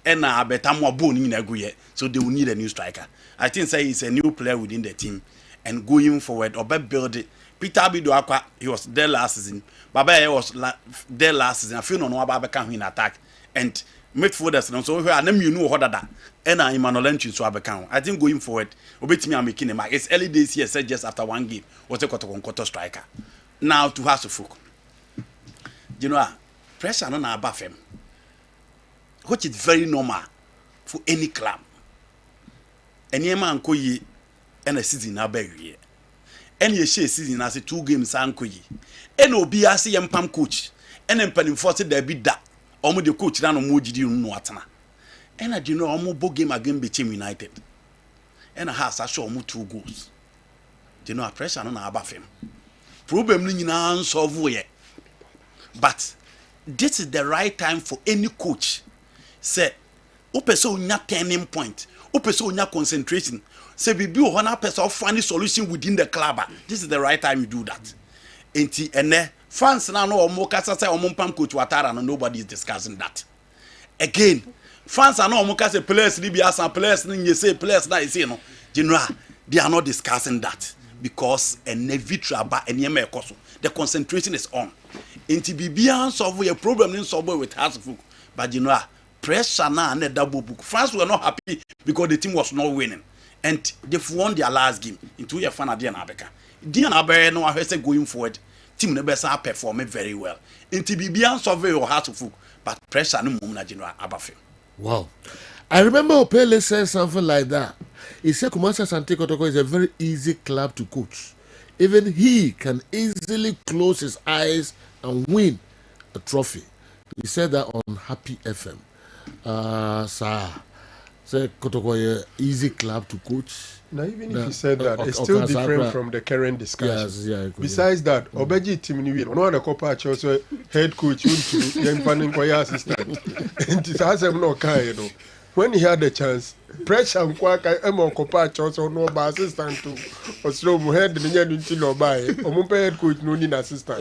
And better more bone in a so they will need a new striker. I think say he's a new player within the team and going forward or build it. Peter Abidoakwa, he was there last season. Baba was there last season. I feel no about can in attack and midfielders and so I name you know what that and I Emmanuel Entry so account. I think going forward, obey me I'm making a mark. It's early days here said just after one game was a quarter striker. Now to House of Folk. You know, pressure on our buff him. Which is very normal for any club. Any man ko yi and a season na be any a season as 2 games anko yi. And obi ase yempam coach. And empani force there be that. Omo the coach na no mo gidi no atana. And I know omo bo game again Bechem United. And a has show omo 2 goals. You know pressure na abafem. Problem ni nyina solve ye. But this is the right time for any coach. Say, upeso unya turning point, upeso unya concentration. Say, bibi ohana peso find solution within the club. This is the right time you do that. Enti ene fans na no omo kasa say omo pam coach Watara and nobody is discussing that. Again, fans are no omo kasa players ni biasa players ni say players na say no. General, they are not discussing that because ene vitraba ene me ekoso. The concentration is on. Enti bibia solve your problem in solve with House of Folk. But you know pressure now and a double book. France were not happy because the team was not winning. And they've won their last game into your fan at Diana Abeka. No, I say going forward, team never perform very well. Into Bibian survey or House of Folk, but pressure no moment general Abafi. Wow. I remember Opele said something like that. He said Kumasa Sante Kotoko is a very easy club to coach. Even he can easily close his eyes and win a trophy. He said that on Happy FM. Say Kotoko easy club to coach. Now even if he said that, it's still different from the current discussion. Yes, yeah, besides that, Obeji team ni no one coach also head coach into young fanning choir assistant. And it has no kind, when he had the chance, pressure and kwaka emo coach also no by assistant to or slow head the new into by or head coach no need assistant.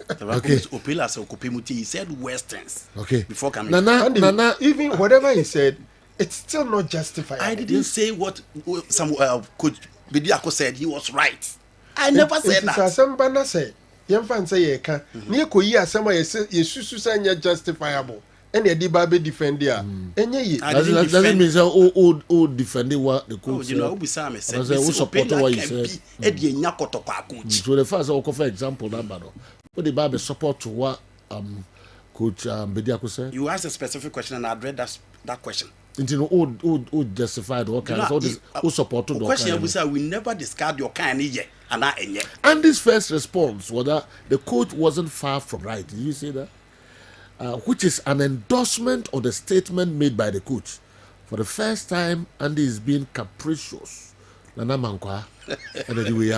Okay. Opela so Kopimuti, he said Westerns. Okay. Before coming. Nana, even whatever he said, it's still not justified. I didn't say what some coach Bidiako said. He was right. I never said that. It's some banner say. Young fan say you can. Near Koya, some you say justifiable. And the Dibabe defend there. And doesn't mean so defending what the coach. You know, we say who support what he said. So the first for example number. What the Bible support to what coach Bidiako said? You asked a specific question and I read that that question. Into who justified what kind of who supported the question we say we never discard your kind yet and that and this first response was that the coach wasn't far from right. Did you say that? Which is an endorsement of the statement made by the coach. For the first time, Andy is being capricious. Nana Mankwa, and the way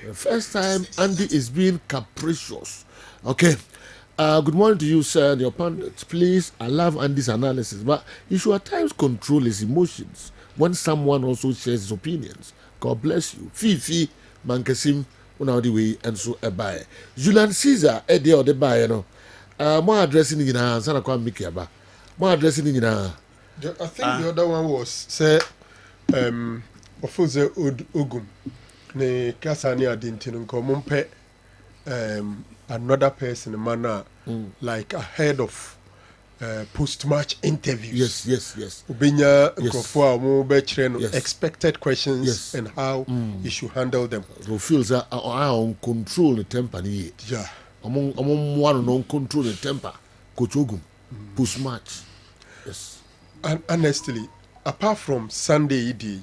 the first time, Andy is being capricious. Okay. Good morning to you, sir, and your pundits. Please, I love Andy's analysis, but you should at times control his emotions when someone also shares his opinions. God bless you. Fifi, Mankasim, the way, and so a buy. Julian Caesar, Eddie or the buyer, no. More addressing in our Sana Kwam Mikiaba. More addressing in our. I think the other one was, say, Ofuze Ogum, ne Kasani Adintin, Komumpe, another person, manner, like ahead of post-match interviews. Yes. Ubinya Nkofua Mubechren expected questions and how you should handle them. Who feels that I control the temper. Yeah. Among one non control the temper. Coach Ogum, post-match. Yes. And honestly, apart from Sunday ED,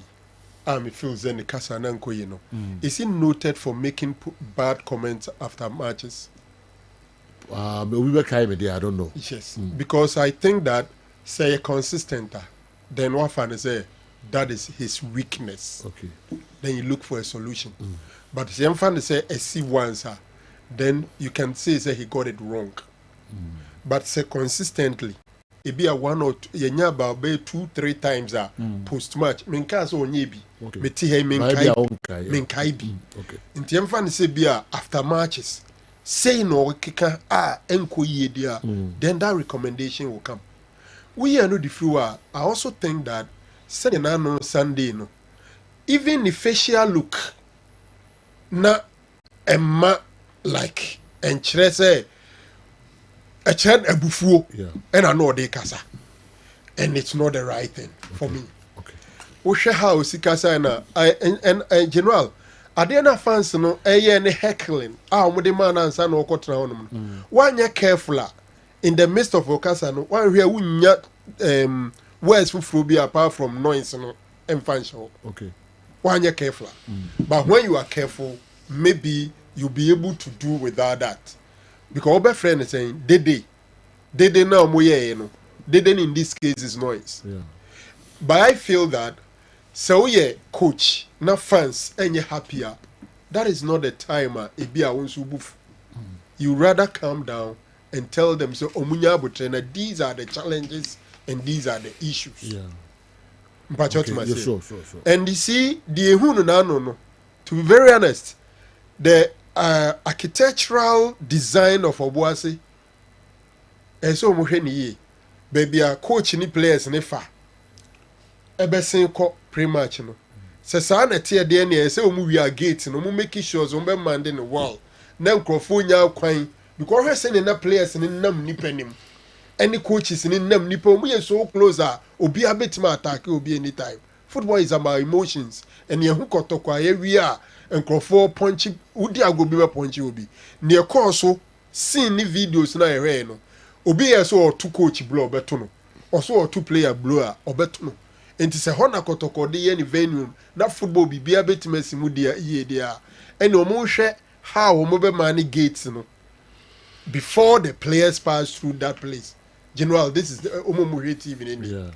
Army feels in the Kasananko, is he noted for making bad comments after matches? We were kind of there, I don't know. Yes, because I think that say consistent, then what fan say that is his weakness. Okay. Then you look for a solution. But if you fan say a C once, then you can say he got it wrong. But say consistently, it be a one or two, you know about 2-3 times post match. Minka so nyebi, beti he minkai bi. Okay. In the fan say be after matches. Say no kika enko yedia, then that recommendation will come. We are no the few. I also think that Sunday no, even the facial look na emma like enchirese a chen ebufuo and I know they kasa, and it's not the right thing for me. Okay. Oshe house kasa na and general. Adena fans no ne heckling. The man answer no kotra honum. One ya careful in the midst of okasa no one here wunya words fufuro apart from noise no emfansho. Okay. One ya careful. But when you are careful, maybe you'll be able to do without that. Because our friend is saying dede now moye no. Dede in this case is noise. Yeah. But I feel that so yeah, coach, na fans, and you're happier. That is not the time. You rather calm down and tell them so. Omunya these are the challenges and these are the issues. Yeah. But okay. Sure. And you see, the no. To be very honest, the architectural design of Obuasi, and so muheni baby a coach ni players ni fa. Ebesen ko pre-match no. Se saa na tie de na se omu wi a gate no, mu make sure so be man the wall. Na nkrofo nya kwan because we say na players ni nam nipa nim. Any coaches ni nam nipa omu ye so close a obi abetima attack obi anytime. Football is about emotions and ye hu kotokwa ye wi a nkrofo punch udi agobi be punch obi. Ne call so seen ni videos na ye no. Obi ye so two coach blow beto no. Also two player blow obeto no. Enti se hona kotoko de ye ni venue na football bibia betimasi mu dia ye dia ene omo hwe how omo be man gates no before the players pass through that place. General, this is the omo mu TV in yeah.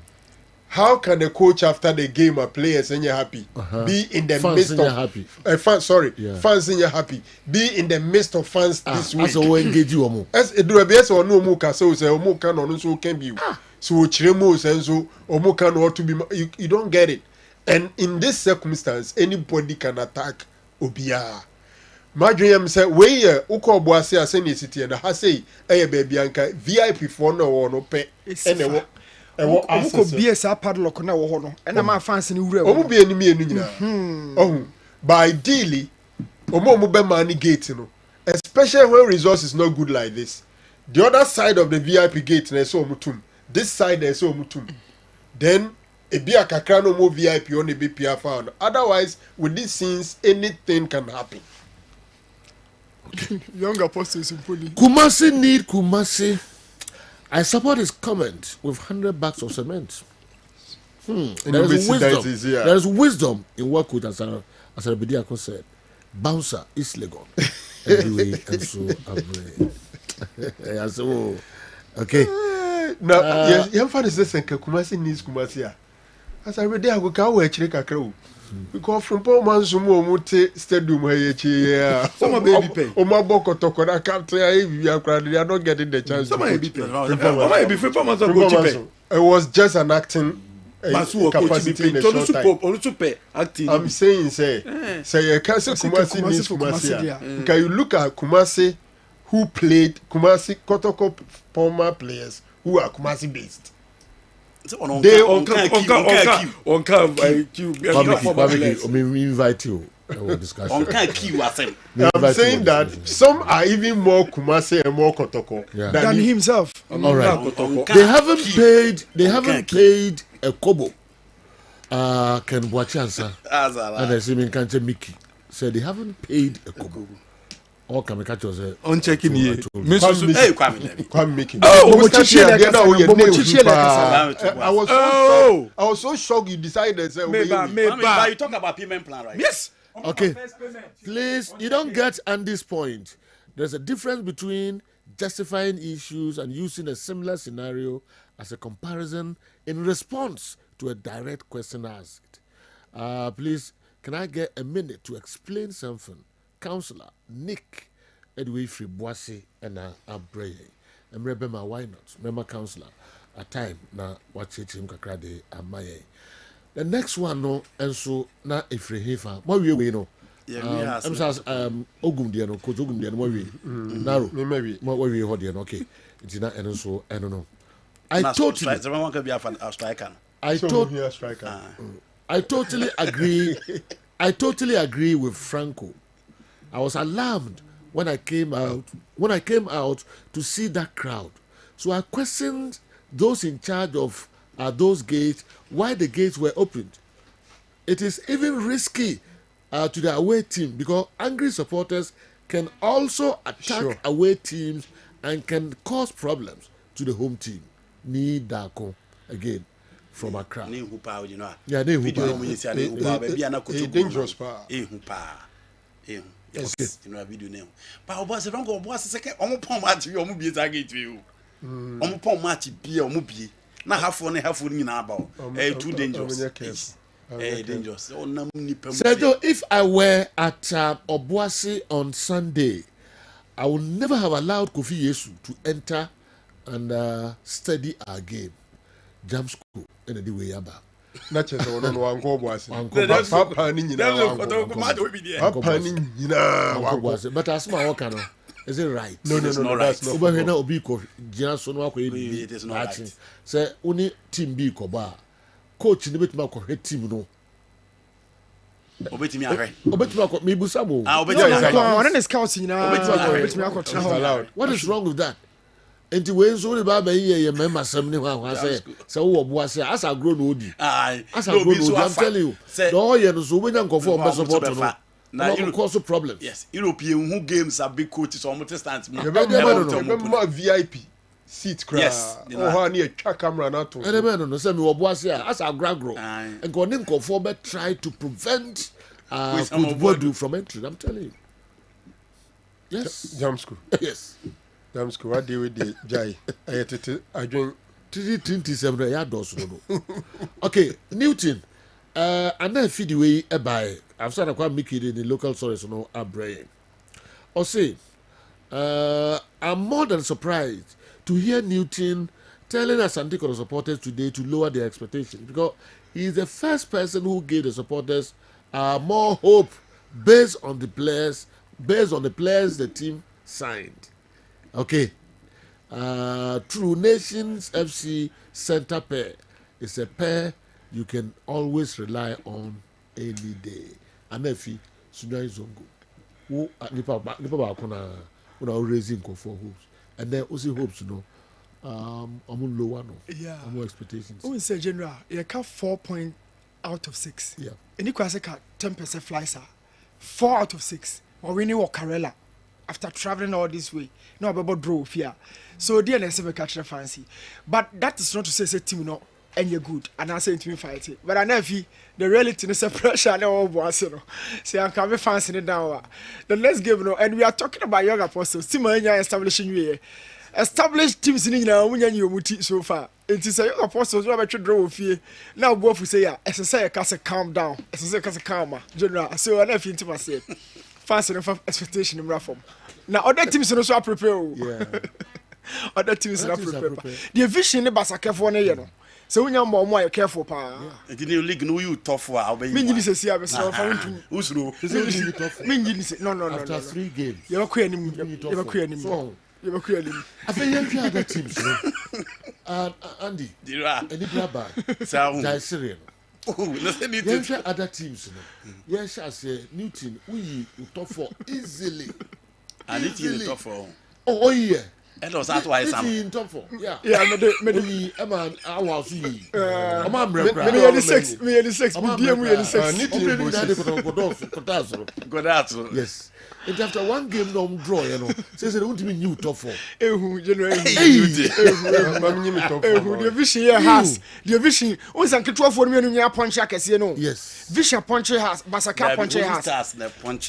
How can the coach after the game or players and you happy be in the fans midst of happy. Fans in you happy be in the midst of fans this week. As o engage you omo. As e do be so no mu ka so omo ka no so can be. So chiremo senso omo can ought to be you don't get it. And in this circumstance anybody can attack obia. Madriam say we uko boase aseni city and ha say eh baby anka VIP for no no pe ene wo ko bie sa padlock na wo ho no ena ma fans ni wura omo bie ni mi enu nyina oh by ideally omo be man gate no especially when resource is not good like this. The other side of the VIP gate na so omutum, this side na so omutum, then e be akakra no more VIP on the BPR found. Otherwise with these scenes anything can happen. Young apostles in Puli. Kumasi need Kumasi I support his comment with 100 bags of cement. And There you is may see that wisdom. is here. There is wisdom in what Coach Asarabediako said. Bouncer is Legon. Anyway, and so I'm so okay. Now, yes, you find this and Kumasi needs Kumasi. As I read, I will go actually kakao. Because from Paul Mansumo Mute Stadium, some of baby pay. Oh, my boko toko na captain, they are not getting the chance. Some baby pay. It was just an acting. Capacity in a short time. I'm saying, say you can't say Kumasi needs Kumasi. Can you look at Kumasi who played Kumasi Kotoko former players who are Kumasi based? They I'm saying that some are even more Kumasi and more Kotoko than himself. All right. They haven't paid a kobo. Ken Boachansa and I see me can't Mickey said they haven't paid a kobo. All kamikachos on checking here. Come making. I was so shocked you decided. You talk about payment plan, right? Yes. Okay. Please, you don't get Andy's point. There's a difference between justifying issues and using a similar scenario as a comparison in response to a direct question asked. Please, can I get a minute to explain something? Councillor Nick Edwin Friboise and Abreye. And remember, why not? Remember, Councillor, a time na watch him kakrade amaye. The next one, no, and so na Ifrehifa. What we know? I'm saying, Ogum Diano, Coach Ogum Diano, what we narrow, maybe what we hold here, okay. It's not, and so I don't know. I totally agree. I totally agree with Franco. I was alarmed when I came out to see that crowd. So I questioned those in charge of those gates why the gates were opened. It is even risky to the away team because angry supporters can also attack away teams and can cause problems to the home team. Need Dako again from Accra. Yeah, dangerous yes, okay. You know a video name. But boss, don't go boss second. Pon match you omu be target you. Pon match be omu be. Na half nyina about. Too dangerous. Dangerous. Sergio, if I were at Obuasi on Sunday, I would never have allowed Kofi Yesu to enter and study our game. Jam school in the way about. Na chese wono no wanko boase papa ni nyina wanko but as my work no is it right? No, that's not over na obi ko gina so no akọ ebi it is not right. Say uni team bi ko ba coach ni betuma ko hwe team no obetimi ahwe ko me busa mo one is scout nyina obetimi akọ what is wrong with that? Enti we nso ne ba ba ye member sam ne ho say say wo bo ase as agro no odi as agro no odi I'm telling you the oye no so we nya nkofo o support no na you cause problems. Yes, European who games are big coaches or multi-stands me VIP seat crash. Yes, oh na twa camera na to no say me wo bo ase as agro and go ne nkofo be try to prevent Coach Bodu from entering. I'm telling you. Yes, jam school. Yes. Damn school, what do we do? Jai, I drink 27 ya does no. Okay, Newton. And then feed away by I've said I quite make it in the local source no Abraham. Or say, I'm more than surprised to hear Newton telling us Antico supporters today to lower their expectations because he's the first person who gave the supporters more hope based on the players the team signed. Okay. True Nations FC center pair is a pair you can always rely on any day. Amefi Sunai Zongo. Who nipa ba kuna raising for hopes. And then also hopes omun lower no. Yeah. Omun expectations. Who say general, you can 4 point out of 6. Yeah. And you can say 10% fly sir. 4 out of 6. Or winning or Karela. after traveling all this way no about draw fear so dear let's say catch fancy but that is not to say team no and you're good and I say to me fight it but I never the reality is a pressure and all boss you know say I can be fancy it down the next game no and we are talking about young apostles team establishing you established teams in Muti so far. It is a young apostles who have a draw of fear. Now, both say, as I say, a cast calm down, as I say, cast calm, general. So I left into myself. Fast enough expectation in Raffam. Now, other teams are also prepared. Yeah. Other teams are prepared. The vision in Basaka for a year. So when you're more careful, pa. The new league, no, you tough for our baby. Mean you say, I was found who's no. No. After 3 games, you're quitting. You're quitting. I think you other teams, Andy. Any grabber, Syrian. You other teams, yes, I say Newton. We top 4 easily. I need you top 4. Oh yeah. And was that why some in top 4. Yeah. Me I was me. I'm me 6. Me 6. Me DM 6. Yes. And after 1 game no draw, you know. Says it won't be new top 4. The vision has the vision. Once and control for me no punch you know. Yes. Vision punch has Basaka punch has.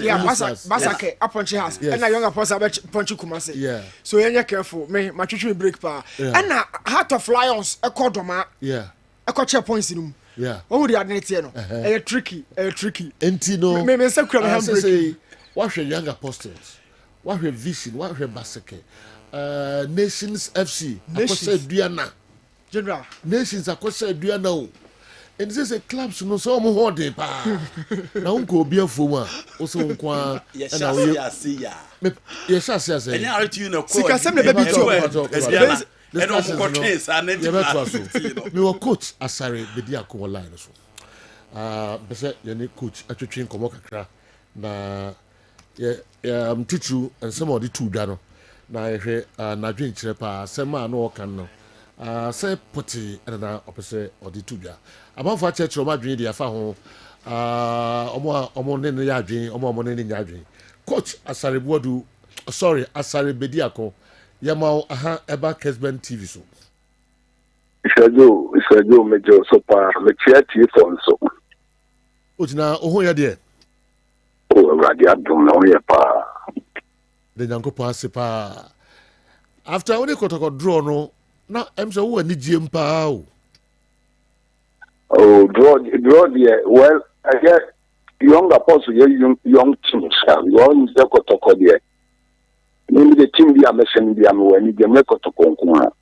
Yeah, Basaka punch has. And a young apostle punch Kumasi. Yeah. So you're careful. Me my chuchu break pa. And Heart of Lions a cordoma. Yeah. A coach points in room. Yeah. What would you admit no? Tricky. Entino. Me say handbrake. What are young apostles? What are vision? What are Basake? Nations FC. Nations Diana. General. Nations Akosa Diana. And this is a club so no so mo hode pa. Na unko obi afoma. Also nkwa. Yes, ya. Yes, yes. And now to you no call. Sika sem na baby to. And on for trains and me wa coach Asare bedi akọ line so. Bese ye ne coach atwetwe nkomo kakra na teacher and some of the 2 dano na ehwe na dwen kire pa sema na o kan no say poti na opese or the 2 dwa amanfo church o ma dwen dia fa ho omo ne ya dwen omo ne nya dwen coach Asare Buodu sorry Asare Bediako yama aha eba Kessben TV so Isajo mejo so pa me chiati for so ojina ohun ya de radio dum no ye pa de nyankopon ase pa after when kotoko draw no na em so wo ani giem pa oh draw the well I guess young apostle young teams you the kotoko there maybe the team be ameshen be am when the me kotoko nko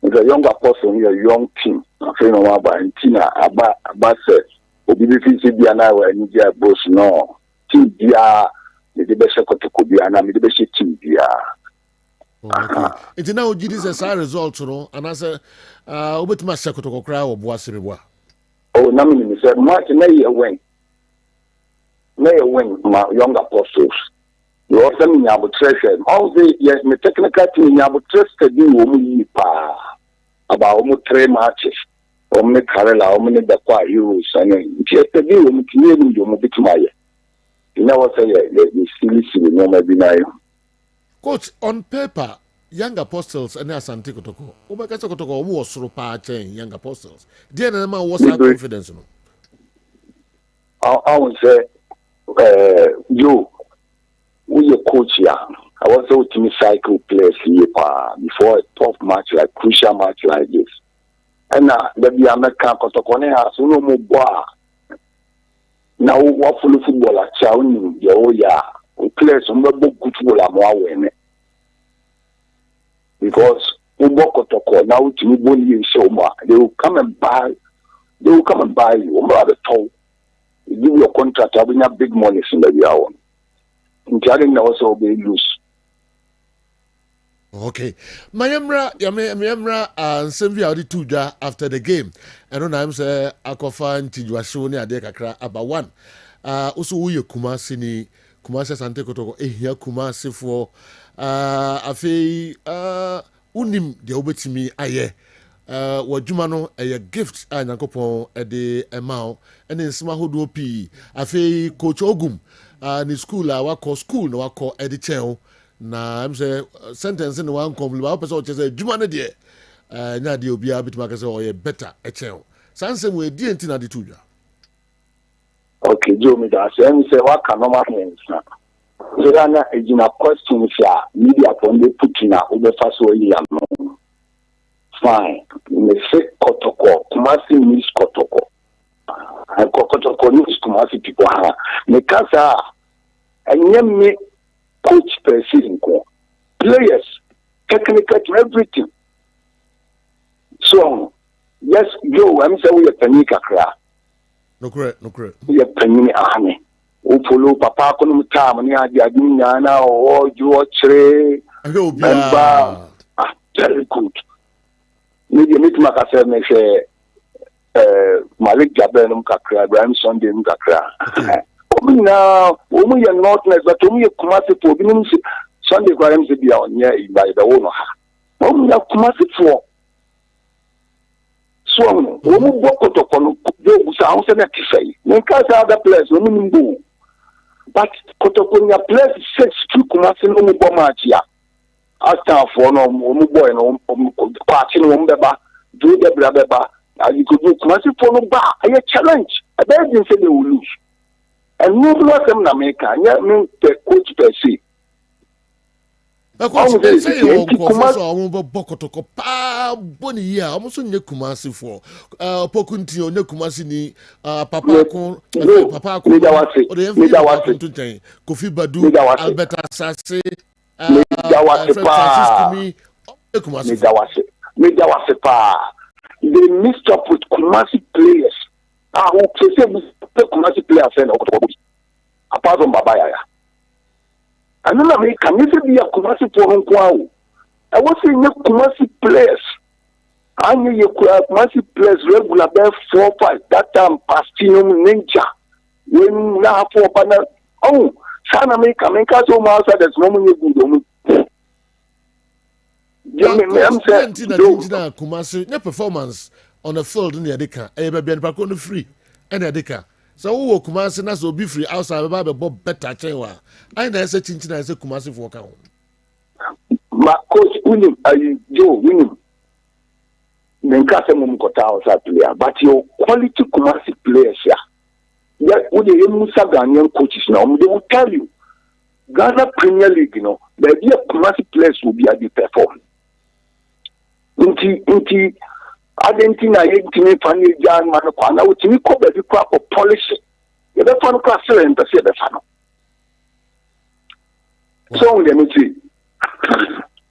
the young apostle here young team I say no about Tina aba said obi bi fi bia na wa ni dia boss no team bia me de be se kotoko bia na me de be se team bia it now this is a result no and as obetima se kotoko kra wo boa sebeboa oh na me say match na ye win my young apostles you also me abo treasure all the yes me technical team me abo treasure bi wo mu yi pa about 3 matches omne karela omne da kwa heroes ane ntiete bi wo mutiye ni yo mobitimaye ina wa say the silisi no ma bi na yo coach on paper young apostles and Asante Kotoko obekasa Kotoko omo osoro pa chen young apostles there na ma was confidence no I would say you we a coach ya I was so to cycle players here before a tough match like crucial match like this. And there be American Kotokone has no more boa. Now what full football at Chowning, we play some good football more win. Because Kotoko now to me bonnie so much. They will come and buy you. The toll. You give your contract, I will have big money in the hour. In Jaring also be loose. Okay. Mayemra nsem via the 2 da after the game. And on I'm say akofa ntijuasho ne ade kakra aba 1. Also wo ye Kumasi ni Kumasi Asante Kotoko ehia Kumasi fo afei unim de obetimi aye wadwuma no ɛyɛ gift a nyankopɔn ɛde ɛma wo ɛne nsɛm ahodoɔ pii afei coach Ogum ne school a wakɔ school na wakɔ ɛde kyɛn wo na ɛm sɛ sentence ne wankɔmfli ba wopɛ sɛ wɔkyɛ sɛ adwuma no deɛ nya deɛ obiara bɛtumi aka sɛ ɔyɛ better ɛkyɛn wo saa nsɛm wɔ ɛdi nti na de to dwa okay Joe me da say me say waka normal things na so na ejina questions ya media from the putina obefa so yi am fine me say kotoko kumasi miss kotoko I kotoko news kumasi people ha me kasa enye me coach person ko players technical everything so yes Joe I'm say we panic akra no correct ye panini ahane o follow papa ko no time ni adi nyana o jo chere member very good me dey meet makase me say Malik Jabel no kakra Ibrahim Sunday no kakra obi na o mu ye northness but o mu ye Kumasi for obi no Sunday kwa am se bia onye iba wo no ha o mu ya Kumasi for so o mu bokotoko no do busa ho se na kisai men ka sa other place no mu mbo but kotoko nya place 6 2 Kumasi no mu bo match ya after for no mu boy no kwati no mu beba do de bra beba you could do Kumasi for no ba a challenge a bad thing say they will lose and no what them na make anya me the coach per se say you Kumasi o mo bokotoko pa boni ya o mo so nye Kumasi for pokunti o nye Kumasi ni papa ko o de enfi Kofi Badu Albert Asase Kumasi pa they mixed up with Kumasi players who say Kumasi players and apart from Babaya. I don't know can you be a Kumasi for Nkwao? I was saying Kumasi players. I knew you Kumasi players regular there 4-5 that time Pastinum Ninja. When now 4 panel oh Sana make so much there's no money good. I'm saying Kumasi no performance on the field in the Adika. Ebe bian pa free and Adika. So who Kumasi na so be free outside be bob better chenwa. I na say Tintina say Kumasi for account. Ma coach William Joe William. Menka say mum kota outside player but your quality Kumasi players ya. Yeah, with the Musa Ghanaian coaches now, they will tell you Ghana Premier League, you know, the idea Kumasi players will be at the perform. Inti Argentina yetimi fani Jan Manokwa na utimi ko be bi kwa polish e be fanu class and be be fanu so we dey see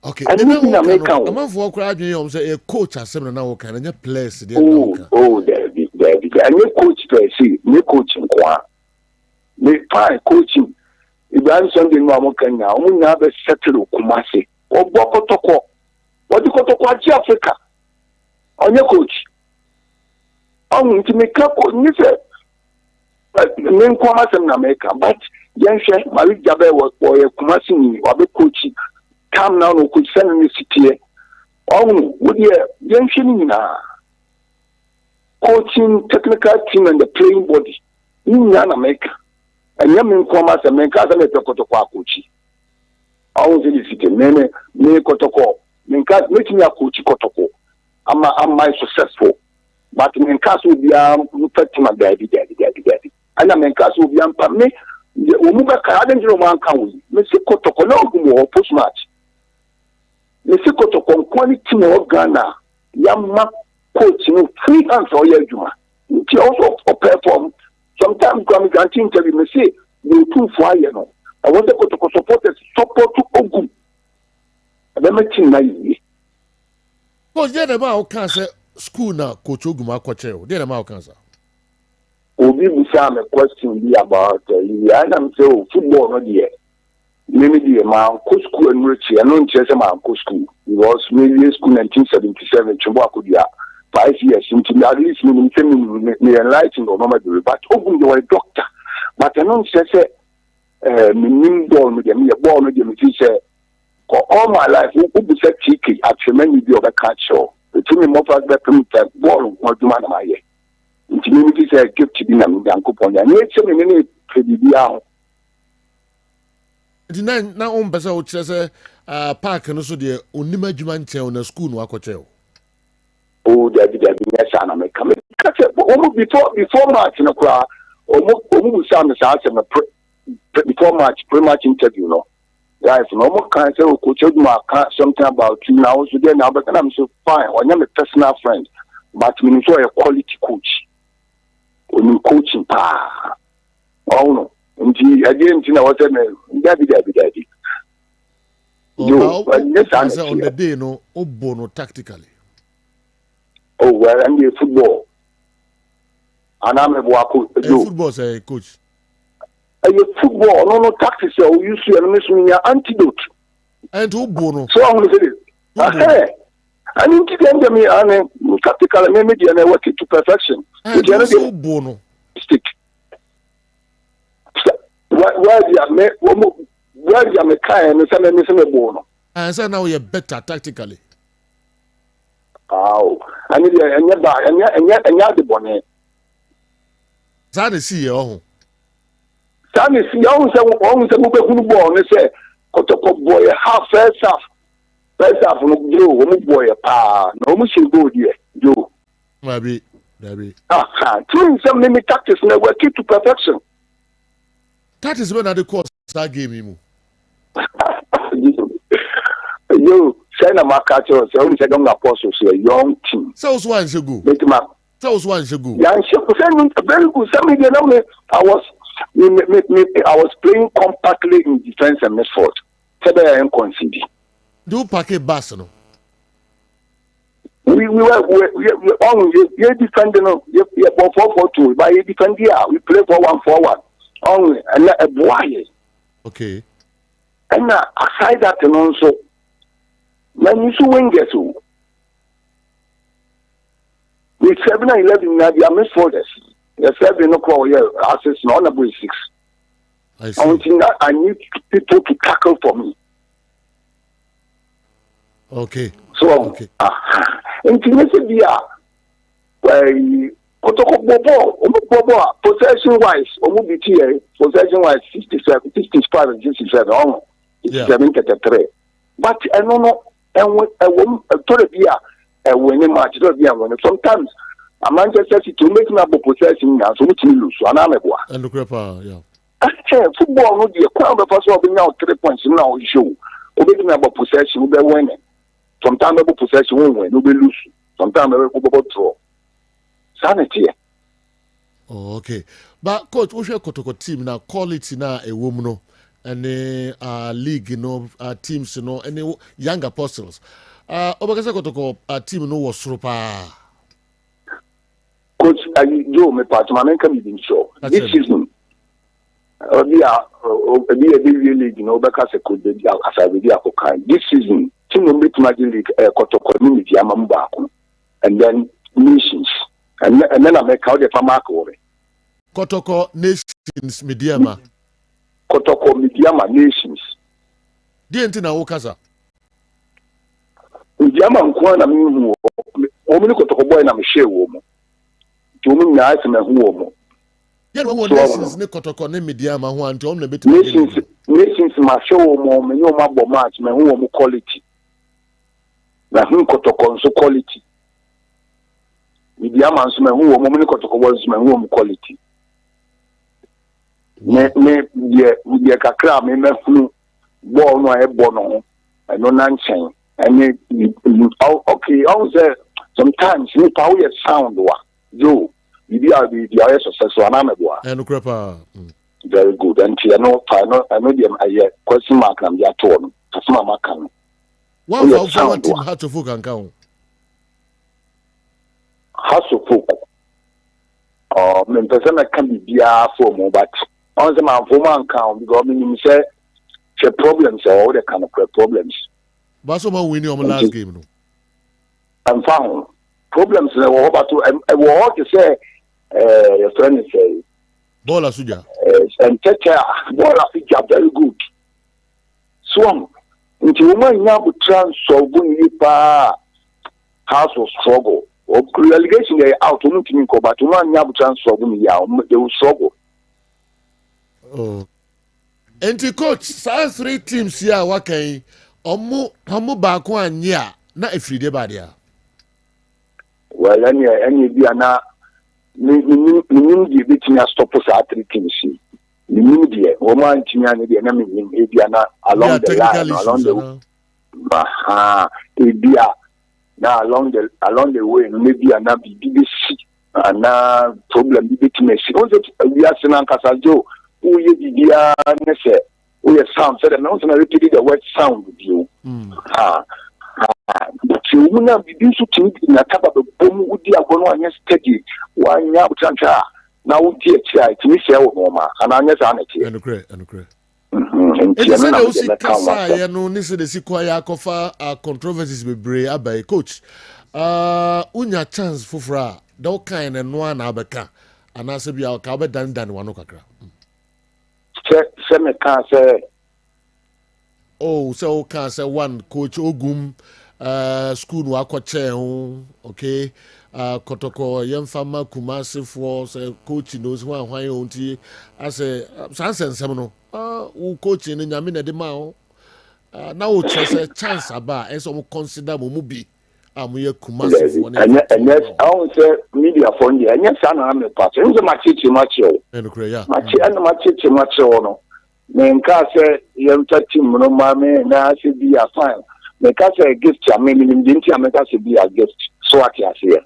okay I'm for crowd you say a coach asem na wo kan na players dey na oh there be any coach per se me coaching kwa me fine coaching Ibrahim Sunday no amokan na o nya be settle Kumasi o bokotoko what you kotoko achi Africa on your coach. On to make up on you said, men Kumasi in America, but Yansha, Malik Jabe was for a Kumasi or the coach, come now, no could send in the city. Oh, would you, Yansha, coaching technical team and the playing body in America. And Yamin Kumasi and Menka and the Kotoko coach. I was in the city, me Kotoko, Menka, making a coach Kotoko. I'm my successful, but in case will be my daddy. And I'm in case will be me. The Umuga Canadian man can we? Mr. Kotoko post match. Mr. Kotoko quality of Ghana. Yamma coach, 3 hands for Yajuma. He also perform. Sometimes come and interview me say you too far, you know. I want the Kotoko support to Ogum. And then my Coach, there the can say school now, Coach Oguma Koche. There the can say. Obi Busam a question be about and I'm saying football not yet. Maybe the man coach school and Richie, I know Chester man coach school. It was maybe school 1977, Chubakudia, 5 years into at least me enlightened or normal, but Ogum you are a doctor. But I know Chester me ball with me a ball with me teacher. All my life, who be said cheeky at many of the catch show. It's me more fast that ball more to man my year. Intimidity is a gift to be named Uncle Ponya. Nature in any na on pesa o chese park no so de onima adwuma nchen na school no akoche. Oh, there be yes and I come. Before match no kwa omu sam sa before match pre-match interview no. Guys, no more can say coach something about you now so then now but I'm so fine. When I'm a personal friend, but we need a quality coach. We need coaching pa. Oh no. Again, you know what I mean? Daddy. Yo, yes, on the day, no, Obono tactically. Oh, well, I'm the football. And I'm a football, say, coach. Football, no tactics, so you see, and miss me antidote. And Obono. So I'm going to say it. I need to get me and tactical maybe and I work it to perfection. And Obono. Stick. Where you make kind and missing a bone. And so now you're better tactically. Oh, I need and yet the bonnet. Sad to see you. Sad to see you. Almost a football. They say, boy, half first half. First half, no boy, no machine go here. Joe. Maybe. Two some many tactics and work it to perfection. That is when I the course that game you. Yo, send a market or so only second apostles a young team. So was one should go. So was one should go. Yeah, very good. Some I was playing compactly in defense and midfield. Today I am conceding. Do packet bass no. We defending 4-4-2. By defend here, we play 4-1-4-1. Only and a boy. Okay. And aside that, and also, when you win get to with 7-11 now, they are misfolders. The 7 o'clock, access on a 6. I need people to tackle for me. Okay. So, okay. Intimacy, possession wise, possession wise 67, 65 and 67, 73. But I don't know, and a winning match, sometimes a Manchester City to make up possession now, so much lose, and I'm a boy. And look up, yeah. Football would be a crown of us being out 3 points now, show. Making up possession will be winning. Sometimes possession will win, will be lose. Sometimes we will draw. Sanity. Oh, okay. But coach, we should go team now. Quality now a woman no, and league teams and young apostles. Obakasa go team no was super. Coach, you me part my can be sure. This season, we are a league, Obakasa could be as I be this season. Team no make Magic League Kotoko community amamba, and then nations. And then I make out the Famako. Kotoko Nations Mediama. Kotoko Mediama Nations. Dientina Okaza. Mediama Kwana Mimu, Omini Kotoko boy na Michelle Womo. To me, I see my home. Yeah, Nations ne Kotoko ne Mediama who and Tom Nebit Nations, my show, Mom, and your mabo match, my home quality. Na whom Kotoko so quality. Media man who woman was my home quality. Me kakra me flu ball no e bono and no nanchen and okay also sometimes you power sound wa yo you are the successful anamebo and crepa very good and I know them I question mark am ya to no asma maka no one for team had to folk and count House folk. Person can be for more, but on the man for man count because meaning say problems or all the kind of problems. But someone winning on the last game, no. I'm found problems. I want to say, your friend say, Bola Suja. And take care, Bola Suja, very good. So, until woman now would transfer, House will struggle. Or relegation they out to me but to one yabu chance struggle me they will struggle. Oh. Enti coach, saa 3 teams here wakai omo baako anya na efride ba dia. Well, any be na ni di between stop us at 3 teams. Ni media woman tinya ni na me be na along the line along the ebia na along the way maybe na be na problem be between us. We are seeing Kasajo who ye bibia ne se who ye sound said and also repeated the word sound with you. But you will be so to na kaba be bom udi agono anya steady one ya butancha na udi etia to me say wo ma ana anya sa na tie. Enukre. It is a usi kasa ya no ni se de sikwa ya kofa controversies bebre abai coach. Unya chance fufra do kind and no na abeka anase bia ka be dan wano kakra. Se me can say so can say one coach Ogum school no akwache ho okay kotoko yemfama kumase for say coach knows hwan onti ase sansensem no coach ni nyame na de ma ho na wo say chance aba enso mo consider mo bi amoye kumase for na and yes I won't say media for you and yes na me pass nso ma chichi ya ma chichi no menka say yemta team no ma me na se be a fine menka say gift ya me ndinti ameka se be a gift so at ya say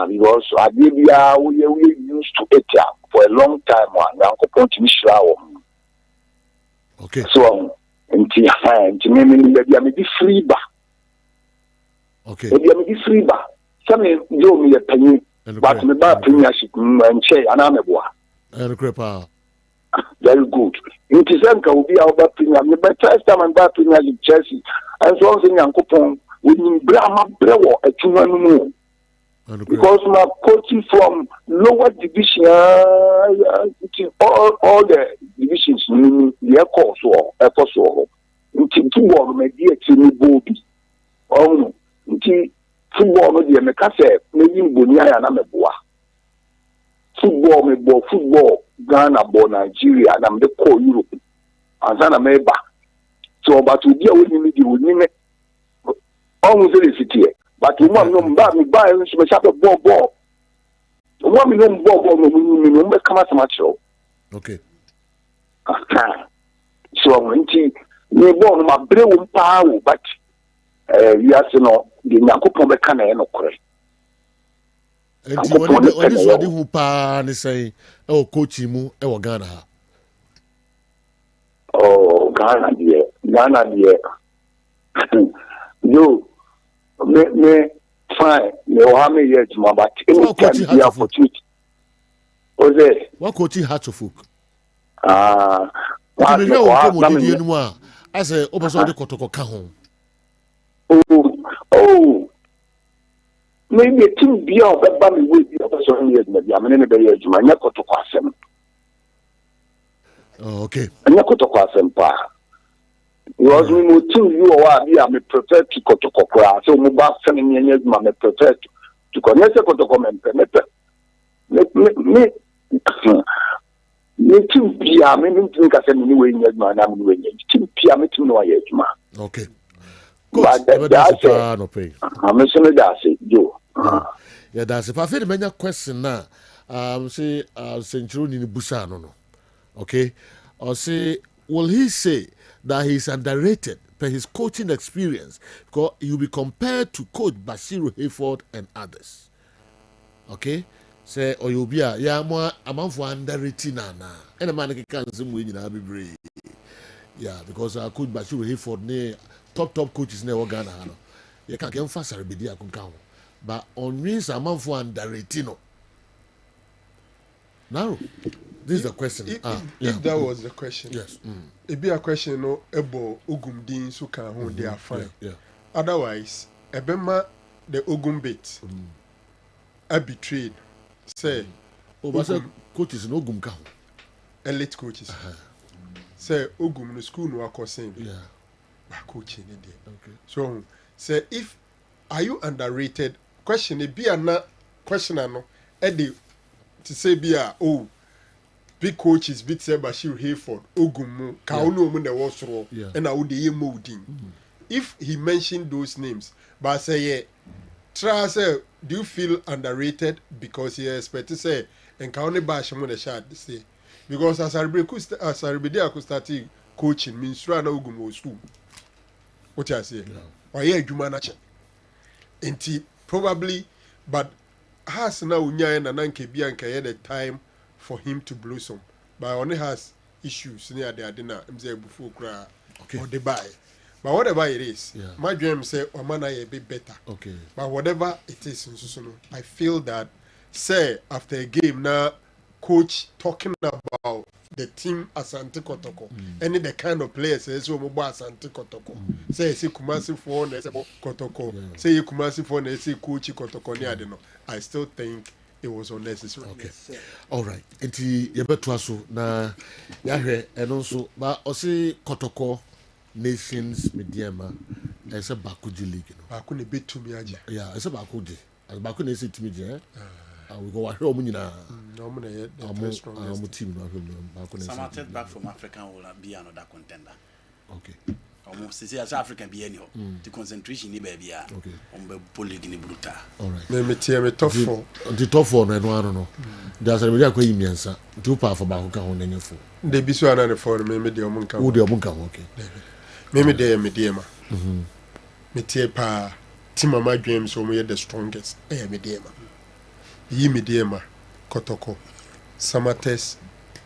because adibia we used to it for a long time one yanko point mi shrawo okay so nti fine nti me be free ba okay me be free ba some yo me panyi but me ba premiership nche ana me boa Enkrepa very good. It is will be our premium. The first time I'm back premium in Chelsea. And so on Yankopon, we need Brahma Brewo at Tunanu. Because my coaching from lower division, all the divisions, the course or episode. Into football, my dear Timmy Bobby. Oh, into football, dear Mecase, maybe Bonia and Ameboa. Football, Ghana, Nigeria, and I'm the core Europe. And then I'm back. So, but to deal with me, you would name it almost a city. But you want no buy and some shop of ball. You want me no ball, come as much. Okay. So, I'm going to born my brain power, but yes, no, the Nakopo Mekana and Okre. Enti wani swadi hu pa ni say coach mu e Ghana ha. Oh, Ghana dear. You me fine. Me o ha me yet ma but any can be opportunity. Oze. What coach Hatchofuk? What me know ko mo di enu a ase oboso de kotoko ka ho. Oh. Maybe a team beyond that Bammy will be also years, maybe I'm in a very age, my Yako to Quasem. Okay. And Yako to Quasem Pa. You also know you are here, I'm prepared to go to Kokra, so Mubak 7 years, I'm prepared to connect a comment. Me team Pia, maybe think I said anyway, man, I'm doing it. Team Pia, me to know a age, man. Okay. But that's it. I'm a son of that, you. Yeah, that's if I feel many question now. Say Century in Busa no. Okay. Or say, will he say that he's underrated per his coaching experience? Because he'll be compared to Coach Bashiru Hayford and others. Okay. Say or you'll be a more amount for underrated na. And a man can some way in Abbey. Yeah, because Coach Bashiru Hayford ne top coaches never Ghana. You can't get faster be there count. But on means a month for underrated. Now, this is the question. If that was the question, yes, it be a question no ebo Ogum din so can hold they are fine. Yeah. Otherwise, ebema the Ogum bit, I betrayed. Say, coaches no Ogum can. Elite coaches. Say Ogum no school no akosem. Yeah. Coaching in there. Okay. So say if are you underrated? Question it be a question no. Eddie to say be a big coaches big say Bashir Hayford Ogumu Kauno mun the was ro and I would the molding. If he mentioned those names, but I say yeah, try say do you feel underrated because he expect to say and Kauni Bash mun the shot say because as I could start coaching means run Ogumu school. What I say? Why yeah Juma nature. Enti probably but has now unya na nanke bianca had the time for him to blossom but only has issues near the adina mze before cry or the buy but whatever it is my dream say omana a bit better but whatever it is I feel that say after a game now coach talking about the team Asante Kotoko any the kind of players say so mobile Asante Kotoko say Kumasi for na say Kotoko say Kumasi for na say coach Kotoko ni adeno I still think it was unnecessary. All right enti yebeto aso na yahwe eno nso ba osi Kotoko Nations Mediama ese Bakuji League no Baku ne betumi aja ese Bakuji Baku na ese timi je we go wahwe omu nyina no mu na ye the team no Baku na Samatet back from African will be another contender. Okay. Almost see as African be anyhow. The concentration ni baby ya. Okay. Be bullying ni brutal. All right. Me tie me top 4. The top 4 no eno no. There are me akwa yimiensa. Two pa for Baku ka ho nanyefo. De bi so ana ne for me de omunka. Wo de omunka okay. Me de ma. Me tie pa team mama dream so me the strongest. Me de ma. Yi me de ma. Kotoko. Samates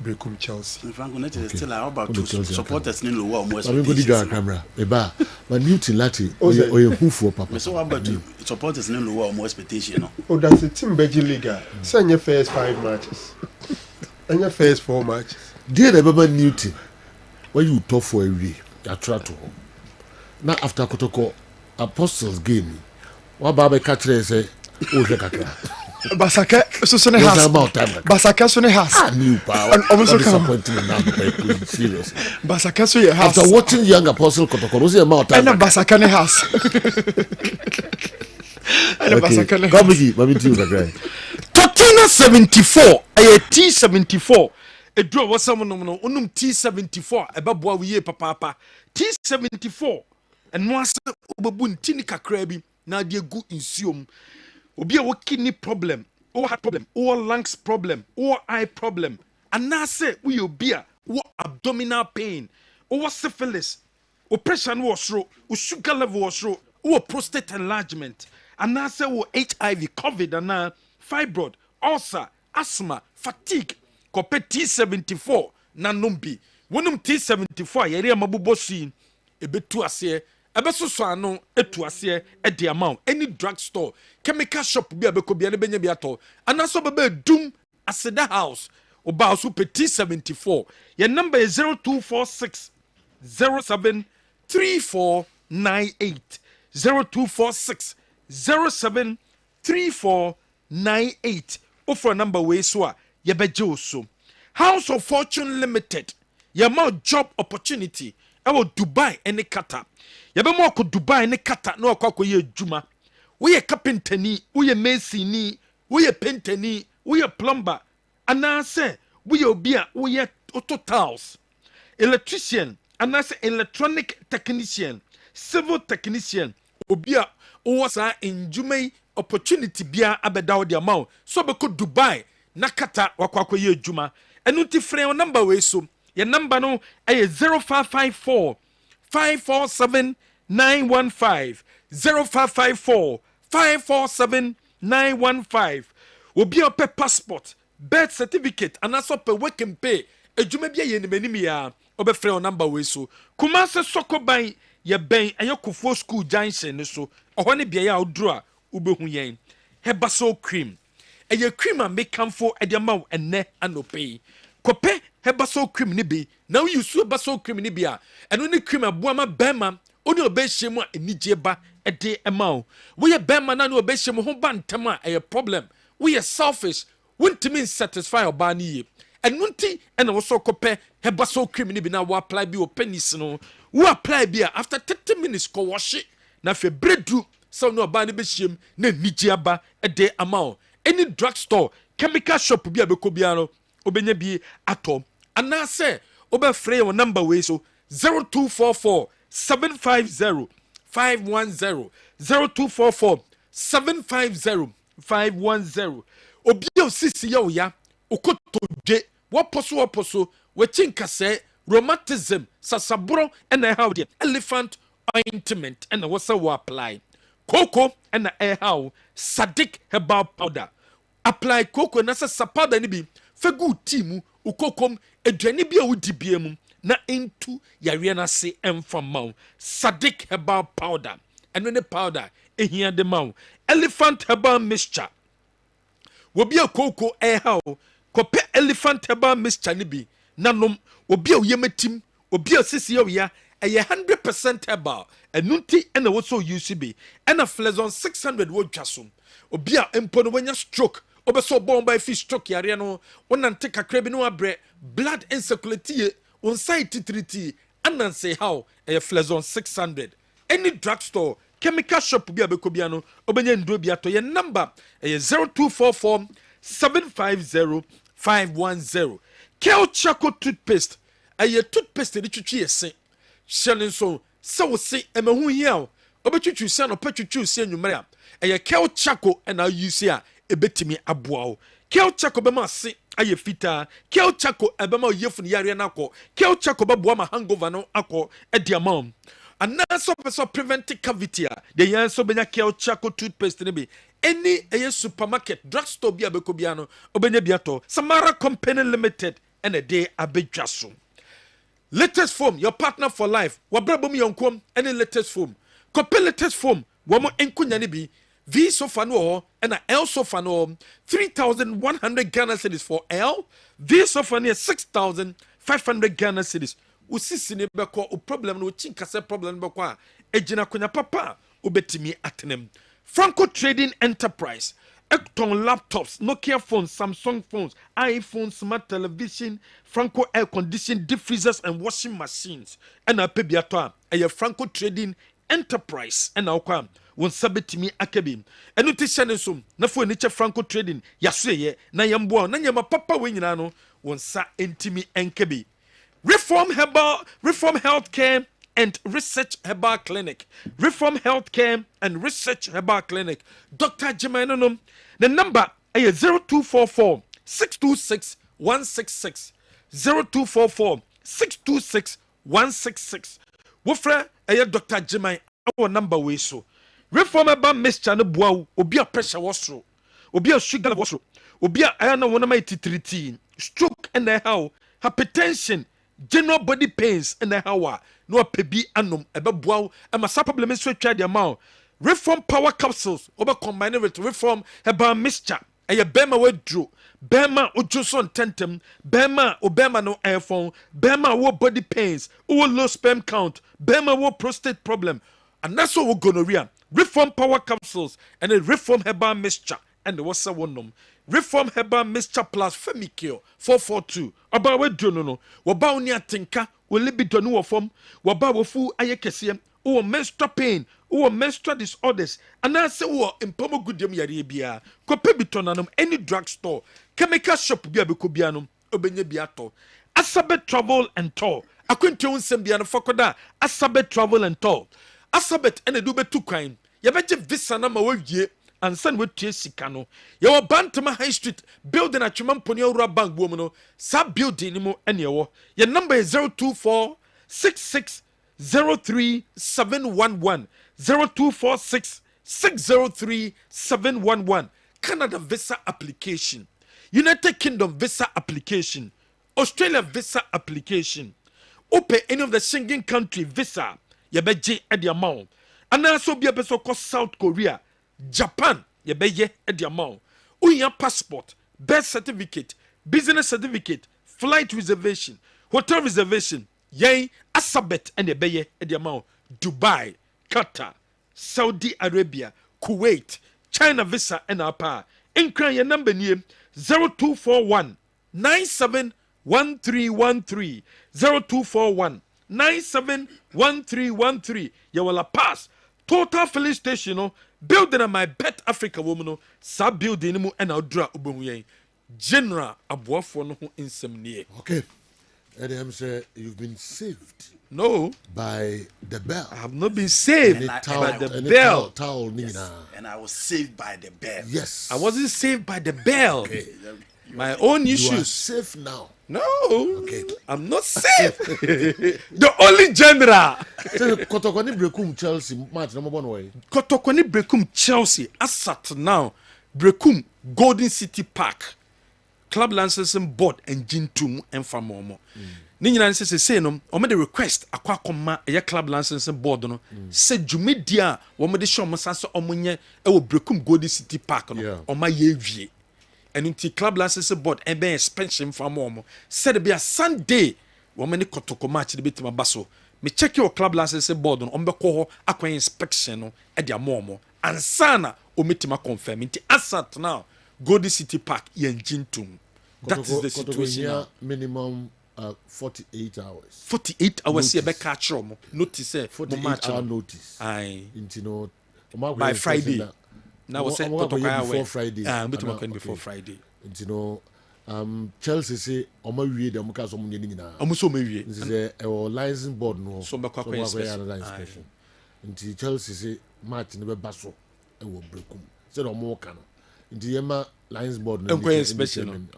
Brekum Chelsea. Franco net is still about to supporters in lower almost. I'm going to go camera. Eba, but Newton Lati or who for papa. So about to supporters in lower almost expectation. Oh, that's the team Beji Liga. Send your first 5 matches. And your first 4 matches. Dear Baba Newton, where you talk for a week, you try to. Now after Kotoko Apostles game, what Baba Catcher say, oh, Basaka so ne has Basaka so ne has new power almost disappointing now serious Basaka so ye has after watching young Apostle Kotoko say about time and Basaka ne has and Basaka ne come with you the Tottenham 74 T74 e draw was some no onum T74 ebeboa we papa T74 and no ase obebu ntini kakra bi na de gu nsuom obi a wo kidney problem or heart problem or lungs problem or eye problem and now say we obi a wo abdominal pain or syphilis or pressure no wosro or sugar level wosro or prostate enlargement and now say wo HIV covid and now fibroid ulcer asthma fatigue copy T74 na nombi wonum T74 yere mabubosin ebetu ase ebesoso ano etu ase e de amount any drug store chemical shop bi abeko bia ne benya bi ato anaso bebe dum aseda house oba so petit 74 your number is 0246 07 3498 0246 07 3498 offer number we so a ye beje oso House of Fortune Limited your mouth job opportunity ewo Dubai ene Qatar yebe mo ko Dubai ne Qatar na okwa ye adwuma wo ye carpenter ni wo ye mason ni wo ye painter ni wo ye plumber anase wo ye obi a wo ye auto tiles electrician anase electronic technician civil technician obi a wo sa enjumai opportunity bia abeda wo de amount so be ko Dubai na Qatar wakwa ye adwuma enu ti frɛ number we so your number no is 0554 547 915 0554 547 915 obi a pe passport birth certificate and also pe work and pay adwuma bia ye ni ya obefrɛ o number we so Kumase Sokoban ye ben ayekofo school junction so ohɔ ne bia ya oduro a ubehu yen hebaso cream eye cream a mekamfo edema enne anope kope hebaso cream ni bi na you use hebaso cream ni bia eno ne cream aboama bema oni obehye a enije ba ede ema o we bema na ne obehye ho ba ntem a eye problem we selfish won't satisfy oba ni ye eno nti ena wo so kope hebaso cream ni bi na wo apply bi o penis no wo apply bi after 30 minutes ko wash na fe bredu sɛ no ɔbaa no bɛhyiam na anigye aba ɛde ama wo any drug store chemical shop bi a bɛkɔ biara no wobɛnya bi atɔ anaasɛ wobɛfrɛ yɛ wɔ number wei so 0244 750 510 0244 750 510 obi a osisi yɛ wo ya okotodwe wɔpɔ so wɔkyi nkasɛɛ rheumatism sasaboro ɛna ɛha wo deɛ elephant ointment ɛna wɔsɛ wɔ apply koko ɛna ɛha wo sadic herbal powder apply koko na sɛ sapowder no bi fɛ gu tea mu ukokom aduane bi a wodi bia mu na into yareɛ no ase ɛmfa ma wo sadic herbal powder ɛno ne powder ehia de ma wo elephant herbal mixture wobi a koko ɛha wo kɔpɛ elephant herbal mixture no bi nanom obi a oyematim obi a sisi ya ɛyɛ 100% herbal ɛno nti ɛna wɔsɔ use bi ɛna flexon 600 wɔ dwa so obi a mpo no wɔnya stroke obɛsɔ bɔn ba fi stroke yareɛ no wɔnante kakra bi no abrɛ blood insecurity onsai titriti ananse how ɛyɛ flexon 600 any drugstore chemical shop bi a bɛkɔ bia no obɛnya nduro bi atɔ yɛ number ɛyɛ 0244 750 510 Kel Chaco toothpaste ɛyɛ toothpaste de twitwi yɛ se hyɛ ne nso sɛ wo se ɛmahu hia o obɛtwitwi se no pɛ twitwi se anwumere a ɛyɛ Kel Chaco ɛna use a ɛbɛtumi aboa wo Kel Chaco bɛma se ayɛ fitaa Kel Chaco ɛbɛma oyefo ne yare na akɔ Kel Chaco bɛboa ma hangover no akɔ ɛde ama wo anaasɛ ɔpɛ sɛ prevent cavity a deɛ yɛn nso bɛnya Kel Chaco toothpaste no bi ɛni ɛyɛ supermarket drugstore bi a bɛkɔ bia no ɔbɛnya bi atɔ Samara Company Limited ɛna de abɛdwa so latest foam your partner for life wabrabom yɔnkom ɛne latest foam kɔpɛ latest foam wɔn nkonya no bi V sofa no wɔ hɔ ɛna L sofa no wɔ 3,100 Ghana cedis for L V sofa no yɛ 6,500 Ghana cedis usisi ne bɛkɔ o problem no okyi nkasɛ problem no bɛkɔ a egyina konya papa a obetimi atenem Franco Trading Enterprise Ecton laptops, Nokia phones, Samsung phones, iPhones, smart television, Franco air conditioning, deep freezers and washing machines. And a pebiato, a Franco Trading Enterprise. And now come, won sabetimi akabi. And uti shanesum, na for nature Franco Trading, yasuye, na yambo, na yama papa winano, won sa intimi enkebi. Reform Healthcare and Research Herbal Clinic. Reform Healthcare and Research Herbal Clinic. Dr. Jimainonum. The number is 0244 626 166. 0244 626 166. Wofre Dr. Jimai our number we so. Reform Herbal Mixture no boa obi a pressure wasro. Obi a sugar wasro. Obi a ayana wona mai titriti. Stroke and how hypertension, general body pains and how no pebi anum ebeboa e masa problem so twa de ma reform power capsules oba combine with reform herbal mixture eye bema wadro bema ojoso tentem bema obema no iphone bema wo body pains wo low sperm count bema wo prostate problem and that's what gonorrhea reform power capsules and a reform herbal mixture and what's a one reform herbal mixture plus femicure 442 about wadro no woba oni atenka wo libido no wofom woba wofu ayekese wo menstrual pain wo menstrual disorders anase wo empomo gudem yare bia kope bitonanom any drug store chemical shop bia beko bia no obenye bia to Asabet Travel and Tour akwentwe nsem bia no fokoda Asabet Travel and Tour Asabet ene do betu kwan ye beje visa na ma wawie ansan wetie sika no ye wo Bantama High Street building atwemamponi awura bank bo mu no sa building ni mu ene wo ye number is 024 66 03 711 0246 603 711 Canada visa application United Kingdom visa application Australia visa application open any of the Schengen country visa ye beje e de amount anaso bia beso ko South Korea Japan ye beye e de amount uya passport birth certificate business certificate flight reservation hotel reservation Yay, Asabet and the Beye Ediamau, Dubai, Qatar, Saudi Arabia, Kuwait, China visa and apa. Incline your number name 0241 971313 0241 971313. You will pass total filling station no building a my bet Africa woman no sa building no mu and odra obehu yen general aboafo no ho nsem nie. Okay. Adam say you've been saved. No. By the bell. I have not been saved by the bell. Yes. And I was saved by the bell. Yes. I wasn't saved by the bell. Okay. My own issues. You are safe now. No. Okay. I'm not safe. The only general. Kotokoni Brekum Chelsea match number 1 way. Kotokoni Brekum Chelsea. As at now, Brekum Golden City Park. Club licensing board engine 2 and for more. Ni nyina say no o me the request akwa akoma e club licensing board no say dwumedia wo me de show mo sanso o monye e wo Brekum Golden City Park no o ma ye wie enti club licensing board e be expansion for more said be a Sunday wo me ne kotoko match de betima baso me check your club licensing board no o be ko ho akwa inspection no e dia more ansana o metima confirm enti asat now Golden City Park engine 2. That is the situation now. Minimum 48 hours. 48 hours here, back catch notice 48 hour notice. Aye. You know, by Friday. Now was said before Friday. Before Friday. You know, Chelsea say Oma wie dem ka so munye nyina. Omo so ma wie. This is a licensing board no. So be kwa inspection. Until Chelsea say match ne be baso e wo Brekum. Say do mo ka no. Until yema lions board no inspection.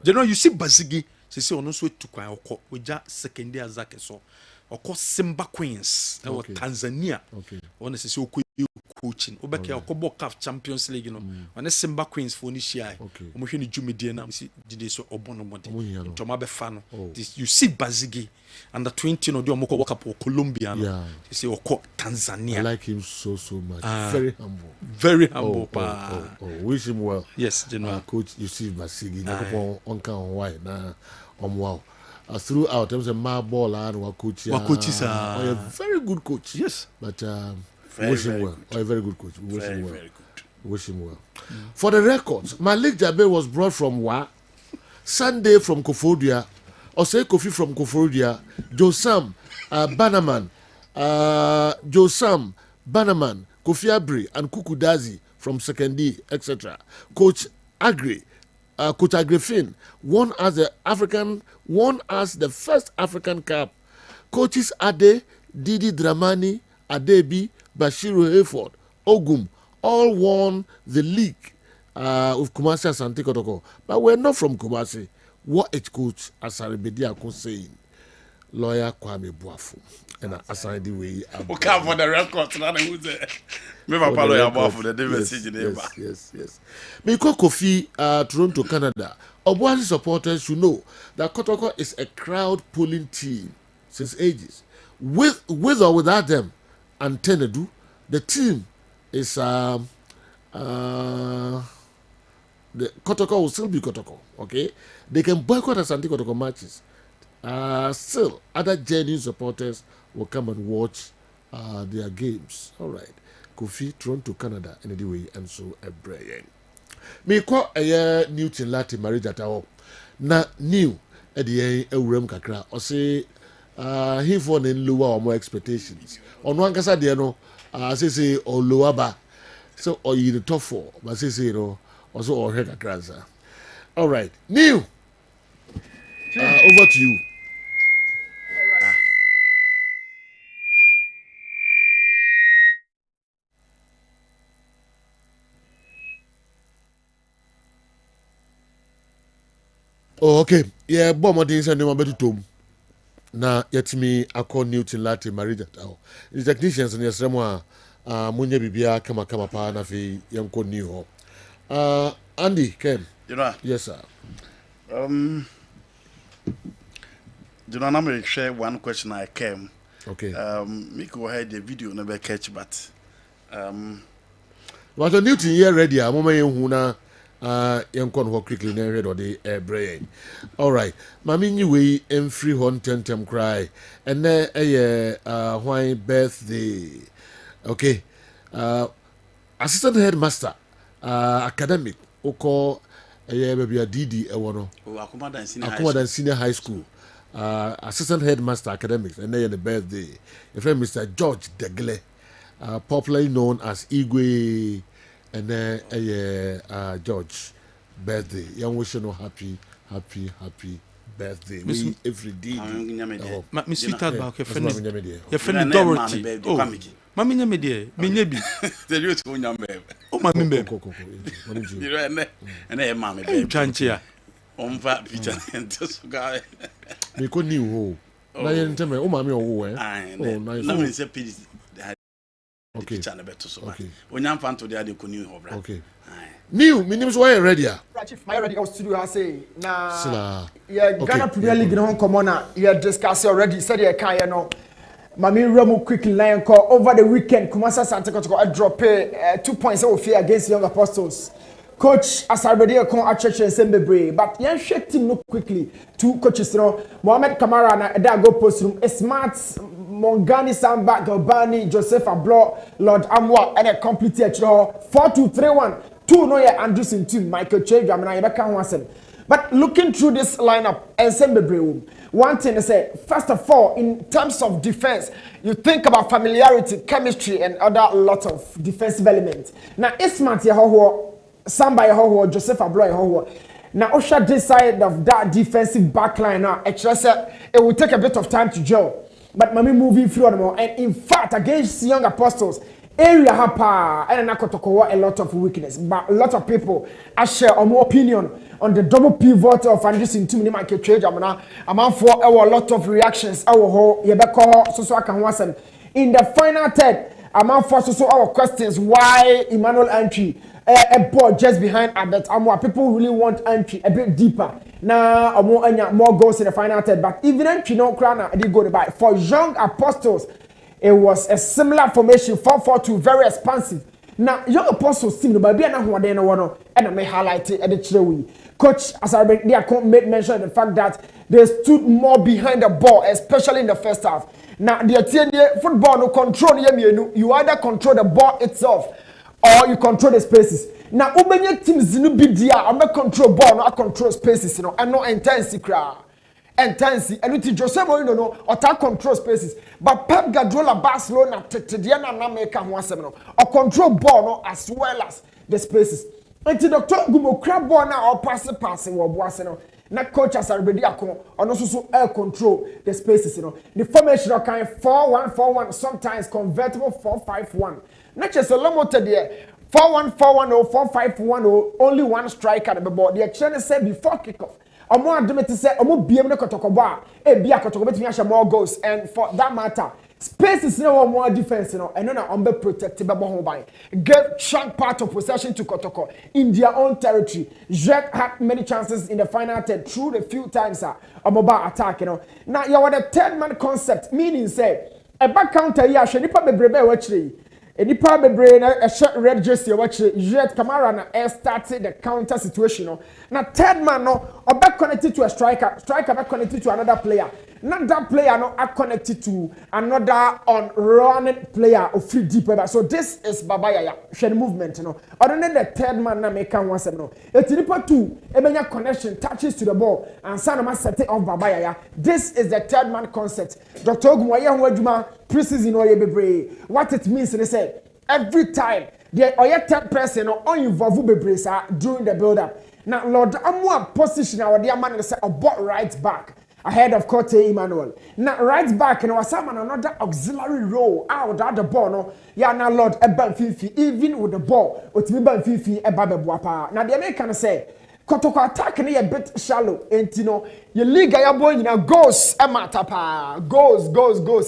General you see Basigi say ono so tukwan okọ oja secondary azake so okọ Simba Queens e wo Tanzania. Ono say okọ coaching obeke okọ CAF Champions League no one Simba Queens for ni shia omo hwe ni dwumedie na si dide so obono mode ntoma be fa no you see Basigi under 20 no de omo ko Cup Colombia no say okọ Tanzania. I like him so much. Very humble wish him well. Yes, General. Coach Yusuf Basigi na on kan why na wow. Throughout terms of my ball and coach a very good coach. Yes, but wish him well. A very good coach. Wish him well. Wish him well. For the records, Malik Jabe was brought from Wa, Sunday from Kofodia, Osei Kofi from Kofodia, Josam Bannerman, Kofi Abri, and Kukudazi from Sekendi, etc. Coach Agrifin won as the first African Cup. Coaches Ade, Didi Dramani, Adebi, Bashiru Hayford, Ogum, all won the league with Kumasi Asante Kotoko. But we're not from Kumasi. What it coach Asaribedi Akun saying, lawyer Kwame Buafu. And I assigned the way. Okay, for the record, not who's there. Remember, Palo Buafu, the message in Yes. Because Kofi, Toronto, Canada, Obuasi supporters should know that Kotoko is a crowd pulling team since ages. With or without them, and Tenedu, the team is the Kotoko will still be Kotoko. Okay, they can boycott Asante Kotoko matches. Still, other genuine supporters will come and watch their games. All right, Kofi, Toronto, Canada, anyway, and so a Brian. Me call a Newton Latin marriage at all. Na new at the Eurem Kakra or say he for in lower or more expectations. On one case, I know, say or lower bar. So, or you the top 4, but say, also or head a grandson. All right, new. Over to you. Oh, okay. Yeah, bomb things and no tom. Na yet me I call Newton Latte Marija. The technicians and yes, Ramwa Munya Bibia kama pa na fi yanko new ho. Andy Ken. You know. Yes, sir. You know, I'm going to share one question I came. Okay. Me go ahead the video never catch, but what a Newton here ready. I'm huna yankon ho quickly na head or the brain. All right. Mami ni we em free hon tentem cry. And why birthday. Okay. Assistant headmaster academic oko baby Didi ewono. Akumadan Senior High School. Assistant headmaster academics and then the birthday. Your friend Mr. George Degle popularly known as Igwe, and then George birthday. Young wish you happy birthday. We every day. Me sweetheart ba ke friend. Your friend Dorothy. Oh, mami nyame de. Me nyebi. The youth won nyame. Oh mami be. You know and e mama be. Chanchia. Omva picture nto guy. Me ko ni wo. Na yen teme o mami owo Oh, nice. Na me say please. Okay. Picture na beto so. Onyam fan to the ade ko ni obra. Okay. New, my name is why ready. My ready studio I say na Ghana Premier League no come on you discuss already said you can know Mami Remu quickly line call over the weekend Kumasa Sante Kotoko drop 2 points of fear against Young Apostles. Coach Asarbedi kon atcheche Sembebre but yan shake team no quickly two coaches no Mohamed Kamara na eda go post room smart Mongani Samba Galbani Joseph Ablo Lord Amwa and a complete 4-2-3-1 two no yeah Anderson team Michael Chege amena yebeka ho asem but looking through this lineup and Sembebre one thing is say first of all in terms of defense you think about familiarity chemistry and other lot of defensive elements now Ismat ye ho Samba ho Joseph Ablo ho now Osha this side of that defensive backline now it will take a bit of time to gel but mami moving through them and in fact against Young Apostles area hapa and a lot of weakness but a lot of people I share a more opinion on the double pivot of Anderson to many market trade amana amount for a lot of reactions our whole yebeko so I can wasem in the final third amount for so our questions why Emmanuel entry a ball just behind Albert Amwa people really want entry a bit deeper now more goals in the final third but even entry no crown did go by for Young Apostles. It was a similar formation 4-4-2 very expansive. Now Young Apostles team no ba bia na ho den no wono and I may highlight it at the chire coach as I made mention of the fact that they stood more behind the ball especially in the first half. Now the football no control you either control the ball itself or you control the spaces. Now ubenye teams no bi dia am control ball no control spaces no and no intense crowd. Intensity and with Jose Mourinho no attack control spaces but Pep Guardiola Barcelona tetedia na make am wasem no or control ball no as well as the spaces until Dr. Gumo crab ball na or passing wo boase no na coach Asarbedi akon ono so air control the spaces no the formation kind 4-1-4-1 sometimes convertible 4-5-1 not just a lomote there 4-1-4-1 or 4-5-1 only one striker at the ball the exchange said before kickoff omo admit say omo biem ne kotokobo a bia kotokobo betimi ahye more goals and for that matter spaces no more defense no eno na on be protect be ho ban get chunk part of possession to Kotoko in their own territory. Jet had many chances in the final third through the few times omo ba attack now you were the third man concept meaning say a back counter here hwe nipa bebrebe wa chire Enipa bebre na a red jersey watch Jet Kamara na started the counter situation na third man no obe connected to a striker back connected to another player not that player no are connected to another on running player of free deep so this is Baba Yaya share movement other than the third man na make one seven no enipa two ebenya connection touches to the ball and sanama set it off Baba Yaya. This is the third man concept. Dr. Ogumwaye ho adwuma preseason oye bebre what it means they say every time the oye third person on involve bebre sa during the build up now Lord Amwa position our dear man say a bot right back ahead of Cote Emmanuel. Now right back and was another auxiliary role out that the ball no yeah now Lord Eban Fifi even with the ball with me Ban Fifi Eba Bebuapa. Now the American say Kotoko attack ni a bit shallow and your league ya boy goals emata goals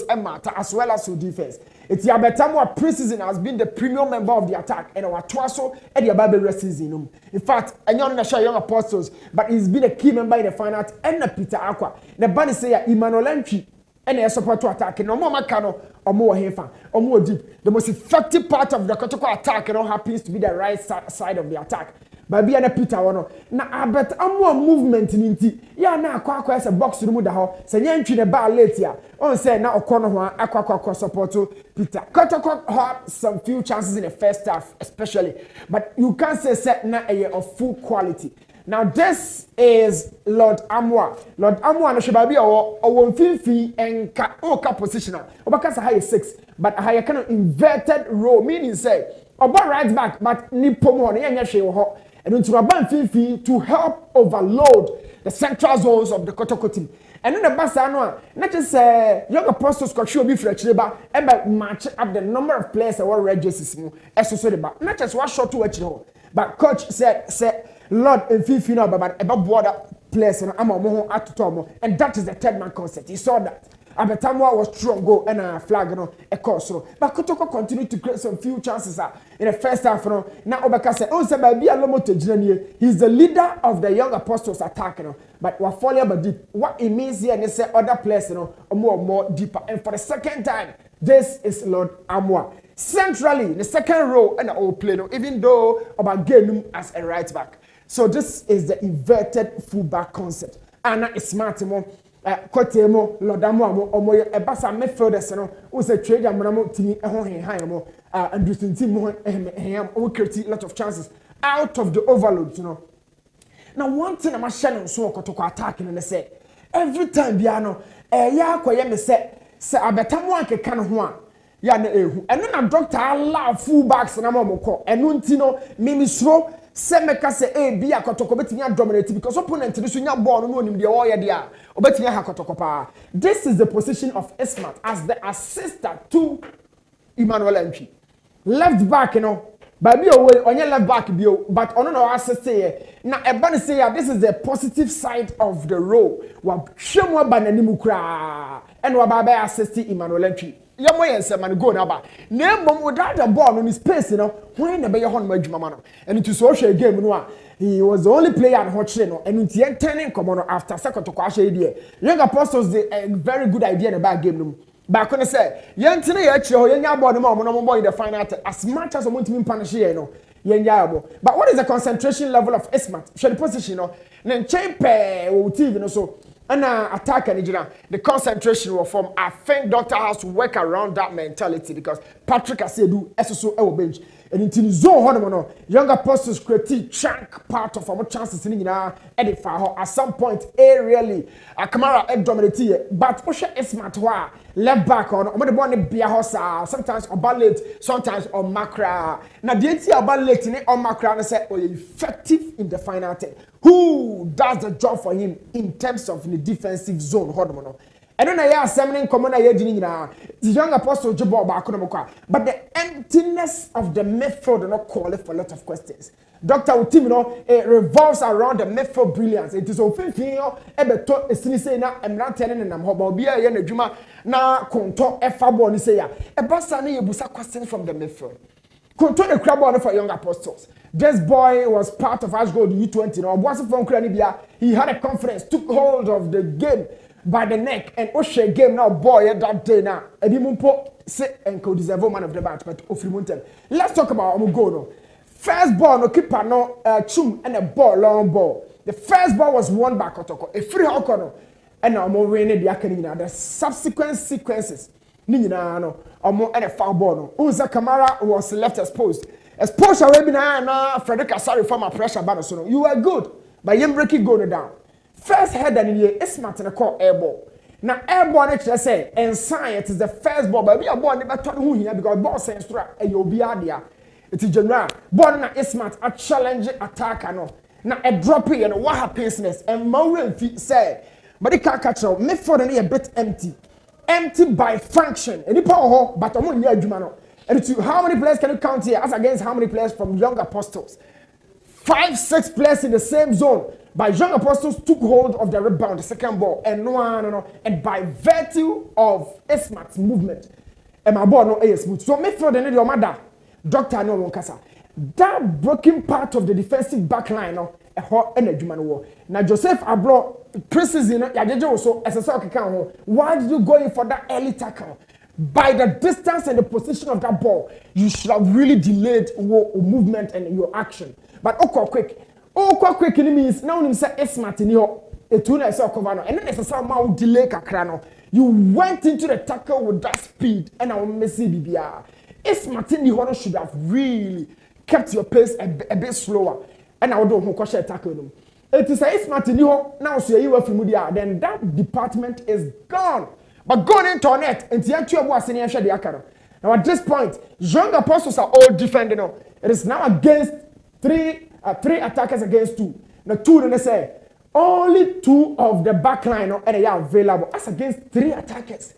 emata as well as your defense. It's your better more preseason has been the premium member of the attack and our twaso and the Bible season. In fact, I know not sure Young Apostles, but he's been a key member in the final and Peter Aqua. The band say Emmanuel entry and a support to attack no more Macano or more hefa or more deep. The most effective part of the Kotoko attack happens to be the right side of the attack. Baby and Peter wono na abet ammo movement ninti ya na akwa ese box no mu da ho se nyantwi ne ba late ya on say na okono ho akwa support Peter Kotoko had some few chances in the first half especially but you can't say na a of full quality Now this is Lord Amwa. Lord Amwa no shebabi o mfimfi enka oka positioner. Obaka sa high 6 but high kind of inverted role meaning say oba right back but ni pomo no yenye hwe ho. And into oba mfimfi to help overload the central zones of the Kotoko team. And then the basa no not just young apostles could show be frecheba and by match up the number of players that were registered mu eso ba not just one shot to watch but coach said Lord mfimfi no about border players and am mo atoto and that is the third man concept. He saw that Abetamwa was strong go and a flag no a course but Kotoko continued to create some few chances in the first half no now Obaka said oh say baby alomo to jinanie he's the leader of the young apostles attack no but what follow but deep what it means here and say other players no more deeper and for the second time this is Lord Amwa centrally the second row and all play no even though about game as a right back. So this is the inverted fullback concept. And it's smart mo Kotemo Lodamo omo ebasa midfielders no wo say trade amramo timi eho hen mo and this team mo hen o create lot of chances out of the overload, you know. Now one thing I'm sharing so Kotoko attack and say every time bia no ya akoye me say abetamo akeka no ho a ya na ehu eno na doctor allow fullbacks na mo ko eno ntino mimi sro se meka se bi Kotoko betimi dominate because opponent ni so nya ball no onim de o ye de a obetimi ha Kotoko pa. This is the position of Ismat as the assistant to Emmanuel Entry. Left back, you know, baby away on your left back bio, but on no assist here. Now everybody say this is the positive side of the role. Wa shemwa bananimu kra and wa baba assist Emmanuel Entry. Yamo yense man go na ba. Na mom without the ball on his space, you know, when the be your hon adwuma man. And it is also a game no. He was the only player at Hotchre no and until turning come on after second to kwash idea. Young Apostles the a very good idea in the back game no. But I couldn't say, Yantine Yacho, Yanya board the mom boy in the final as much as I want to mean punish no. Yanyabo. But what is the concentration level of Ismat? Should the position no? Then Champe or TV no so. And attack and the concentration will form. I think Doctor has to work around that mentality because Patrick has said do SSO our bench. And in zone young apostles create chunk part of our chances in edify at some point really a Kamara dominate but Osha is smart left back on the one be sometimes on ballet sometimes on macra now the about late in on macra and say effective in the final 10 who does the job for him in terms of the defensive zone I don't know yeah summoning common the young apostle job but the emptiness of the midfield do not call it for a lot of questions. Dr. Utimino it revolves around the midfield brilliance. It is often ebeto esini na emran tene na mhoba obi a ye na dwuma na konto efa ball ni say ya ebasa na yebusa questions from the midfield. Konto the crab ball for young apostles. This boy was part of Ashgold U20 no was from Kranibia. He had a confidence, took hold of the game by the neck and Oshe game now boy that day now Edimumpo say and co deserve man of the match but Ofrimuntel. Let's talk about goal no. First ball no keeper no chum and a ball long ball. The first ball was won by Kotoko. A free hawk no and now more rain the akanina. The subsequent sequences Nina no or and a foul ball no. Uza Kamara was left exposed. Exposure webinar na Frederick Asari from a pressure banner so no. You were good but you breaking goal down. First header in here is smart and call air ball. Now air ball actually say and science is the first ball, but we are born never taught who here because ball sense and you'll be idea. It is general. Ball na is smart a challenge attacker no. Now a drop it and what happens next and Maureen say, but it can't catch up. Midfield and a bit empty by function. And power but I'm only a and how many players can you count here as against how many players from young apostles? 5-6 players in the same zone. By young apostles took hold of the rebound, the second ball, and and by virtue of Ismat's movement, and my ball no smooth. So midfield and your mother, Doctor no one kasa. That broken part of the defensive back line no a hot energy man war. Now Joseph Ablo preseason yajeje also SSL keka ho. Why did you go in for that early tackle? By the distance and the position of that ball, you should have really delayed movement and your action. But quick means now you say Ismat in your etuna so cover no and then necessarily ma delay kakra no. You went into the tackle with that speed and I Messi bibia. Ismat in the should have really kept your pace a bit slower and I would do who tackle them. It is a smart in you now, so you were from Mudia, then that department is gone. But going into net, and the actual was in the Akara. Now at this point, young apostles are all defending. It is now against three attackers against 2. Now 2, then they say only 2 of the back line are available as against 3 attackers.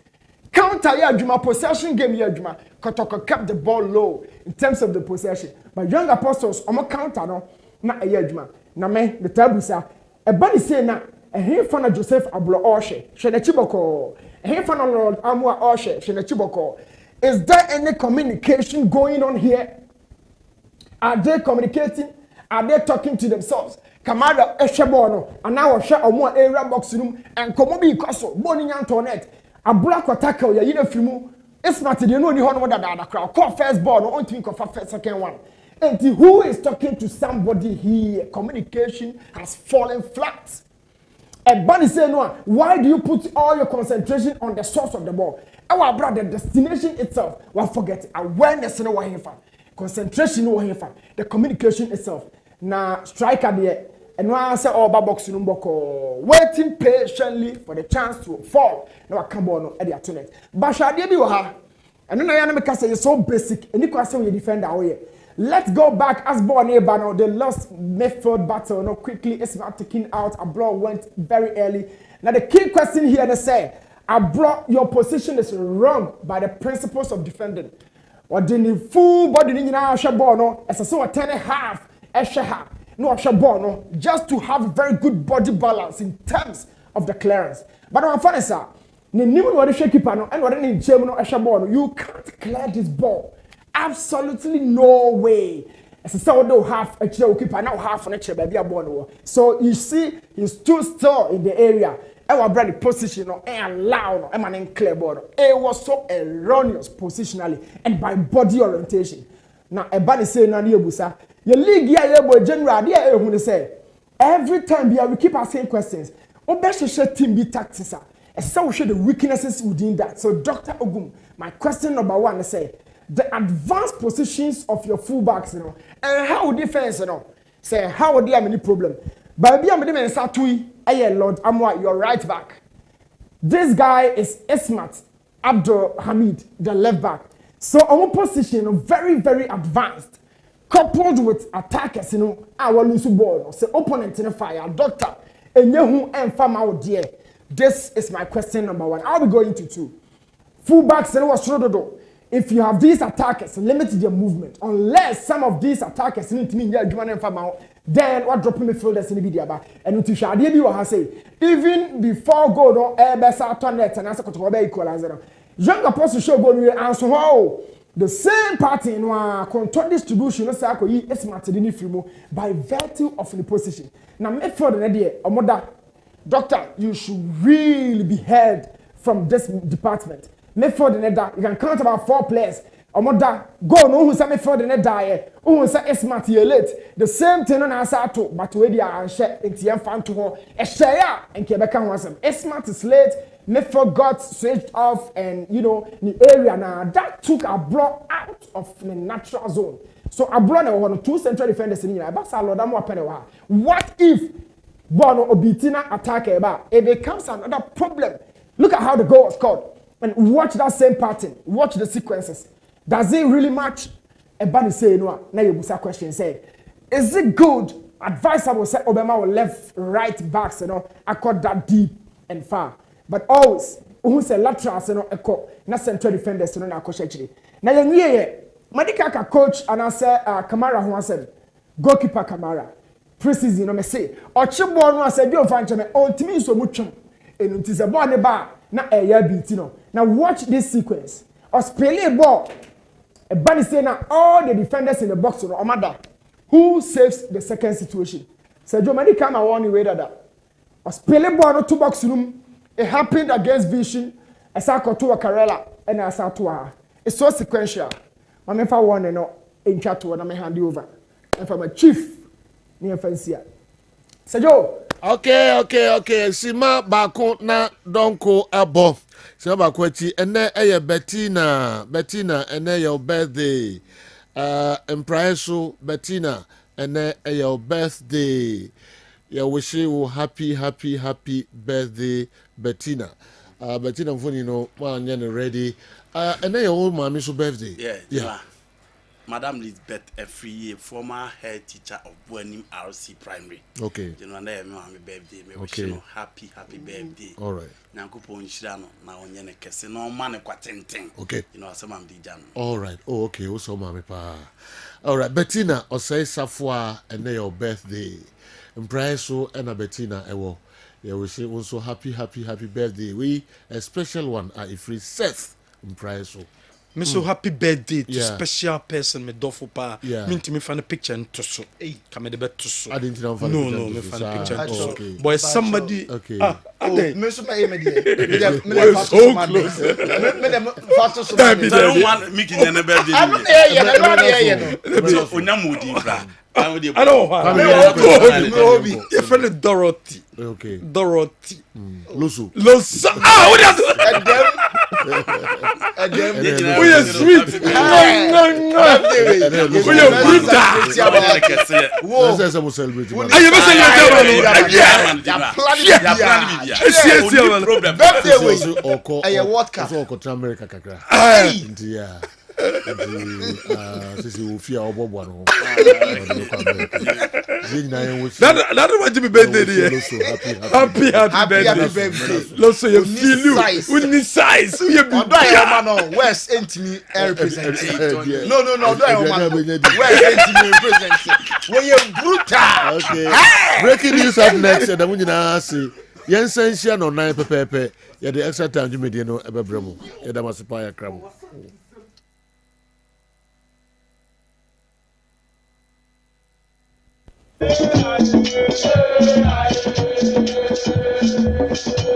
Counter Juma possession game Juma. Kotoko kept the ball low in terms of the possession. But young apostles, I'm a counter no, not a Juma. Na me the tabusa. A body say na a here fan of Joseph Ablo Oshe, Shenachiboko. A here fan of Lord Amwa Oshe, Shenachiboko. Is there any communication going on here? Are they communicating? Are they talking to themselves? Kamada Eshebono, and now share a more area box room and Komobi Koso, Bonnie Antoinette. A black tackle, ya yina fimu. It's not you know the one that the crowd. Call first ball, no think of first second one. And who is talking to somebody here? Communication has fallen flat. And Bunny said, no, why do you put all your concentration on the source of the ball? Our brother, the destination itself, well, forget it. Awareness no one here. Concentration no one here. The communication itself. Now, striker there. And one say, oh, box waiting patiently for the chance to fall. Now, I come on at the attorney. But shall be waha? And then I am because say so basic. And you can say we defend our way. Let's go back as born neighbor now. They lost midfield battle. No, quickly, it's not taking out. Abroad went very early. Now, the key question here they say, Abroad, your position is wrong by the principles of defending. What the full body in our shabono as a so 10.5 extra no shabono just to have a very good body balance in terms of the clearance. But I'm funny, sir. You can't clear this ball. Absolutely no way. As a so half a chair keeper now half an extra baby a so you see he's too still in the area. Our brother position and loud and clear ball. It was so erroneous positionally and by body orientation. Now a body say na busa. Your league here general there who say every time we keep asking questions. Obesha team be tactics. So we show the weaknesses within that. So Dr. Ogum, my question number 1 is say the advanced positions of your fullbacks, and how defense, say how would there have any problem? But I'm going to say Lord Amwa, your right back. This guy is Esmat Abdul Hamid, the left back. So our position very, very advanced, coupled with attackers, our lose ball, say opponent in a fire, doctor, and you and farm out there. This is my question number 1. I'll be going to 2. Fullbacks and what's true. If you have these attackers, limit their movement. Unless some of these attackers need to mean then what dropping midfielders in the video. And to share the say even before goal don't ever start on net and answer to equalizer. Young apostle show go will answer how the same party in control distribution no say is smart by virtue of the position. Now midfield na there omoda doctor, you should really be heard from this department. Midfield in that you can count about 4 players. Omoda go no who say midfield in that who say smart late. The same thing on answer to but we dey and share ntm fan to ho e share and Quebec can want some. Smart is late. Midfield got switched off and the area now that took Abroad out of the natural zone. So Abroad now one 2 central defenders in here. But what if Bono Obitina attack it becomes another problem. Look at how the goal was scored. And watch that same pattern. Watch the sequences. Does it really match? Ebani say no. Now you busa question say, is it good? Advisable say Obama will left right backs, I caught that deep and far. But always, who say laterals, echo, not central defenders, na coach actually. Now you Madika coach and I say Kamara who said goalkeeper Kamara. Preseason, me say, or Chibon was a deal for me, or to me so much. And it is a ball the bar, not a year beat. Now watch this sequence. Or spell a ball. A bunny say now all the defenders in the box or mother. Who saves the second situation? So Joe Madi come one way that. Or spell a ball no 2 box room. It happened against Vision. I saw to a Carella and I saw to her. It's so sequential. My man for one and no in chat to one, I may hand you over. And from a chief. Near Fancy. Sajo. Okay. Sima bako na donko abo. Sima bako eti ene eye Bettina ene your birthday. Empress Bettina ene your birthday. Yeah, wish you happy birthday, Bettina. Bettina, you know, man, you're ready. And then your old mommy's birthday. Yeah. Madam Lisbeth, a free former head teacher of Buenim RC Primary. Okay. You know, and I'm birthday. Me wish you happy birthday. All right. Nyankupo Nshirano, na onyene kese no man kwa tenten. Okay. You know, asema mdijan. All right. Oh, okay. Also, mommy pa. All right. Bettina, osai safwa and your birthday. Mpraeso and Bettina, ewo. Yeah, we say also happy birthday. We a special one are if free Seth Mpraeso. Me so happy birthday to special person me dofo pa. Me ntimi fan a picture to so. Hey, come the bet to so. I didn't know No, me fan a picture to so. Boy, somebody. Okay. Me so me me dey. Me We're so close. Me dem fato so man. Don't want me kin na birthday. I'm here. Onyamudi fra. I don't want. Your friend Dorothy. Okay. Dorothy. Loso. Ah, what is we are sweet. We are sisi ofia obobwa no that want to be birthday happy birthday loso you feel you with size you be odo ayo ma no west entimi represent no odo ayo ma west entimi represent we you brutal. Okay. Breaking news up next and we nyina say yensan hia no nan pepepe ye the extra time jumedie no ebebremu ye da masipa ya kramo.